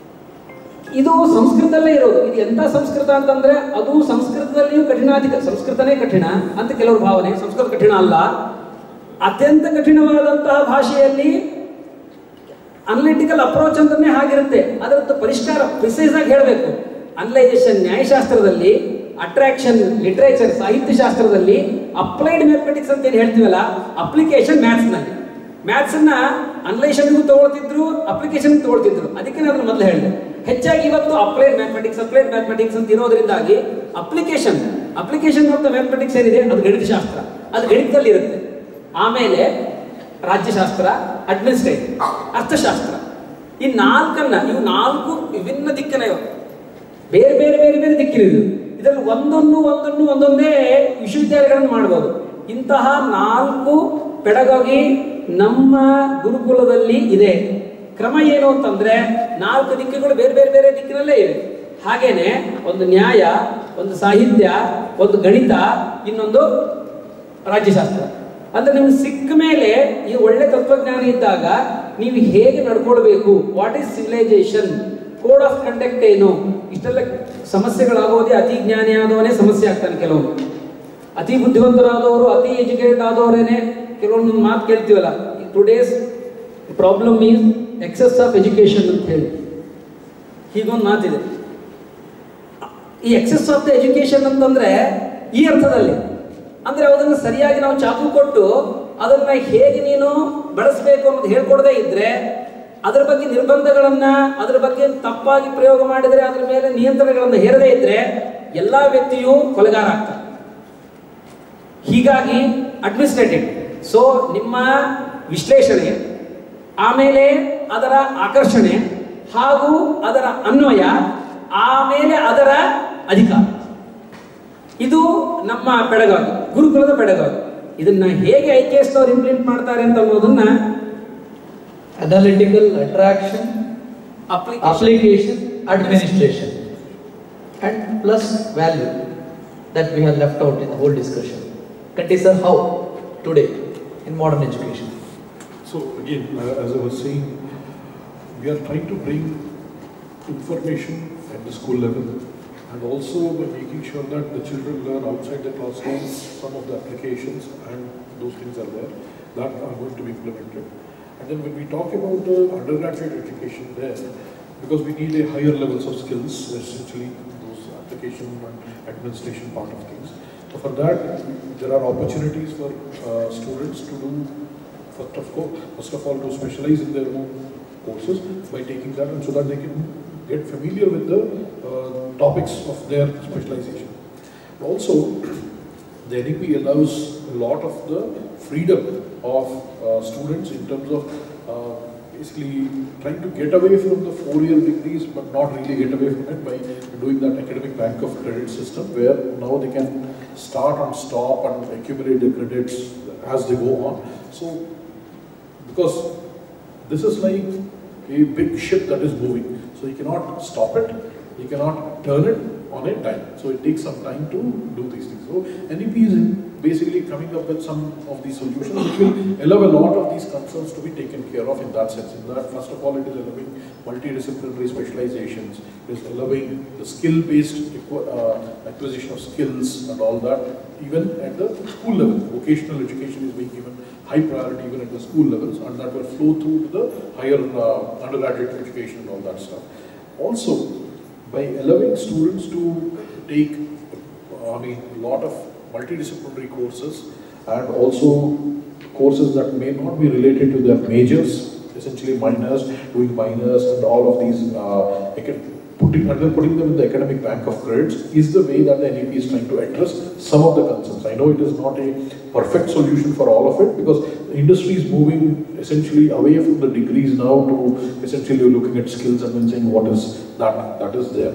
ಇದು ಸಂಸ್ಕೃತದಲ್ಲೇ ಇರೋದು. ಇದು ಎಂತ ಸಂಸ್ಕೃತ ಅಂತಂದ್ರೆ ಅದು ಸಂಸ್ಕೃತದಲ್ಲಿಯೂ ಕಠಿಣಾಧಿಕ, ಸಂಸ್ಕೃತನೇ ಕಠಿಣ ಅಂತ ಕೆಲವರು ಭಾವನೆ. ಸಂಸ್ಕೃತ ಕಠಿಣ ಅಲ್ಲ, ಅತ್ಯಂತ ಕಠಿಣವಾದಂತಹ ಭಾಷೆಯಲ್ಲಿ ಅನಲಿಟಿಕಲ್ ಅಪ್ರೋಚ್ ಅಂತಲೇ ಹಾಗಿರುತ್ತೆ. ಅದರದ್ದು ಪರಿಷ್ಕಾರ ಪ್ರಿಸೈಸ್ ಆಗಿ ಹೇಳಬೇಕು. ಅನಲೈಸೇಷನ್ ನ್ಯಾಯಶಾಸ್ತ್ರದಲ್ಲಿ, ಅಟ್ರಾಕ್ಷನ್ ಲಿಟರೇಚರ್ ಸಾಹಿತ್ಯ ಶಾಸ್ತ್ರದಲ್ಲಿ, ಅಪ್ಲೈಡ್ ಮ್ಯಾಥಮೆಟಿಕ್ಸ್ ಅಂತ ಏನು ಹೇಳ್ತೀವಲ್ಲ, ಅಪ್ಲಿಕೇಶನ್ ಮ್ಯಾಥ್ಸ್ನಲ್ಲಿ. ಮ್ಯಾಥ್ಸನ್ನ ಅನಲೈಸೇಷನ್ಗೂ ತಗೊಳ್ತಿದ್ರು, ಅಪ್ಲಿಕೇಶನ್ಗೂ ತಗೊಳ್ತಿದ್ರು. ಅದಕ್ಕೆ ನಾನು ಮೊದಲು ಹೇಳಿದೆ, ಹೆಚ್ಚಾಗಿ ಇವತ್ತು ಅಪ್ಲೈಡ್ ಮ್ಯಾಥಮೆಟಿಕ್ಸ್ ಅಂತ ಇರೋದ್ರಿಂದಾಗಿ ಅಪ್ಲಿಕೇಶನ್ ಮತ್ತು ಮ್ಯಾಥಮೆಟಿಕ್ಸ್ ಏನಿದೆ ಅದು ಗಣಿತಶಾಸ್ತ್ರ, ಅದು ಗಣಿತದಲ್ಲಿ ಇರುತ್ತೆ. ಆಮೇಲೆ ರಾಜ್ಯಶಾಸ್ತ್ರ, ಅಡ್ಮಿನಿಸ್ಟ್ರೇಟಿವ್, ಅರ್ಥಶಾಸ್ತ್ರ. ಈ ನಾಲ್ಕನ್ನ, ಇವು 4 ವಿಭಿನ್ನ ದಿಕ್ಕಿನ ಬೇರೆ ಬೇರೆ ಬೇರೆ ಬೇರೆ ದಿಕ್ಕಿನಿದೆ. ಇದರಲ್ಲಿ ಒಂದೊಂದೇ ವಿಶ್ವವಿದ್ಯಾಲಯಗಳನ್ನು ಮಾಡಬಹುದು. ಇಂತಹ 4 ಪೆಡಗಾಗಿ ನಮ್ಮ ಗುರುಕುಲದಲ್ಲಿ ಇದೆ. ಕ್ರಮ ಏನು ಅಂತಂದ್ರೆ 4 ದಿಕ್ಕುಗಳು ಬೇರೆ ಬೇರೆ ಬೇರೆ ದಿಕ್ಕಿನಲ್ಲೇ ಇವೆ. ಹಾಗೇನೆ ಒಂದು ನ್ಯಾಯ, ಒಂದು ಸಾಹಿತ್ಯ, ಒಂದು ಗಣಿತ, ಇನ್ನೊಂದು ರಾಜ್ಯಶಾಸ್ತ್ರ. ಅಂದ್ರೆ ನಿಮ್ಗೆ ಸಿಕ್ಕ ಮೇಲೆ ಈ ಒಳ್ಳೆ ತತ್ವಜ್ಞಾನ ಇದ್ದಾಗ ನೀವು ಹೇಗೆ ನಡ್ಕೊಳ್ಬೇಕು, what is civilisation, code of conduct ಏನು, ಇಷ್ಟೆಲ್ಲ ಸಮಸ್ಯೆಗಳಾಗೋದೇ ಅತಿ ಜ್ಞಾನಿ ಆದವನೇ ಸಮಸ್ಯೆ ಆಗ್ತಾನೆ. ಕೆಲವರು ಅತಿ ಬುದ್ಧಿವಂತರಾದವರು, ಅತಿ ಎಜುಕೇಟೆಡ್ ಆದವರೇನೆ ಕೆಲವೊಂದು ಮಾತು ಕೇಳ್ತೀವಲ್ಲ, today's problem is excess of education ಅಂತ ಹೇಳಿ ಹೀಗೊಂದು ಮಾತಿದೆ. ಈ ಎಕ್ಸೆಸ್ ಆಫ್ ದ ಎಜುಕೇಶನ್ ಅಂತಂದ್ರೆ ಈ ಅರ್ಥದಲ್ಲಿ ಅಂದ್ರೆ ಅದನ್ನು ಸರಿಯಾಗಿ ನಾವು ಚಾಕು ಕೊಟ್ಟು ಅದನ್ನ ಹೇಗೆ ನೀನು ಬಳಸಬೇಕು ಅನ್ನೋದು ಹೇಳ್ಕೊಡದೇ ಇದ್ರೆ, ಅದರ ಬಗ್ಗೆ ನಿರ್ಬಂಧಗಳನ್ನ, ಅದರ ಬಗ್ಗೆ ತಪ್ಪಾಗಿ ಪ್ರಯೋಗ ಮಾಡಿದರೆ, ಅದರ ಮೇಲೆ ನಿಯಂತ್ರಣಗಳನ್ನು ಹೇರದೇ ಇದ್ರೆ ಎಲ್ಲಾ ವ್ಯಕ್ತಿಯೂ ಕೊಲೆಗಾರ ಆಗ್ತಾರೆ. ಹೀಗಾಗಿ ಅಡ್ಮಿನಿಸ್ಟ್ರೇಟಿವ್, ಸೊ ನಿಮ್ಮ ವಿಶ್ಲೇಷಣೆ, ಆಮೇಲೆ ಅದರ ಆಕರ್ಷಣೆ ಹಾಗೂ ಅದರ ಅನ್ವಯ, ಆಮೇಲೆ ಅದರ ಅಧಿಕಾರ, ಇದು ನಮ್ಮ ಪೆಡಗಾಗಿ, ಗುರುಕುಲದ ಪೆಡಗಾಗಿ. ಇದನ್ನ ಹೇಗೆ IKS ಅವರು ಇಂಪ್ಲಿಮೆಂಟ್ ಮಾಡ್ತಾರೆ ಅಂತ ಅನ್ನೋದನ್ನ analytical, attraction, application, administration, and plus value that we have left out in the whole discussion. Kanti sir, how today in modern education? So again, as I was saying, we are trying to bring information at the school level, and also by making sure that the children learn outside the classroom some of the applications, and those things are there that are going to be implemented. And then when we talk about the undergraduate education there, because we need a higher levels of skills, essentially those application and administration part of things. So for that, there are opportunities for students to do, first of all, to specialize in their own courses by taking that, and so that they can get familiar with the topics of their specialization. Also, the NEP allows a lot of the freedom of students in terms of basically trying to get away from the 4-year degrees, but not really get away from it by doing that academic bank of credit system, where now they can start and stop and accumulate the credits as they go on. So, because this is like a big ship that is moving, so you cannot stop it, you cannot turn it on a time. So it takes some time to do these things. So NEP is basically coming up with some of these solutions which will allow a lot of these concerns to be taken care of in that sense. In that, first of all, it is allowing multidisciplinary specializations, it is allowing the skill-based acquisition of skills and all that, even at the school level. Vocational education is being given high priority even at the school levels, and that will flow through to the higher undergraduate education and all that stuff. Also, by allowing students to take, a lot of multidisciplinary courses, and also courses that may not be related to their majors, essentially minors, doing minors and all of these putting them in the academic bank of credits is the way that the NEP is trying to address some of the concerns. I know it is not a perfect solution for all of it, because the industry is moving essentially away from the degrees now to essentially looking at skills and then saying what is that is there.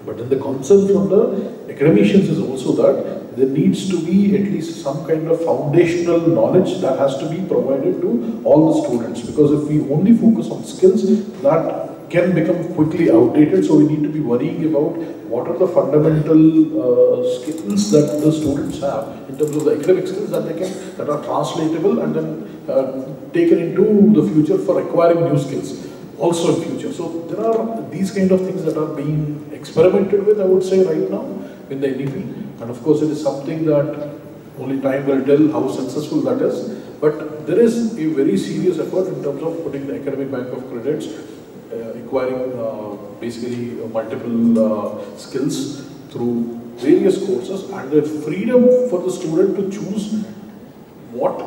But then the concern from the academicians is also that there needs to be at least some kind of foundational knowledge that has to be provided to all the students, because if we only focus on skills, that can become quickly outdated. So we need to be worrying about what are the fundamental skills that the students have in terms of the academic skills that are translatable and then taken into the future for acquiring new skills also in future. So there are these kind of things that are being experimented with, I would say, right now in the NEP, and of course it is something that only time will tell how successful that is. But there is a very serious effort in terms of putting the academic bank of credits, acquiring basically multiple skills through various courses, and the freedom for the student to choose what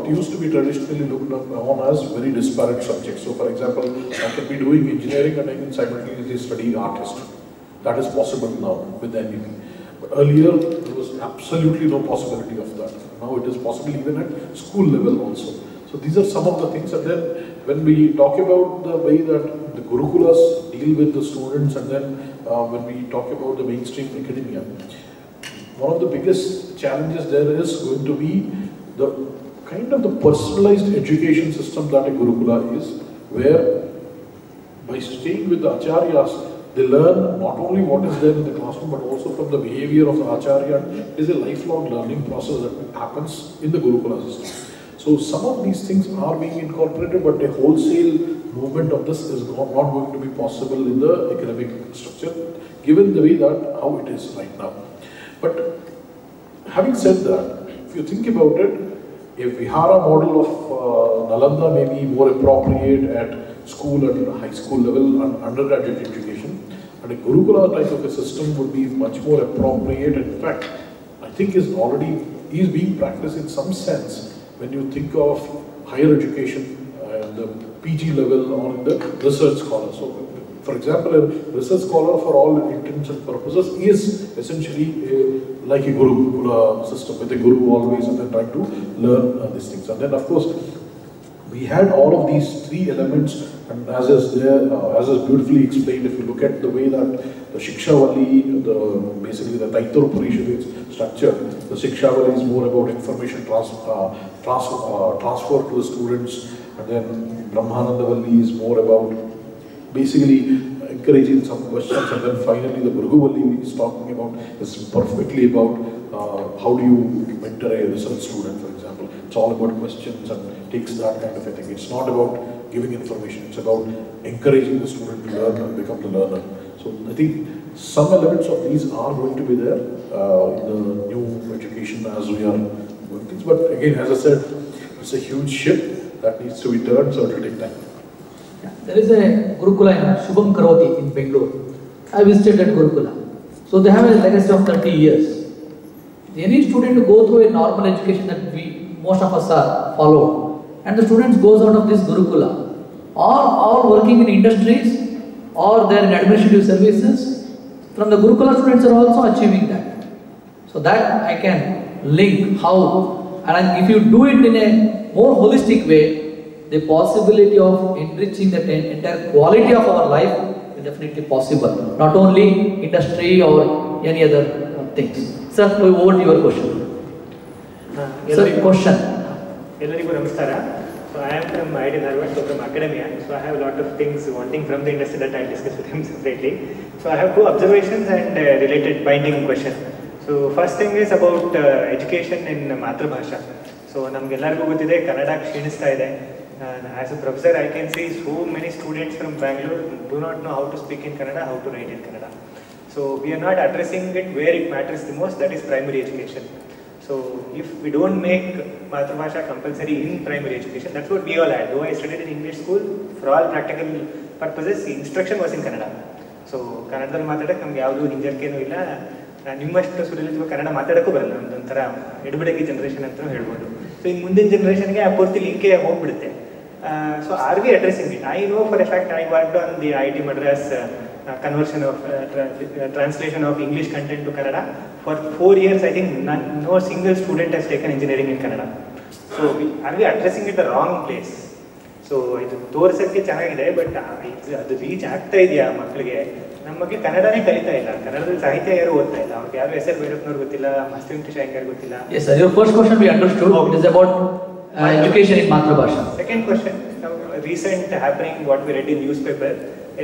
used to be traditionally looked upon as very disparate subjects. So for example, I can be doing engineering and I can simultaneously study art history. That is possible now with the NEP. But earlier there was absolutely no possibility of that. Now it is possible even at school level also. So these are some of the things. And then when we talk about the way that the Gurukulas deal with the students, and then when we talk about the mainstream academia, one of the biggest challenges there is going to be the kind of the personalized education system that a Gurukula is, where by staying with the Acharyas, they learn not only what is there in the classroom, but also from the behavior of the Acharya. It is a lifelong learning process that happens in the Gurukula system. So some of these things are being incorporated, but a wholesale movement of this is not going to be possible in the academic structure, given the way that how it is right now. But having said that, if you think about it, a Vihara model of Nalanda may be more appropriate at school and high school level and undergraduate education, and a Gurukula type of a system would be much more appropriate. In fact, I think is being practiced in some sense when you think of higher education, the PG level, or in the research scholar. So, for example, a research scholar for all intents and purposes is essentially like a Gurukula system, with a guru always and then trying to learn these things. And then of course, we had all of these three elements, and as is beautifully explained, if you look at the way that the Shikshavali, basically the Taittiriya Upanishad is structured, the Shikshavali is more about information transfer to the students, and then Brahmanandavalli is more about basically encouraging some questions, and then finally the Bhrigu is talking about, is perfectly about how do you mentor a research student, for example. It's all about questions and takes that kind of a thing. It's not about giving information, it's about encouraging the student to learn and become the learner. So I think some elements of these are going to be there in the new education as we are doing things. But again, as I said, it's a huge ship that needs to be turned, so it will take time. There is a Gurukula in Shubham Karoti in Bangalore. I visited that Gurukula. So they have a legacy of 30 years. Any student to go through a normal education that most of us are followed, and the students goes out of this Gurukula, all working in industries or they are in administrative services. From the Gurukula, students are also achieving that. So that I can link how, and if you do it in a more holistic way, the possibility of enriching the entire quality of our life is definitely possible. Not only industry or any other things. Sir, over to your question. Sir, question. Ellarigu namaskara. So I am from IIT Dharwad, so from academia. So I have a lot of things wanting from the industry that I will discuss with him separately. So I have two observations and related binding question. So first thing is about education in Matrabhasha. So ನಮಗೆಲ್ಲರಿಗೂ ಗೊತ್ತಿದೆ ಕನ್ನಡ ಕ್ಷೀಣಿಸ್ತಾ ಇದೆ. As a professor, I can see so many students from Bangalore do not know how to speak in Kannada, how to write in Kannada. So we are not addressing it where it matters the most, that is primary education. So if we don't make Matrabhasha compulsory in primary education, that's what we all had. Though I studied in English school, for all practical purposes, the instruction was in Kannada. So ಕನ್ನಡದಲ್ಲಿ ಮಾತಾಡಕ್ಕೆ ನಮ್ಗೆ ಯಾವುದೂ ಹಿಂಜರಿಕೆನೂ ಇಲ್ಲ. ನಿಮ್ಮಷ್ಟು ಸುಲಲಿತವ ಕನ್ನಡ ಮಾತಾಡೋಕ್ಕೂ ಬರಲ್ಲ, ನಮ್ದೊಂಥರ ಎಡಬಿಡಗಿ generation ಅಂತಲೂ ಹೇಳ್ಬೋದು. So ಇನ್ನು ಮುಂದಿನ ಜನರೇಷನ್ಗೆ ಆ ಪೂರ್ತಿ ಲಿಂಕೇ ಹೋಗ್ಬಿಡುತ್ತೆ. So are we addressing it? I know for a fact I worked on the IIT Madras conversion of translation of English content to Kannada. For 4 years, I think no single student has taken engineering in Kannada. So are we addressing it the wrong place? So ಇದು ತೋರಿಸೋಕ್ಕೆ ಚೆನ್ನಾಗಿದೆ, but ಅದು reach ಆಗ್ತಾ ಇದೆಯಾ ಮಕ್ಕಳಿಗೆ? ನಮ್ಮ ಮಕ್ಕಳು ಕನ್ನಡನೇ ಕಲಿತಾ ಇಲ್ಲ, ಕನ್ನಡದಲ್ಲಿ ಸಾಹಿತ್ಯ ಯಾರು ಓದ್ತಾ ಇಲ್ಲ, ಅವ್ರಿಗೆ ಯಾರು ಎಸ್ ಎಲ್ ಭೈರಪ್ಪನವ್ರು ಗೊತ್ತಿಲ್ಲ, ಮಸ್ತಿಂ ಶಂಕರ್ ಗೊತ್ತಿಲ್ಲ. Yes, sir. Your first question we understood. It is about education in Matrabhasha. Second question, recent happening, what we read in newspaper,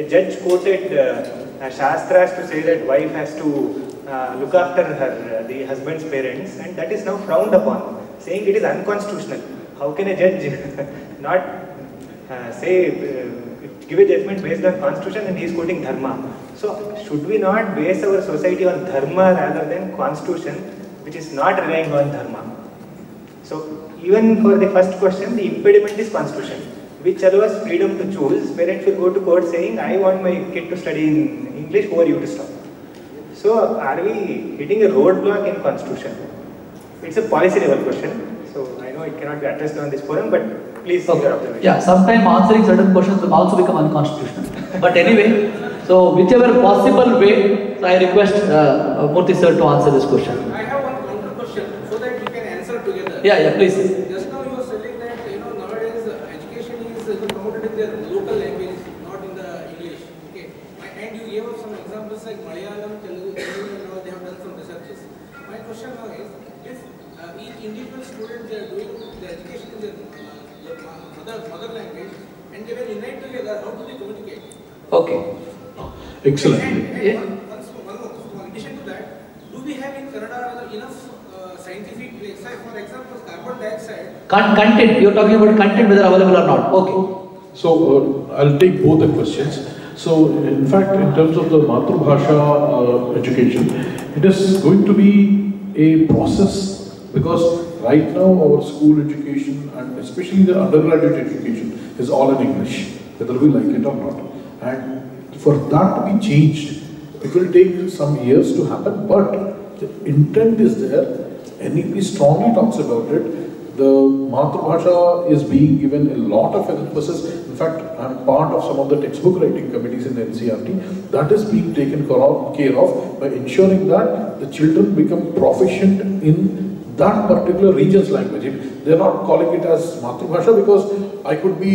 a judge quoted Shastras to say that wife has to look after the husband's parents, and that is now frowned upon, saying it is unconstitutional. How can a judge not give a judgment based on constitution, and he is quoting dharma? So should we not base our society on dharma rather than constitution, which is not relying on dharma? So even for the first question, the impediment is constitution, which allows freedom to choose. Parents will go to court saying, I want my kid to study in English, over you to stop. So are we hitting a roadblock in constitution? It's a policy level question, so I know it cannot be addressed on this forum, but please your observation. Yeah, sometimes answering certain questions will also become unconstitutional. But anyway, so whichever possible way, so I request Murthy sir to answer this question. I have one counter question so that we can answer together. Yeah, please. Just now you were saying that nowadays education is promoted in their local language, not in the English. Okay, and you gave us some examples like Malayalam, Telugu, they have done some researches. My question now is, if each individual student they are doing the education in their mother language, and they will unite together, how do they communicate? Okay. Excellent. And one more. In addition to that, do we have in Kannada enough scientific, for example, carbon dioxide? Content. You're talking about content, whether available or not. Okay. So I'll take both the questions. So in fact, in terms of the Matrabhasha education, it is going to be a process, because right now our school education and especially the undergraduate education is all in English, whether we like it or not. And for that to be changed, it will take some years to happen, but the intent is there. NEP strongly talks about it. The Matrabhasha is being given a lot of emphasis. In fact, I am part of some of the textbook writing committees in the NCERT. That is being taken care of by ensuring that the children become proficient in that particular region's language. They are not calling it as Matrabhasha, because I could be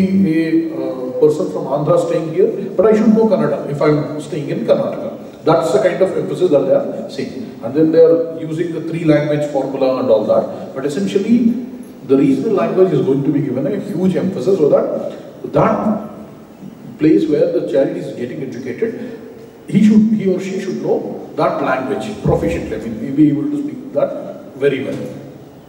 a person from Andhra staying here, but I should know Kannada if I am staying in Karnataka. That's the kind of emphasis that they are saying. And then they are using the 3-language formula and all that. But essentially, the regional language is going to be given a huge emphasis, so that that place where the child is getting educated, he or she should know that language proficiently. I mean, be able to speak that very well.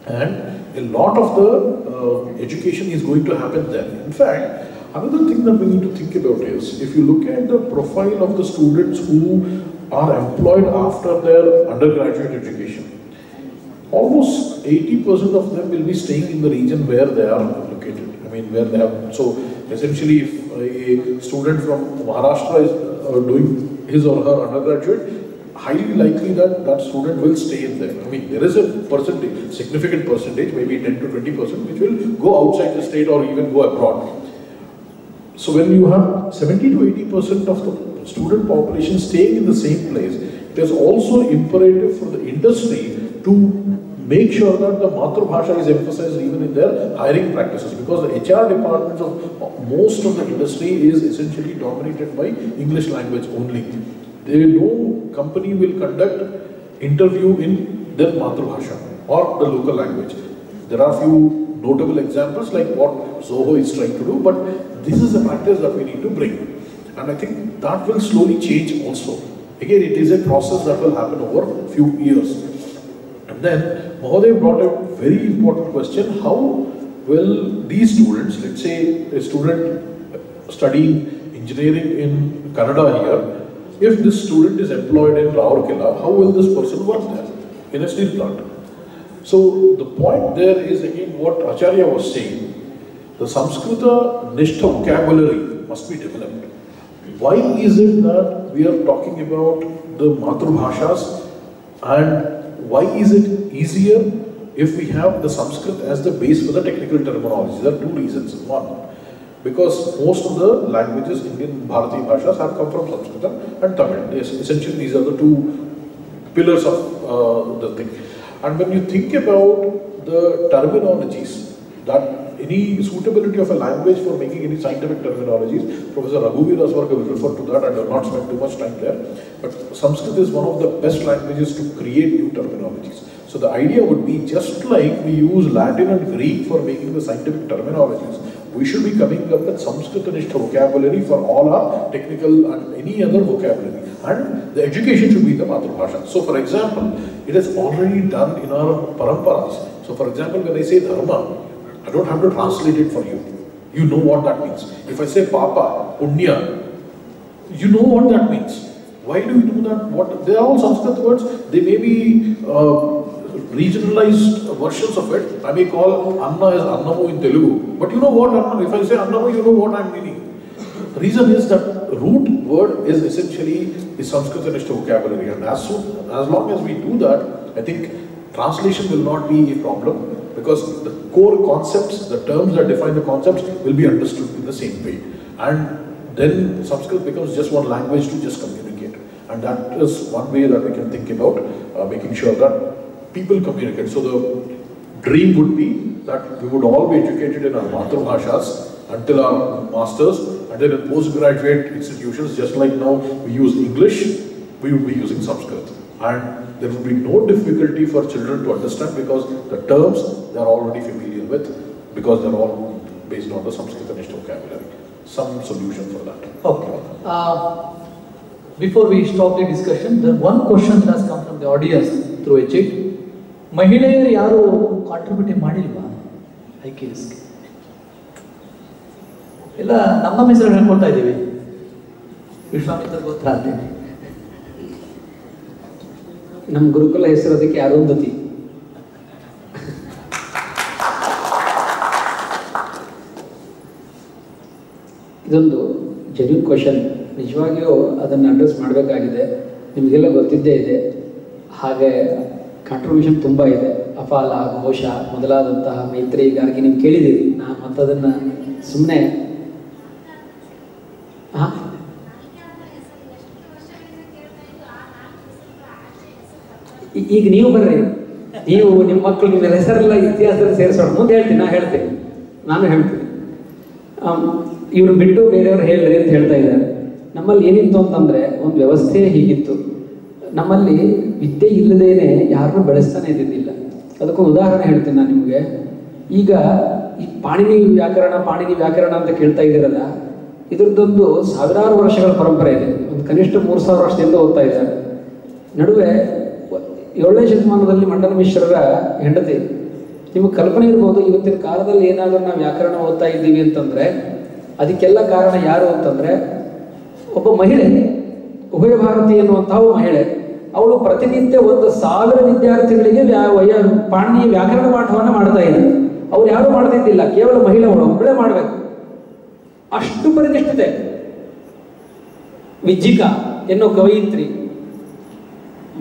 And a lot of the education is going to happen there. In fact, another thing that we need to think about is, if you look at the profile of the students who are employed after their undergraduate education, almost 80% of them will be staying in the region where they are located. I mean, where they have. So essentially, if a student from Maharashtra is doing his or her undergraduate, highly likely that that student will stay in there. I mean, there is a percentage, significant percentage, maybe 10 to 20%, which will go outside the state or even go abroad. So when you have 70 to 80% of the student population staying in the same place, it is also imperative for the industry to make sure that the Matrabhasha is emphasized even in their hiring practices, because the HR departments of most of the industry is essentially dominated by English language only. No company will conduct interview in their Matrabhasha or the local language. There are few notable examples like what Zoho is trying to do, but this is a practice that we need to bring. And I think that will slowly change also. Again, it is a process that will happen over a few years. And then Mahoday brought a very important question: how will these students, let's say a student studying engineering in Kannada here, if this student is employed in Rourkela, how will this person work there in a steel plant? So the point there is again what Acharya was saying. The Samskrita Nishtha vocabulary must be developed. Why is it that we are talking about the Matrabhashas, and why is it easier if we have the Sanskrit as the base for the technical terminology? There are two reasons. One, Because most of the languages, Indian Bharati Bhashas, have come from Sanskrit and Tamil. Essentially, these are the two pillars of the thing. And when you think about the terminologies, that any suitability of a language for making any scientific terminologies, Professor Raghuveera's work will refer to that. I will not spend too much time there. But Sanskrit is one of the best languages to create new terminologies. So the idea would be, just like we use Latin and Greek for making the scientific terminologies, we should be coming up with Sanskritanishta vocabulary for all our technical and any other vocabulary. And the education should be the Matrabhasha. So for example, it is already done in our paramparas. So for example, when I say dharma, I don't have to translate it for you. You know what that means. If I say papa, punya, you know what that means. Why do you do that? They are all Sanskrit words. They may be regionalized versions of it. I may call Anna as Annamu in Telugu. But you know what Anna, if I say Annamu, you know what I am meaning. The reason is that root word is essentially the Sanskritanishta vocabulary. And as long as we do that, I think translation will not be a problem. Because the core concepts, the terms that define the concepts will be understood in the same way. And then Sanskrit becomes just one language to just communicate. And that is one way that we can think about making sure that people communicate. So the dream would be that we would all be educated in our Matrabhashas until our masters, and then in postgraduate institutions, just like now we use English, we would be using Sanskrit. And there will be no difficulty for children to understand, because the terms they are already familiar with, because they are all based on the Sanskritanishta vocabulary. Some solution for that. Okay. Before we stop the discussion, the one question that has come from the audience through a chat. ಮಹಿಳೆಯರು ಯಾರು contribute ಮಾಡಿಲ್ವಾ IKSಗೆ? ಎಲ್ಲ ನಮ್ಮ ಹೆಸರು ಹೇಳ್ಕೊಳ್ತಾ ಇದ್ದೀವಿ. ವಿಶ್ವಾಮಿತ್ರ ಗೋತ್ರ ಅಂತೇಳಿ ನಮ್ಮ ಗುರುಕುಲ ಹೆಸರು ಅದಕ್ಕೆ ಅರುಂಧತಿ. ಇದೊಂದು ಜೆನ್ಯೂನ್ ಕ್ವಶನ್. ನಿಜವಾಗಿಯೂ ಅದನ್ನು ಅಡ್ರೆಸ್ ಮಾಡಬೇಕಾಗಿದೆ. ನಿಮಗೆಲ್ಲ ಗೊತ್ತಿದ್ದೇ ಇದೆ. ಹಾಗೆ ಕಾಂಟ್ರಿಬ್ಯೂಷನ್ ತುಂಬ ಇದೆ. ಅಫಾಲ, ಘೋಷ ಮೊದಲಾದಂತಹ ಮೈತ್ರಿ ಗಾರ್ಗಿ ನೀವು ಕೇಳಿದ್ದೀರಿ. ನಾನು ಮತ್ತದನ್ನು ಸುಮ್ಮನೆ ಈಗ ನೀವು ಬರ್ರಿ, ನೀವು ನಿಮ್ಮ ಮಕ್ಕಳು ನಿಮ್ಮ ಹೆಸರೆಲ್ಲ ಇತಿಹಾಸದಲ್ಲಿ ಸೇರಿಸೋಣ. ಮುಂದೆ ಹೇಳ್ತೀನಿ, ನಾನು ಹೇಳ್ತೀನಿ. ಇವರು ಬಿಟ್ಟು ಬೇರೆಯವ್ರು ಹೇಳ್ರಿ ಅಂತ ಹೇಳ್ತಾ ಇದ್ದಾರೆ. ನಮ್ಮಲ್ಲಿ ಏನಿತ್ತು ಅಂತಂದರೆ, ಒಂದು ವ್ಯವಸ್ಥೆ ಹೀಗಿತ್ತು. ನಮ್ಮಲ್ಲಿ ವಿದ್ಯೆ ಇಲ್ಲದೇನೆ ಯಾರನ್ನೂ ಬೆಳೆಸ್ತಾನೆ ಇದ್ದಿದ್ದಿಲ್ಲ. ಅದಕ್ಕೊಂದು ಉದಾಹರಣೆ ಹೇಳ್ತೀನಿ ನಾನು ನಿಮಗೆ. ಈಗ ಈ ಪಾಣಿನಿ ವ್ಯಾಕರಣ ಅಂತ ಕೇಳ್ತಾ ಇದ್ದೀರಲ್ಲ, ಇದ್ರದ್ದೊಂದು ಸಾವಿರಾರು ವರ್ಷಗಳ ಪರಂಪರೆ ಇದೆ. ಒಂದು ಕನಿಷ್ಠ 3000 ವರ್ಷದಿಂದ ಓದ್ತಾ ಇದ್ದಾರೆ. ನಡುವೆ 7ನೇ ಶತಮಾನದಲ್ಲಿ ಮಂಡನ ಮಿಶ್ರರ ಹೆಂಡತಿ. ನಿಮಗೆ ಕಲ್ಪನೆ ಇರ್ಬೋದು, ಇವತ್ತಿನ ಕಾಲದಲ್ಲಿ ಏನಾದರೂ ನಾವು ವ್ಯಾಕರಣ ಓದ್ತಾ ಇದ್ದೀವಿ ಅಂತಂದರೆ ಅದಕ್ಕೆಲ್ಲ ಕಾರಣ ಯಾರು ಅಂತಂದರೆ ಒಬ್ಬ ಮಹಿಳೆ, ಉಭಯ ಭಾರತಿ ಎನ್ನುವಂತಹ ಮಹಿಳೆ. ಅವಳು ಪ್ರತಿನಿತ್ಯ 1000 ವಿದ್ಯಾರ್ಥಿಗಳಿಗೆ ಪಾಣಿನಿಯ ವ್ಯಾಕರಣ ಪಾಠವನ್ನು ಮಾಡ್ತಾ ಇದ್ದಾರೆ. ಅವ್ರು ಯಾರು ಮಾಡ್ತಿದ್ದಿಲ್ಲ, ಕೇವಲ ಮಹಿಳೆ ಒಬ್ಬಳೇ ಮಾಡಬೇಕು. ಅಷ್ಟು ಪರಿನಿಷ್ಠತೆ. ವಿಜ್ಜಿಕಾ ಎನ್ನೋ ಕವಯಿತ್ರಿ,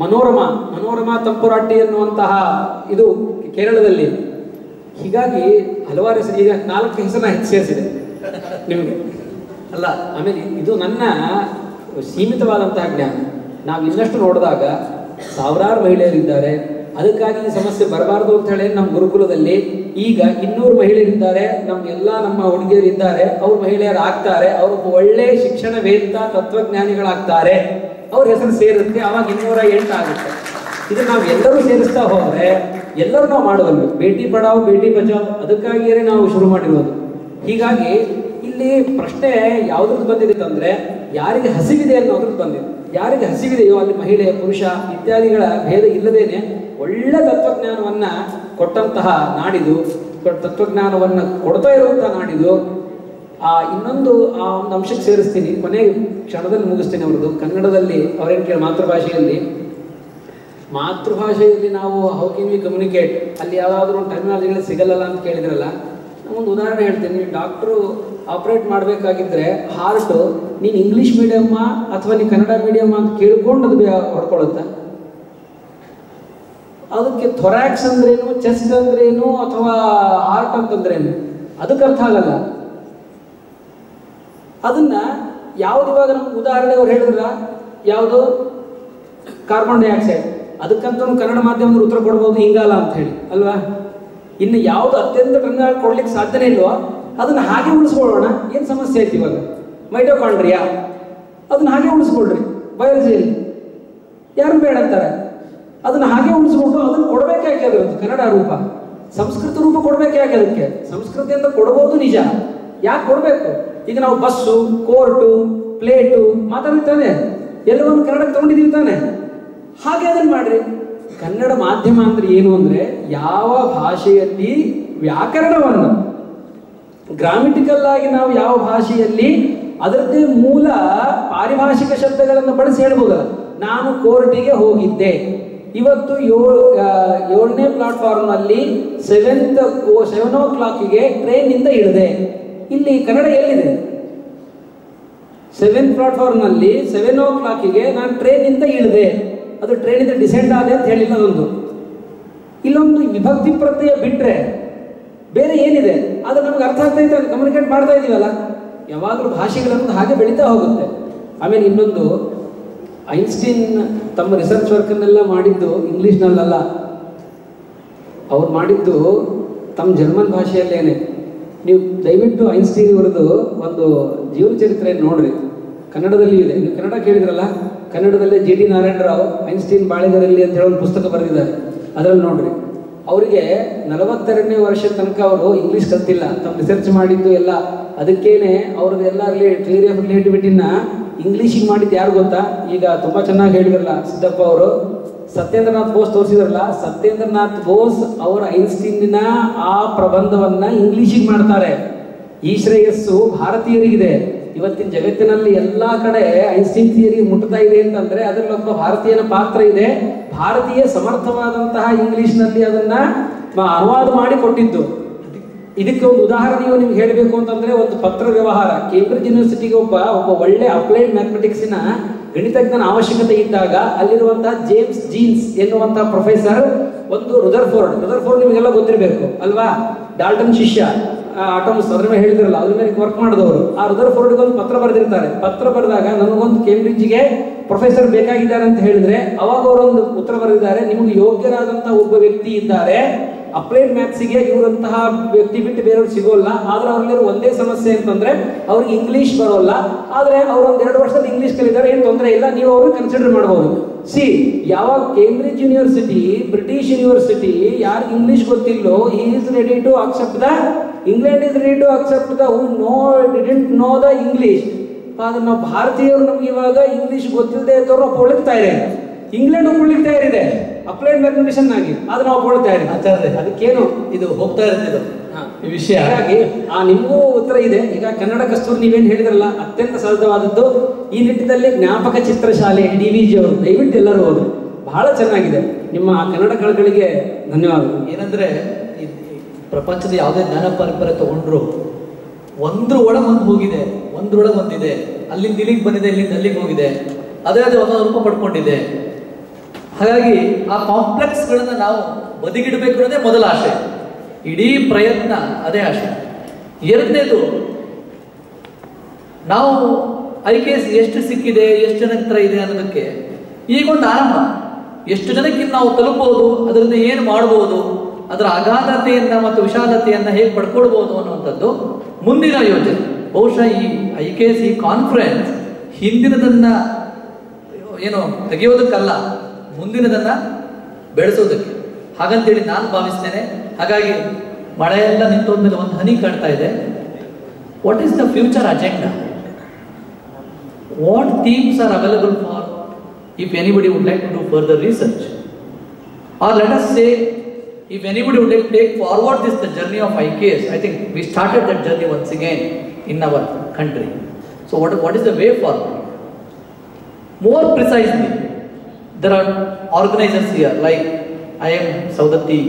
ಮನೋರಮಾ ತಂಪುರಾಟಿ ಎನ್ನುವಂತಹ ಇದು ಕೇರಳದಲ್ಲಿ. ಹೀಗಾಗಿ ಹಲವಾರು ಹೆಸರು, ಈಗ 4 ಹೆಸರನ್ನ ಹೆಚ್ಚು ಸೇರಿಸಿದೆ ನಿಮಗೆ ಅಲ್ಲ. ಆಮೇಲೆ ಇದು ನನ್ನ ಸೀಮಿತವಾದಂತಹ ಜ್ಞಾನ. ನಾವು ಇನ್ನಷ್ಟು ನೋಡಿದಾಗ ಸಾವಿರಾರು ಮಹಿಳೆಯರಿದ್ದಾರೆ. ಅದಕ್ಕಾಗಿ ಈ ಸಮಸ್ಯೆ ಬರಬಾರ್ದು ಅಂತ ಹೇಳಿ ನಮ್ಮ ಗುರುಕುಲದಲ್ಲಿ ಈಗ 200 ಮಹಿಳೆಯರಿದ್ದಾರೆ. ನಮ್ಮ ಹುಡುಗಿಯರಿದ್ದಾರೆ, ಅವ್ರು ಮಹಿಳೆಯರು ಆಗ್ತಾರೆ. ಅವರು ಒಳ್ಳೆ ಶಿಕ್ಷಣ ವೇತ್ತ ತತ್ವಜ್ಞಾನಿಗಳಾಗ್ತಾರೆ. ಅವ್ರ ಹೆಸರು ಸೇರುತ್ತೆ, ಅವಾಗ 208 ಆಗುತ್ತೆ. ಇದು ನಾವು ಎಲ್ಲರೂ ಸೇರಿಸ್ತಾ ಹೋದರೆ ಎಲ್ಲರೂ ನಾವು ಮಾಡೋದಲ್ಲ. ಬೇಟಿ ಪಡಾವ್ ಬೇಟಿ ಬಚಾವ್ ಅದಕ್ಕಾಗಿಯೇ ನಾವು ಶುರು ಮಾಡಿರೋದು. ಹೀಗಾಗಿ ಇಲ್ಲಿ ಪ್ರಶ್ನೆ ಯಾವುದ್ರದ್ದು ಬಂದಿದೆ ಅಂದರೆ, ಯಾರಿಗೆ ಹಸಿವಿದೆ ಅನ್ನೋದ್ರದ್ದು ಬಂದಿದೆ. ಯಾರಿಗೆ ಹಸಿವಿದೆಯೋ ಅಲ್ಲಿ ಮಹಿಳೆ ಪುರುಷ ಇತ್ಯಾದಿಗಳ ಭೇದ ಇಲ್ಲದೇನೆ ಒಳ್ಳೆ ತತ್ವಜ್ಞಾನವನ್ನು ಕೊಟ್ಟಂತಹ ನಾಡಿದು, ತತ್ವಜ್ಞಾನವನ್ನು ಕೊಡ್ತಾ ಇರುವಂತಹ ನಾಡಿದು. ಇನ್ನೊಂದು ಒಂದು ಅಂಶಕ್ಕೆ ಸೇರಿಸ್ತೀನಿ, ಕೊನೆ ಕ್ಷಣದಲ್ಲಿ ಮುಗಿಸ್ತೀನಿ. ಅವ್ರದ್ದು ಕನ್ನಡದಲ್ಲಿ ಅವರೇನು ಕೇಳಿ ಮಾತೃಭಾಷೆಯಲ್ಲಿ ನಾವು ಹೌ ಕ್ಯಾನ್ ವಿ ಕಮ್ಯುನಿಕೇಟ್, ಅಲ್ಲಿ ಯಾವುದಾದ್ರೂ ಟರ್ಮಿನಾಲಜಿಗಳು ಸಿಗಲ್ಲ ಅಂತ ಕೇಳಿದ್ರಲ್ಲ. ನಾವೊಂದು ಉದಾಹರಣೆ ಹೇಳ್ತೀನಿ. ಡಾಕ್ಟ್ರು ಆಪ್ರೇಟ್ ಮಾಡಬೇಕಾಗಿದ್ದರೆ ಹಾರ್ಟು ನೀನು ಇಂಗ್ಲೀಷ್ ಮೀಡಿಯಮ್ಮ ಅಥವಾ ನೀನು ಕನ್ನಡ ಮೀಡಿಯಮ್ಮ ಅಂತ ಕೇಳ್ಕೊಂಡು ಅದು ಹೊಡ್ಕೊಳ್ಳುತ್ತೆ. ಅದಕ್ಕೆ ಥೊರಾಕ್ಸ್ ಅಂದ್ರೇನು, ಚೆಸ್ಟ್ ಅಂದ್ರೇನು ಅಥವಾ ಹಾರ್ಟ್ ಅಂತಂದ್ರೇನು ಅದಕ್ಕೆ ಅರ್ಥ ಆಗಲ್ಲ. ಅದನ್ನು ಯಾವುದು ಇವಾಗ ನಮ್ಗೆ ಉದಾಹರಣೆ ಅವ್ರು ಹೇಳಿದ್ರಲ್ಲ, ಯಾವುದು ಕಾರ್ಬನ್ ಡೈಆಕ್ಸೈಡ್, ಅದಕ್ಕಂತ ಒಂದು ಕನ್ನಡ ಮಾಧ್ಯಮದಲ್ಲಿ ಉತ್ತರ ಕೊಡ್ಬೋದು ಇಂಗಾಲ ಅಂತ ಹೇಳಿ ಅಲ್ವಾ. ಇನ್ನು ಯಾವುದು ಅತ್ಯಂತ ಕನ್ನಡ ಕೊಡ್ಲಿಕ್ಕೆ ಸಾಧ್ಯನೇ ಇಲ್ವೋ ಅದನ್ನು ಹಾಗೆ ಉಳಿಸ್ಕೊಳ್ಳೋಣ, ಏನು ಸಮಸ್ಯೆ ಐತಿ ಇವಾಗ. ಮೈಟೋಕಾಂಡ್ರಿಯಾ ಅದನ್ನು ಹಾಗೆ ಉಳಿಸ್ಕೊಳ್ರಿ, ಬಯಾಲಜಿಯಲ್ಲಿ ಯಾರು ಬೇಡ ಅಂತಾರೆ. ಅದನ್ನು ಹಾಗೆ ಉಳಿಸ್ಕೊಂಡು ಅದನ್ನು ಕೊಡಬೇಕೆ ಯಾಕೆ ಅದು ಕನ್ನಡ ರೂಪ, ಸಂಸ್ಕೃತ ರೂಪ ಕೊಡಬೇಕೆ ಯಾಕೆ ಅದಕ್ಕೆ. ಸಂಸ್ಕೃತಿ ಅಂತ ಕೊಡ್ಬೋದು ನಿಜ, ಯಾಕೆ ಕೊಡಬೇಕು? ಈಗ ನಾವು ಬಸ್ಸು, ಕೋರ್ಟು, ಪ್ಲೇಟು ಮಾತಾಡ್ತಾನೆ ಎಲ್ಲವನ್ನು ಕನ್ನಡಕ್ಕೆ ತಗೊಂಡಿದ್ದೀವಿ ತಾನೆ, ಹಾಗೆ ಅದನ್ನು ಮಾಡ್ರಿ. ಕನ್ನಡ ಮಾಧ್ಯಮ ಅಂದ್ರೆ ಏನು ಅಂದ್ರೆ ಯಾವ ಭಾಷೆಯಲ್ಲಿ ವ್ಯಾಕರಣವನ್ನು ಗ್ರಾಮೆಟಿಕಲ್ ಆಗಿ ನಾವು ಯಾವ ಭಾಷೆಯಲ್ಲಿ ಅದರದ್ದೇ ಮೂಲ ಪಾರಿಭಾಷಿಕ ಶಬ್ದಗಳನ್ನು ಬಳಸಿ ಹೇಳ್ಬೋದಲ್ಲ. ನಾನು ಕೋರ್ಟಿಗೆ ಹೋಗಿದ್ದೆ, ಇವತ್ತು 7ನೇ ಪ್ಲಾಟ್ಫಾರ್ಮ್ನಲ್ಲಿ 7 o'clock ಟ್ರೈನಿಂದ ಇಳಿದೆ. ಇಲ್ಲಿ ಕನ್ನಡ ಎಲ್ಲಿದೆ? 7th ಪ್ಲಾಟ್ಫಾರ್ಮ್ನಲ್ಲಿ 7 o'clock ನಾನು ಟ್ರೈನಿಂದ ಇಳಿದೆ, ಅದು ಟ್ರೈನಿಂದ ಡಿಸೆಂಡ್ ಆದೆ ಅಂತ ಹೇಳಿಲ್ಲ. ಅದೊಂದು ಇಲ್ಲೊಂದು ವಿಭಕ್ತಿ ಪ್ರತ್ಯಯ ಬಿಟ್ಟರೆ ಬೇರೆ ಏನಿದೆ ಅದು ನಮ್ಗೆ ಅರ್ಥ ಆಗ್ತಾ ಇತ್ತು, ಕಮ್ಯುನಿಕೇಟ್ ಮಾಡ್ತಾ ಇದ್ದೀವಲ್ಲ. ಯಾವಾಗಲೂ ಭಾಷೆಗಳನ್ನು ಹಾಗೆ ಬೆಳೀತಾ ಹೋಗುತ್ತೆ. ಆಮೇಲೆ ಇನ್ನೊಂದು, ಐನ್ಸ್ಟೀನ್ ತಮ್ಮ ರಿಸರ್ಚ್ ವರ್ಕನ್ನೆಲ್ಲ ಮಾಡಿದ್ದು ಇಂಗ್ಲೀಷ್ನಲ್ಲ, ಅವ್ರು ಮಾಡಿದ್ದು ತಮ್ಮ ಜರ್ಮನ್ ಭಾಷೆಯಲ್ಲೇನೆ. ನೀವು ದಯವಿಟ್ಟು ಐನ್ಸ್ಟೀನ್ ಅವರದು ಒಂದು ಜೀವನ ಚರಿತ್ರೆ ನೋಡ್ರಿ, ಕನ್ನಡದಲ್ಲಿ ಇದೆ. ನೀವು ಕನ್ನಡ ಕೇಳಿದ್ರಲ್ಲ, ಕನ್ನಡದಲ್ಲೇ G D Narayana Rao Einstein ಬಾಳೆಗರಲ್ಲಿ ಅಂತ ಹೇಳಿ ಒಂದು ಪುಸ್ತಕ ಬರೆದಿದ್ದಾರೆ, ಅದರಲ್ಲಿ ನೋಡ್ರಿ. ಅವರಿಗೆ 42ನೇ ವರ್ಷದ ತನಕ ಅವರು ಇಂಗ್ಲೀಷ್ ಕಲ್ತಿಲ್ಲ, ತಮ್ಮ ರಿಸರ್ಚ್ ಮಾಡಿದ್ದು ಎಲ್ಲ. ಅದಕ್ಕೇನೆ ಅವ್ರದ್ದೆಲ್ಲ ಥಿಯರಿ ಆಫ್ ರಿಲೇಟಿವಿಟಿನ ಇಂಗ್ಲೀಷಿಗೆ ಮಾಡಿದ್ದು ಯಾರು ಗೊತ್ತಾ? ಈಗ ತುಂಬ ಚೆನ್ನಾಗಿ ಹೇಳಿದ್ರಲ್ಲ ಸಿದ್ದಪ್ಪ ಅವರು, ಸತ್ಯೇಂದ್ರನಾಥ್ ಬೋಸ್ ತೋರಿಸಿದ್ರಲ್ಲ, ಸತ್ಯೇಂದ್ರನಾಥ್ ಬೋಸ್ ಅವರ ಐನ್ಸ್ಟೀನ್ನ ಆ ಪ್ರಬಂಧವನ್ನ ಇಂಗ್ಲೀಷಿಗೆ ಮಾಡ್ತಾರೆ. ಈ ಶ್ರೇಯಸ್ಸು ಭಾರತೀಯರಿಗಿದೆ. ಇವತ್ತಿನ ಜಗತ್ತಿನಲ್ಲಿ ಎಲ್ಲ ಕಡೆ ಐನ್ಸ್ಟೀನ್ ಥಿಯರಿ ಮುಟ್ತಾ ಇದೆ ಅಂತಂದ್ರೆ ಅದರಲ್ಲಿ ಒಬ್ಬ ಭಾರತೀಯನ ಪಾತ್ರ ಇದೆ. ಭಾರತೀಯ ಸಮರ್ಥವಾದಂತಹ ಇಂಗ್ಲಿಷ್ನಲ್ಲಿ ಅದನ್ನ ಅನುವಾದ ಮಾಡಿ ಕೊಟ್ಟಿದ್ದು. ಇದಕ್ಕೆ ಒಂದು ಉದಾಹರಣೆಯು ನಿಮ್ಗೆ ಹೇಳಬೇಕು ಅಂತಂದ್ರೆ, ಒಂದು ಪತ್ರ ವ್ಯವಹಾರ. ಕೇಂಬ್ರಿಡ್ಜ್ ಯೂನಿವರ್ಸಿಟಿಗೆ ಒಬ್ಬ ಒಳ್ಳೆ ಅಪ್ಲೈಡ್ ಮ್ಯಾಥಮೆಟಿಕ್ಸಿನ ಗಣಿತಜ್ಞನ ಅವಶ್ಯಕತೆ ಇದ್ದಾಗ ಅಲ್ಲಿರುವಂತಹ ಜೇಮ್ಸ್ ಜೀನ್ಸ್ ಎನ್ನುವಂತಹ ಪ್ರೊಫೆಸರ್ ಒಂದು ರುದರ್ಫೋರ್ಡ್ ನಿಮಗೆಲ್ಲ ಗೊತ್ತಿರಬೇಕು ಅಲ್ವಾ, ಡಾಲ್ಟನ್ ಶಿಷ್ಯ, ಆಟಮ್ಸ್ ಅದ್ರ ಮೇಲೆ ಹೇಳಿದ್ರಲ್ಲ, ಅದ್ರ ಮೇಲೆ ವರ್ಕ್ ಮಾಡಿದವರು. ಆ ರುದರ್ಫೋರ್ಡ್ಗೆ ಒಂದು ಪತ್ರ ಬರೆದಿರ್ತಾರೆ. ಪತ್ರ ಬರೆದಾಗ ನನಗೊಂದು ಕೇಂಬ್ರಿಡ್ಜ್ಗೆ ಪ್ರೊಫೆಸರ್ ಬೇಕಾಗಿದ್ದಾರೆ ಅಂತ ಹೇಳಿದ್ರೆ ಅವಾಗ ಅವರೊಂದು ಉತ್ತರ ಬರೆದಿದ್ದಾರೆ, ನಿಮಗೆ ಯೋಗ್ಯರಾದಂತಹ ಒಬ್ಬ ವ್ಯಕ್ತಿ ಇದ್ದಾರೆ, ಅಪ್ಲೈಡ್ ಮ್ಯಾಥ್ಸಿಗೆ ಇವರಂತಹ ವ್ಯಕ್ತಿ ಬಿಟ್ಟು ಬೇರೆಯವ್ರು ಸಿಗೋಲ್ಲ. ಆದ್ರೆ ಅವ್ರಲ್ಲಿರೋ ಒಂದೇ ಸಮಸ್ಯೆ ಅಂತಂದ್ರೆ ಅವ್ರಿಗೆ ಇಂಗ್ಲೀಷ್ ಬರೋಲ್ಲ. ಆದ್ರೆ ಅವ್ರು ಒಂದು 2 ವರ್ಷದಲ್ಲಿ ಇಂಗ್ಲೀಷ್ ಕಲಿತಾರೆ, ಏನು ತೊಂದರೆ ಇಲ್ಲ, ನೀವು ಅವ್ರಿಗೆ ಕನ್ಸಿಡರ್ ಮಾಡಬಹುದು. ಯಾವಾಗ ಕೇಂಬ್ರಿಡ್ಜ್ ಯೂನಿವರ್ಸಿಟಿ, ಬ್ರಿಟಿಷ್ ಯೂನಿವರ್ಸಿಟಿ, ಯಾರಿಗೆ English ಗೊತ್ತಿಲ್ಲೋ, he is ready to accept the England is ready to accept the who didn't know the English. ಆದ್ರೆ ನಾವು ಭಾರತೀಯರು ನಮ್ಗೆ ಇವಾಗ ಇಂಗ್ಲೀಷ್ ಗೊತ್ತಿಲ್ಲದೆ ಇದ್ದವ್ರು ಒಪ್ಪಿಳ್ತಾ ಇದೆ. ಇಂಗ್ಲೆಂಡ್ ಒಪ್ಪಿಳ್ತಾ ಇದೆ ಅಪ್ಲೈಡ್ ಮ್ಯಾಥಮೆಟಿಷಿಯನ್ ಆಗಿ, ಆದ್ರೆ ನಾವು ಒಪ್ಪಿಳ್ತಾ ಇದೆ. ಆಚಾರ್ಯ ಅದಕ್ಕೇನು ಇದು ಹೋಗ್ತಾ ಇರ್ತಿದ್ದು ಈ ವಿಷಯ. ಹಾಗಾಗಿ ನಿಮಗೂ ಉತ್ತರ ಇದೆ. ಈಗ ಕನ್ನಡ ಕಸ್ತೂರಿ ನೀವೇನು ಹೇಳಿದ್ರಲ್ಲ, ಅತ್ಯಂತ ಸಹಜವಾದದ್ದು. ಈ ನಿಟ್ಟಿನಲ್ಲಿ ಜ್ಞಾಪಕ ಚಿತ್ರಶಾಲೆ DVG ಅವರು ದಯವಿಟ್ಟು ಎಲ್ಲರೂ ಹೋದ್ರು, ಬಹಳ ಚೆನ್ನಾಗಿದೆ. ನಿಮ್ಮ ಕನ್ನಡ ಕಳಕಳಿಗೆ ಧನ್ಯವಾದಗಳು. ಏನಂದ್ರೆ ಪ್ರಪಂಚದ ಯಾವುದೇ ಜ್ಞಾನ ಪರಂಪರೆ ತಗೊಂಡ್ರು ಒಂದ್ರ ಒಳಗೆ ಒಂದು ಹೋಗಿದೆ, ಒಂದ್ರೊಳಗೆ ಒಂದಿದೆ, ಅಲ್ಲಿಂದ ಇಲ್ಲಿಗೆ ಬಂದಿದೆ, ಇಲ್ಲಿಂದ ಅಲ್ಲಿಗೆ ಹೋಗಿದೆ, ಅದೇ ಒಂದೊಂದು ರೂಪ ಪಡ್ಕೊಂಡಿದೆ. ಹಾಗಾಗಿ ಆ ಕಾಂಪ್ಲೆಕ್ಸ್ಗಳನ್ನ ನಾವು ಬದಿಗಿಡಬೇಕು ಅನ್ನೋದೇ ಮೊದಲ ಆಶೆ. ಇಡೀ ಪ್ರಯತ್ನ ಅದೇ ಆಶೆ. ಎರಡನೇದು, ನಾವು IKS ಎಷ್ಟು ಸಿಕ್ಕಿದೆ, ಎಷ್ಟು ಜನಕ್ಕೆ ಹತ್ರ ಇದೆ ಅನ್ನೋದಕ್ಕೆ ಈಗೊಂದು ಆರಂಭ. ಎಷ್ಟು ಜನಕ್ಕೆ ನಾವು ತಲುಪಬಹುದು, ಅದರಿಂದ ಏನು ಮಾಡಬಹುದು, ಅದರ ಅಗಾಧತೆಯನ್ನ ಮತ್ತು ವಿಶಾಲತೆಯನ್ನ ಹೇಗೆ ಪಡ್ಕೊಳ್ಬಹುದು ಅನ್ನುವಂಥದ್ದು ಮುಂದಿನ ಯೋಜನೆ. ಬಹುಶಃ ಈ IKS ಕಾನ್ಫರೆನ್ಸ್ ಹಿಂದಿನದನ್ನ ಏನು ತೆಗೆಯೋದಕ್ಕಲ್ಲ, ಮುಂದಿನದನ್ನ ಬೆಳೆಸೋದಕ್ಕೆ, ಹಾಗಂತೇಳಿ ನಾನು ಭಾವಿಸ್ತೇನೆ. ಹಾಗಾಗಿ ಮಳೆಯೆಲ್ಲ ನಿಂತೋದ್ಮೇಲೆ ಒಂದು ಹನಿ ಕಾಣ್ತಾ ಇದೆ. What is the future agenda? What themes are available for if anybody would like to do further research, or let us say if anybody would like to take forward the journey of IKS. I think we started that journey once again in our country. So what is the way forward? More precisely, there are organizers here like IM Saudati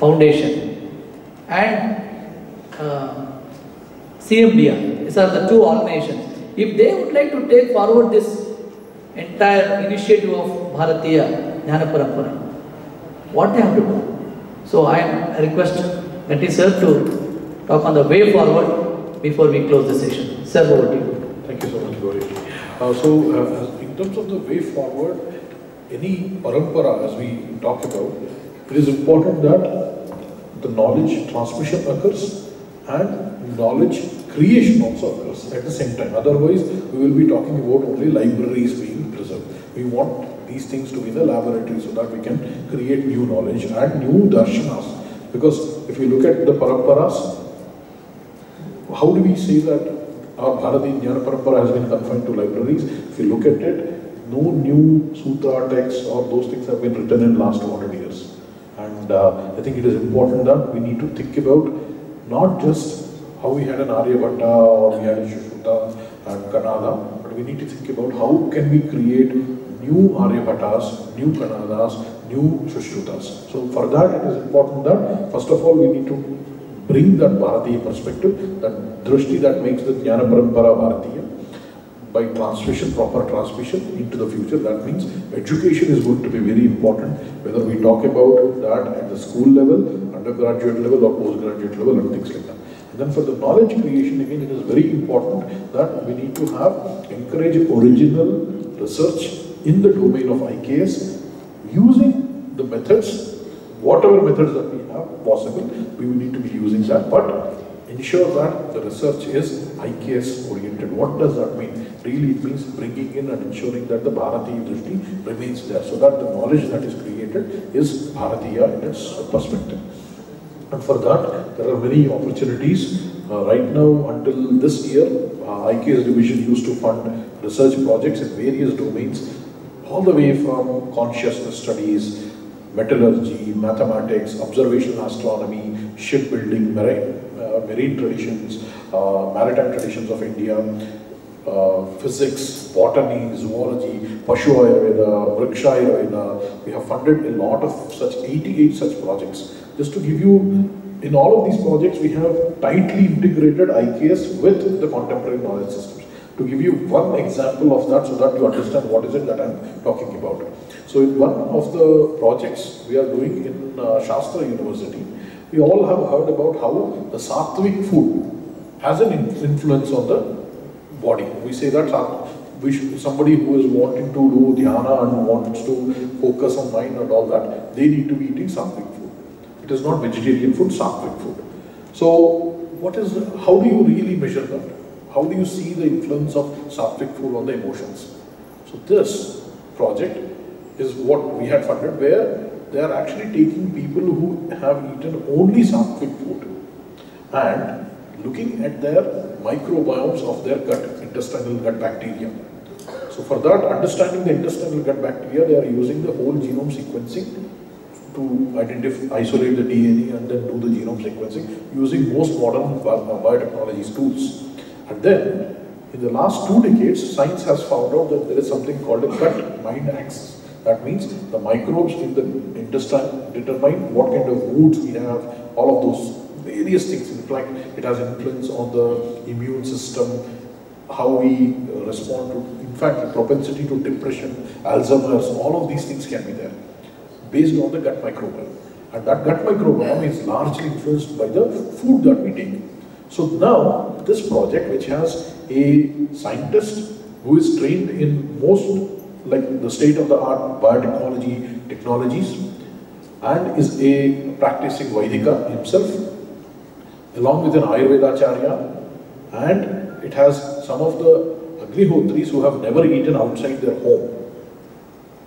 Foundation and CMDR. These are the two organizations. If they would like to take forward this entire initiative of Bharatiya Jnana Parampara, what they have to do? So I request Ganti sir to talk on the way forward before we close the session. Sir. Sir, over to you. Thank you so much, Gauri. In terms of the way forward, any parampara, as we talk about, it is important that the knowledge transmission occurs and knowledge creation also occurs at the same time. Otherwise, we will be talking about only libraries being preserved. We want these things to be in the laboratory so that we can create new knowledge and new darshanas. Because if you look at the paramparas, how do we say that our Bharati Jnana Parampara has been confined to libraries? If you look at it, no new sutra texts or those things have been written in last 200 years. And I think it is important that we need to think about not just how we had an Aryabhatta or we had a Sushruta and Kannada, but we need to think about how can we create new Aryabhattas, new Kannadas, new Sushrutas. So for that it is important that first of all we need to bring that Bharatiya perspective, that drishti that makes the Jnana Parampara Bharatiya by transmission, proper transmission into the future. That means education is going to be very important, whether we talk about that at the school level, undergraduate level or postgraduate level and things like that. And then for the knowledge creation, again, it is very important that we need to encourage original research in the domain of IKS using the methods, whatever methods that we have possible, we will need to be using that, but ensure that the research is IKS oriented. What does that mean? Really, it means bringing in and ensuring that the Bharatiya Drishti remains there, so that the knowledge that is created is Bharatiya in its perspective. And for that, there are many opportunities. Right now, until this year, IKS division used to fund research projects in various domains, all the way from consciousness studies, metallurgy, mathematics, observational astronomy, shipbuilding, marine traditions, maritime traditions of India, physics, botany, zoology, Pashu Ayurveda, Vriksha Ayurveda. We have funded a lot of such 88 such projects. Just to give you, in all of these projects, we have tightly integrated IKS with the contemporary knowledge systems. To give you one example of that so that you understand what is it that I am talking about. So in one of the projects we are doing in Shastra University, we all have heard about how the sattvic food has an influence on the body. We say that somebody who is wanting to do dhyana and wants to focus on mind and all that, they need to be eating sattvic food. It is not vegetarian food, sattvic food. So how do you really measure that? How do you see the influence of sattvic food on the emotions? So this project is what we had funded, where they are actually taking people who have eaten only sattvic food and looking at their microbiomes of their intestinal gut bacteria. So for that, understanding the intestinal gut bacteria, they are using the whole genome sequencing to isolate the DNA and then do the genome sequencing using most modern biotechnology tools. And then, in the last 2 decades, science has found out that there is something called a gut-mind axis. That means the microbes in the intestine determine what kind of moods we have, all of those various things. In fact, it has influence on the immune system, how we respond to, in fact, the propensity to depression, Alzheimer's, all of these things can be there, based on the gut microbiome. And that gut microbiome is largely influenced by the food that we take. So now, this project, which has a scientist who is trained in most, like the state-of-the-art biotechnology technologies, and is a practicing Vaidika himself, along with an Ayurvedacharya, and it has some of the Agnihotris who have never eaten outside their home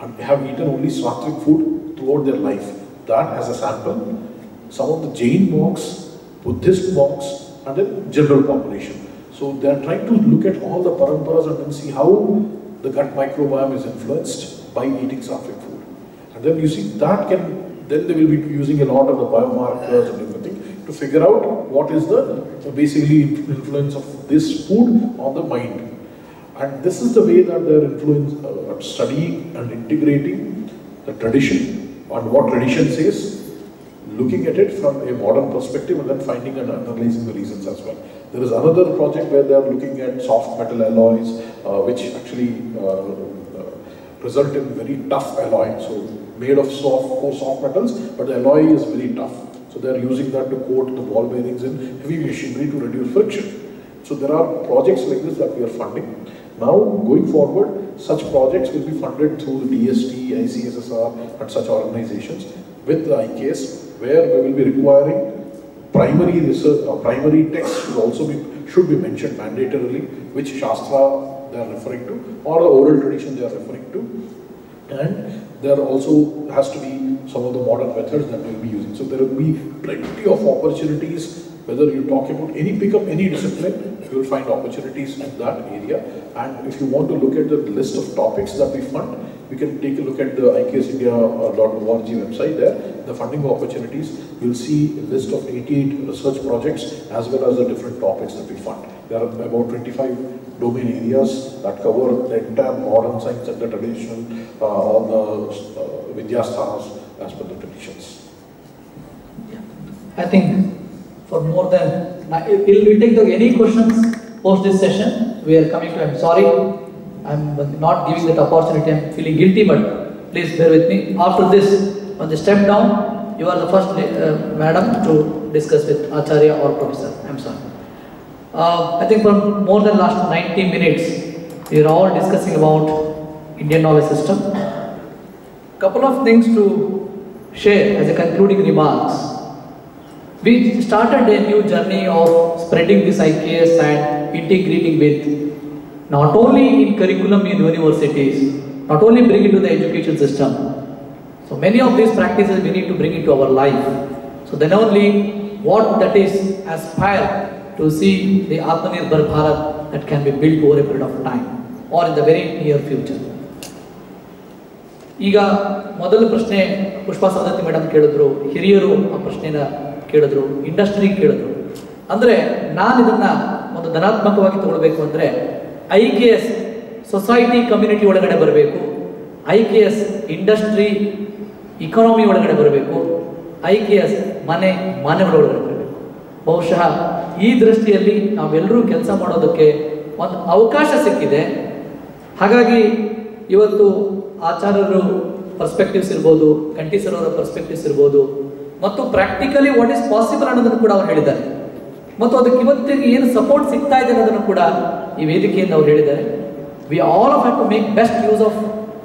and have eaten only sattvic food throughout their life. That as a sample, some of the Jain monks, Buddhist monks, and the general population. So they are trying to look at all the paramparas and then see how the gut microbiome is influenced by eating sattvic food. And then you see that then they will be using a lot of the biomarkers and everything to figure out what is the basically influence of this food on the mind. And this is the way that they are studying and integrating the tradition and what tradition says, looking at it from a modern perspective and then finding and analyzing the reasons as well. There is another project where they are looking at soft metal alloys, which actually result in very tough alloy. So made of soft metals, but the alloy is very tough. So they are using that to coat the ball bearings in heavy machinery to reduce friction. So there are projects like this that we are funding. Now, going forward, such projects will be funded through DST, ICSSR and such organizations with the IKS, where we will be requiring primary research, primary text should be mentioned mandatorily, which Shastra they are referring to, or the oral tradition they are referring to. And there also has to be some of the modern methods that we will be using. So there will be plenty of opportunities, whether you talk about pick up any discipline, you will find opportunities in that area. And if you want to look at the list of topics that we fund, you can take a look at the iksindia.org website there. The funding opportunities, you'll see a list of 88 research projects as well as the different topics that we fund. There are about 25 domain areas that cover the entire modern science and the traditional, all the Vidyasthanas as per the traditions. I think for more than, we'll take any questions post this session. We are coming to, I'm sorry, I'm not giving that opportunity, I'm feeling guilty, but please bear with me. After this, when they step down, you are the first madam to discuss with Acharya or Professor. I'm sorry. I think for more than last 90 minutes, we are all discussing about Indian knowledge system. Couple of things to share as a concluding remarks. We started a new journey of spreading this IKS and integrating with not only in curriculum in universities, not only bring it to the education system. So many of these practices we need to bring into our life. So then only what that is aspire to see the Atmanirbhar Bharat that can be built over a period of time or in the very near future. ಈಗ ಮೊದಲ ಪ್ರಶ್ನೆ Pushpa Savadatti madam ಕೇಳಿದ್ರು, ಹಿರಿಯರು ಆ ಪ್ರಶ್ನೆನ ಕೇಳಿದ್ರು, industry ಕೇಳಿದ್ರು. ಅಂದರೆ ನಾನು ಇದನ್ನ ಒಂದು ಧನಾತ್ಮಕವಾಗಿ ತಗೊಳ್ಬೇಕು ಅಂದರೆ IKS ಸೊಸೈಟಿ ಕಮ್ಯುನಿಟಿ ಒಳಗಡೆ ಬರಬೇಕು, IKS ಇಂಡಸ್ಟ್ರಿ ಇಕಾನಮಿ ಒಳಗಡೆ ಬರಬೇಕು, IKS ಮನೆಗಳ ಒಳಗಡೆ ಬರಬೇಕು. ಬಹುಶಃ ಈ ದೃಷ್ಟಿಯಲ್ಲಿ ನಾವೆಲ್ಲರೂ ಕೆಲಸ ಮಾಡೋದಕ್ಕೆ ಒಂದು ಅವಕಾಶ ಸಿಕ್ಕಿದೆ. ಹಾಗಾಗಿ ಇವತ್ತು ಆಚಾರ್ಯರು ಪರ್ಸ್ಪೆಕ್ಟಿವ್ಸ್ ಇರ್ಬೋದು, ಕಂಠಿ ಸರ್ ಅವರ ಪರ್ಸ್ಪೆಕ್ಟಿವ್ಸ್ ಇರ್ಬೋದು, ಮತ್ತು ಪ್ರಾಕ್ಟಿಕಲಿ ವಾಟ್ ಈಸ್ ಪಾಸಿಬಲ್ ಅನ್ನೋದನ್ನು ಕೂಡ ಅವ್ರು ಹೇಳಿದ್ದಾರೆ. ಮತ್ತು ಅದಕ್ಕೆ ಇವತ್ತಿಗೆ ಏನು ಸಪೋರ್ಟ್ ಸಿಗ್ತಾ ಇದೆ ಅನ್ನೋದನ್ನು ಕೂಡ ಈ ವೇದಿಕೆಯಿಂದ ಅವ್ರು ಹೇಳಿದ್ದಾರೆ. We all have to make best use of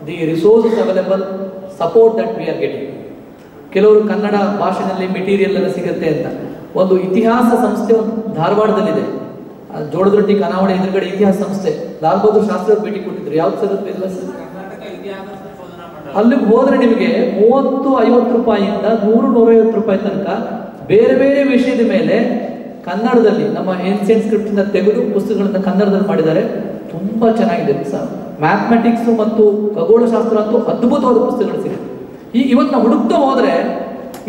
the resources available, support that we are getting. ಕೆಲವರು ಕನ್ನಡ ಭಾಷೆಯಲ್ಲಿ ಮೆಟೀರಿಯಲ್ ಎಲ್ಲ ಸಿಗುತ್ತೆ ಅಂತ ಒಂದು ಇತಿಹಾಸ ಸಂಸ್ಥೆ ಒಂದು ಧಾರವಾಡದಲ್ಲಿದೆ, ಜೋಳದೊಟ್ಟಿ ಕನಾವಳಿ ಎದುರುಗಡೆ ಇತಿಹಾಸ ಸಂಸ್ಥೆ. ಲಾಲ್ ಬಹದ್ದೂರ್ ಶಾಸ್ತ್ರಿ ಅವರು ಭೇಟಿ ಕೊಟ್ಟಿದ್ರು. ಯಾವ್ದು ಸರ್ ಇಲ್ಲ ಸರ್, ಅಲ್ಲಿಗೆ ಹೋದ್ರೆ ನಿಮಗೆ 30-50 ರೂಪಾಯಿಯಿಂದ 100-150 ರೂಪಾಯಿ ತನಕ ಬೇರೆ ಬೇರೆ ವಿಷಯದ ಮೇಲೆ ಕನ್ನಡದಲ್ಲಿ ನಮ್ಮ ಏನ್ಸಿಯಂಟ್ ಸ್ಕ್ರಿಪ್ಟ್ ಇಂದ ತೆಗೆದು ಪುಸ್ತಕಗಳನ್ನ ಕನ್ನಡದಲ್ಲಿ ಮಾಡಿದ್ದಾರೆ. ತುಂಬಾ ಚೆನ್ನಾಗಿದೆ ಸರ್. ಮ್ಯಾಥಮೆಟಿಕ್ಸ್ ಮತ್ತು ಖಗೋಳಶಾಸ್ತ್ರ ಅಂತೂ ಅದ್ಭುತವಾದ ಪುಸ್ತಕಗಳು ಸಿಗುತ್ತೆ. ಇವತ್ತು ನಾವು ಹುಡುಕ್ತಾ ಹೋದ್ರೆ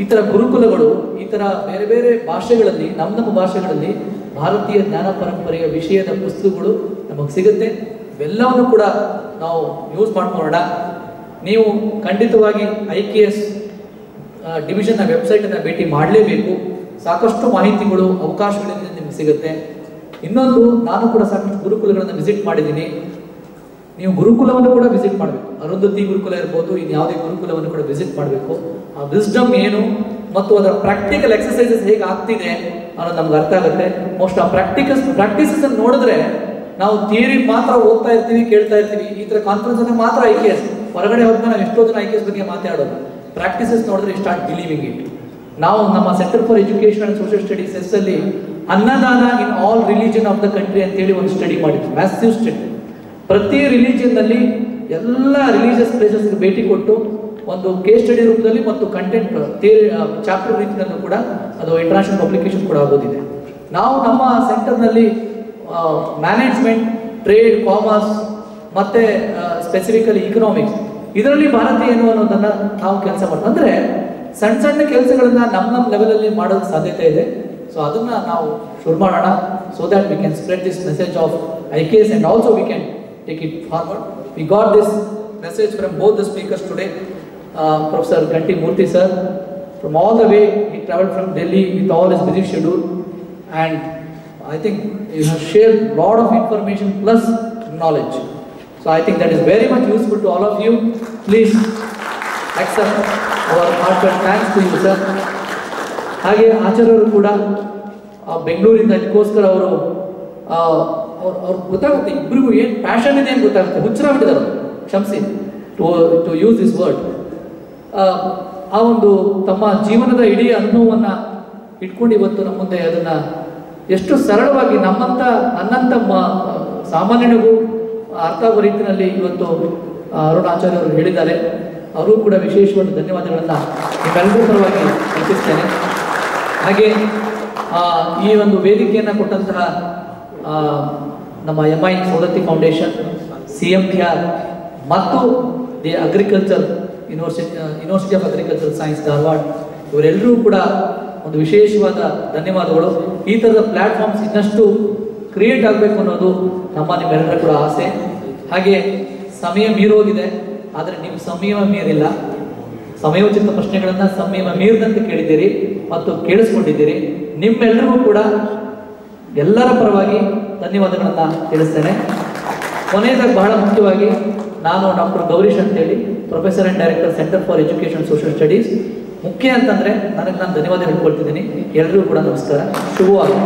ಈ ತರ ಗುರುಕುಲಗಳು, ಈ ತರ ಬೇರೆ ಬೇರೆ ಭಾಷೆಗಳಲ್ಲಿ, ನಮ್ಮ ಭಾಷೆಗಳಲ್ಲಿ ಭಾರತೀಯ ಜ್ಞಾನ ಪರಂಪರೆಯ ವಿಷಯದ ಪುಸ್ತಕಗಳು ನಮಗೆ ಸಿಗುತ್ತೆ. ಇವೆಲ್ಲವನ್ನು ಕೂಡ ನಾವು ಯೂಸ್ ಮಾಡ್ಕೊಳ್ಳೋಣ. ನೀವು ಖಂಡಿತವಾಗಿ IKS ಡಿವಿಷನ್ನ ವೆಬ್ಸೈಟನ್ನು ಭೇಟಿ ಮಾಡಲೇಬೇಕು. ಸಾಕಷ್ಟು ಮಾಹಿತಿಗಳು, ಅವಕಾಶಗಳಿಂದ ನಿಮಗೆ ಸಿಗುತ್ತೆ. ಇನ್ನೊಂದು, ನಾನು ಕೂಡ ಸಾಕಷ್ಟು ಗುರುಕುಲಗಳನ್ನು ವಿಸಿಟ್ ಮಾಡಿದ್ದೀನಿ. ನೀವು ಗುರುಕುಲವನ್ನು ಕೂಡ ವಿಸಿಟ್ ಮಾಡಬೇಕು. ಅರುಂಧತಿ ಗುರುಕುಲ ಇರ್ಬೋದು, ಇನ್ಯಾವುದೇ ಗುರುಕುಲವನ್ನು ಕೂಡ ವಿಸಿಟ್ ಮಾಡಬೇಕು. ಆ ವಿಸ್ಡಮ್ ಏನು ಮತ್ತು ಅದರ ಪ್ರಾಕ್ಟಿಕಲ್ ಎಕ್ಸಸೈಸಸ್ ಹೇಗೆ ಆಗ್ತಿದೆ ಅನ್ನೋದು ನಮ್ಗೆ ಅರ್ಥ ಆಗುತ್ತೆ. ಮೋಸ್ಟ್ ಆ ಪ್ರಾಕ್ಟೀಸಸ್ ಅನ್ನು ನೋಡಿದ್ರೆ ನಾವು ಥಿಯರಿ ಮಾತ್ರ ಓದ್ತಾ ಇರ್ತೀವಿ, ಕೇಳ್ತಾ ಇರ್ತೀವಿ. ಈ ಥರ ಕಾನ್ಫರೆನ್ಸ್ ಅನ್ನ ಮಾತ್ರ IKS, ಹೊರಗಡೆ ಹೋದ್ಮೇಲೆ ನಾವು ಎಷ್ಟೋ ಜನ IKS ಬಗ್ಗೆ ಮಾತಾಡೋದು. ಪ್ರಾಕ್ಟೀಸಸ್ ನೋಡಿದ್ರೆ ಸ್ಟಾರ್ಟ್ ಬಿಲೀವಿಂಗ್ ಇಟ್. ನಾವು ನಮ್ಮ centre for education and social studies ಅಲ್ಲಿ ಅನ್ನದಾನ in all religion of the country ಅಂತೇಳಿ ಒಂದು ಸ್ಟಡಿ ಮಾಡಿದ್ವಿ, ಮ್ಯಾಸಿವ್ ಸ್ಟಡಿ. ಪ್ರತಿ ರಿಲಿಜನ್ನಲ್ಲಿ ಎಲ್ಲ ರಿಲಿಜಿಯಸ್ ಪ್ಲೇಸಸ್ಗೆ ಭೇಟಿ ಕೊಟ್ಟು ಒಂದು ಕೇಸ್ ಸ್ಟಡಿ ರೂಪದಲ್ಲಿ ಮತ್ತು ಕಂಟೆಂಟ್ ಚಾಪ್ಟರ್ ರೀತಿಯಲ್ಲೂ ಕೂಡ ಅದು ಇಂಟರ್ನ್ಯಾಷನಲ್ ಪಬ್ಲಿಕೇಶನ್ ಕೂಡ ಆಗೋದಿದೆ. ನಾವು ನಮ್ಮ ಸೆಂಟರ್ನಲ್ಲಿ ಮ್ಯಾನೇಜ್ಮೆಂಟ್, ಟ್ರೇಡ್, ಕಾಮರ್ಸ್ ಮತ್ತೆ ಸ್ಪೆಸಿಫಿಕಲಿ ಇಕನಾಮಿಕ್ಸ್, ಇದರಲ್ಲಿ ಭಾರತೀಯ ಏನು ಅನ್ನೋದನ್ನ ನಾವು ಕೆಲಸ ಮಾಡ್ತೀವಿ. ಅಂದ್ರೆ ಸಣ್ಣ ಸಣ್ಣ ಕೆಲಸಗಳನ್ನ ನಮ್ಮ ಲೆವೆಲಲ್ಲಿ ಮಾಡೋದು ಸಾಧ್ಯತೆ ಇದೆ. ಸೊ ಅದನ್ನ ನಾವು ಶುರು ಮಾಡೋಣ. So that we can spread this message of IKS and also we can take it forward. We got this message from both the speakers today. Professor Kanti Murthy sir, from all the way he traveled from Delhi with all his busy schedule, and I think you have shared a lot of information plus knowledge. So I think that is very much useful to all of you. Please accept our heartfelt thanks to you sir. ಹಾಗೆ ಆಚಾರ್ಯರು ಕೂಡ ಬೆಂಗಳೂರಿಂದ ಇದಕ್ಕೋಸ್ಕರ ಅವರು ಅವ್ರು ಗೊತ್ತಾಗುತ್ತೆ, ಇಬ್ಬರಿಗೂ ಏನು ಪ್ಯಾಷನ್ ಇದೆ ಅಂತ ಗೊತ್ತಾಗುತ್ತೆ. ಹುಚ್ಚರಾಗ್ಬಿಟ್ಟಿದ್ದಾರೆ, ಕ್ಷಮಿಸಿ ಟು ಯೂಸ್ ದಿಸ್ ವರ್ಡ್. ಆ ಒಂದು ತಮ್ಮ ಜೀವನದ ಇಡೀ ಅನುಭವವನ್ನು ಇಟ್ಕೊಂಡು ಇವತ್ತು ನಮ್ಮ ಮುಂದೆ ಅದನ್ನು ಎಷ್ಟು ಸರಳವಾಗಿ ನನ್ನಂಥ ಸಾಮಾನ್ಯನಿಗೂ ಅರ್ಥ ಆಗುವ ರೀತಿಯಲ್ಲಿ ಇವತ್ತು ಅರುಣಾಚಾರ್ಯ ಅವರು ಹೇಳಿದ್ದಾರೆ. ಅವರು ಕೂಡ ವಿಶೇಷವಾದ ಧನ್ಯವಾದಗಳನ್ನು ನಿಮ್ಮೆಲ್ಲರ ಪರವಾಗಿ ಅರ್ಪಿಸ್ತೇನೆ. ಹಾಗೆ ಈ ಒಂದು ವೇದಿಕೆಯನ್ನು ಕೊಟ್ಟಂತಹ ನಮ್ಮ MI ಸವದತ್ತಿ ಫೌಂಡೇಶನ್, CMTR ಮತ್ತು the agriculture university of agriculture science Dharwad, ಇವರೆಲ್ಲರೂ ಕೂಡ ಒಂದು ವಿಶೇಷವಾದ ಧನ್ಯವಾದಗಳು. ಈ ಥರದ ಪ್ಲ್ಯಾಟ್ಫಾರ್ಮ್ಸ್ ಇನ್ನಷ್ಟು ಕ್ರಿಯೇಟ್ ಆಗಬೇಕು ಅನ್ನೋದು ನಿಮ್ಮೆಲ್ಲರ ಕೂಡ ಆಸೆ. ಹಾಗೆ ಸಮಯ ಮೀರೋಗಿದೆ, ಆದರೆ ನೀವು ಸಮಯ ಮೀರಿಲ್ಲ. ಸಮಯೋಚಿತ ಪ್ರಶ್ನೆಗಳನ್ನು ಸಮಯ ಮೀರಿದಂತೆ ಕೇಳಿದ್ದೀರಿ ಮತ್ತು ಕೇಳಿಸ್ಕೊಂಡಿದ್ದೀರಿ. ನಿಮ್ಮೆಲ್ಲರಿಗೂ ಕೂಡ ಎಲ್ಲರ ಪರವಾಗಿ ಧನ್ಯವಾದಗಳನ್ನು ತಿಳಿಸ್ತೇನೆ. ಕೊನೆಯದಾಗಿ ಬಹಳ ಮುಖ್ಯವಾಗಿ ನಾನು ಡಾಕ್ಟರ್ ಗೌರೀಶ್ ಅಂತೇಳಿ, professor and director centre for education social studies. ಮುಖ್ಯ ಅಂತಂದರೆ ನಾನು ಧನ್ಯವಾದ ಹೇಳ್ಕೊಳ್ತಿದ್ದೀನಿ. ಎಲ್ಲರಿಗೂ ಕೂಡ ನಮಸ್ಕಾರ, ಶುಭವಾಗಲಿ.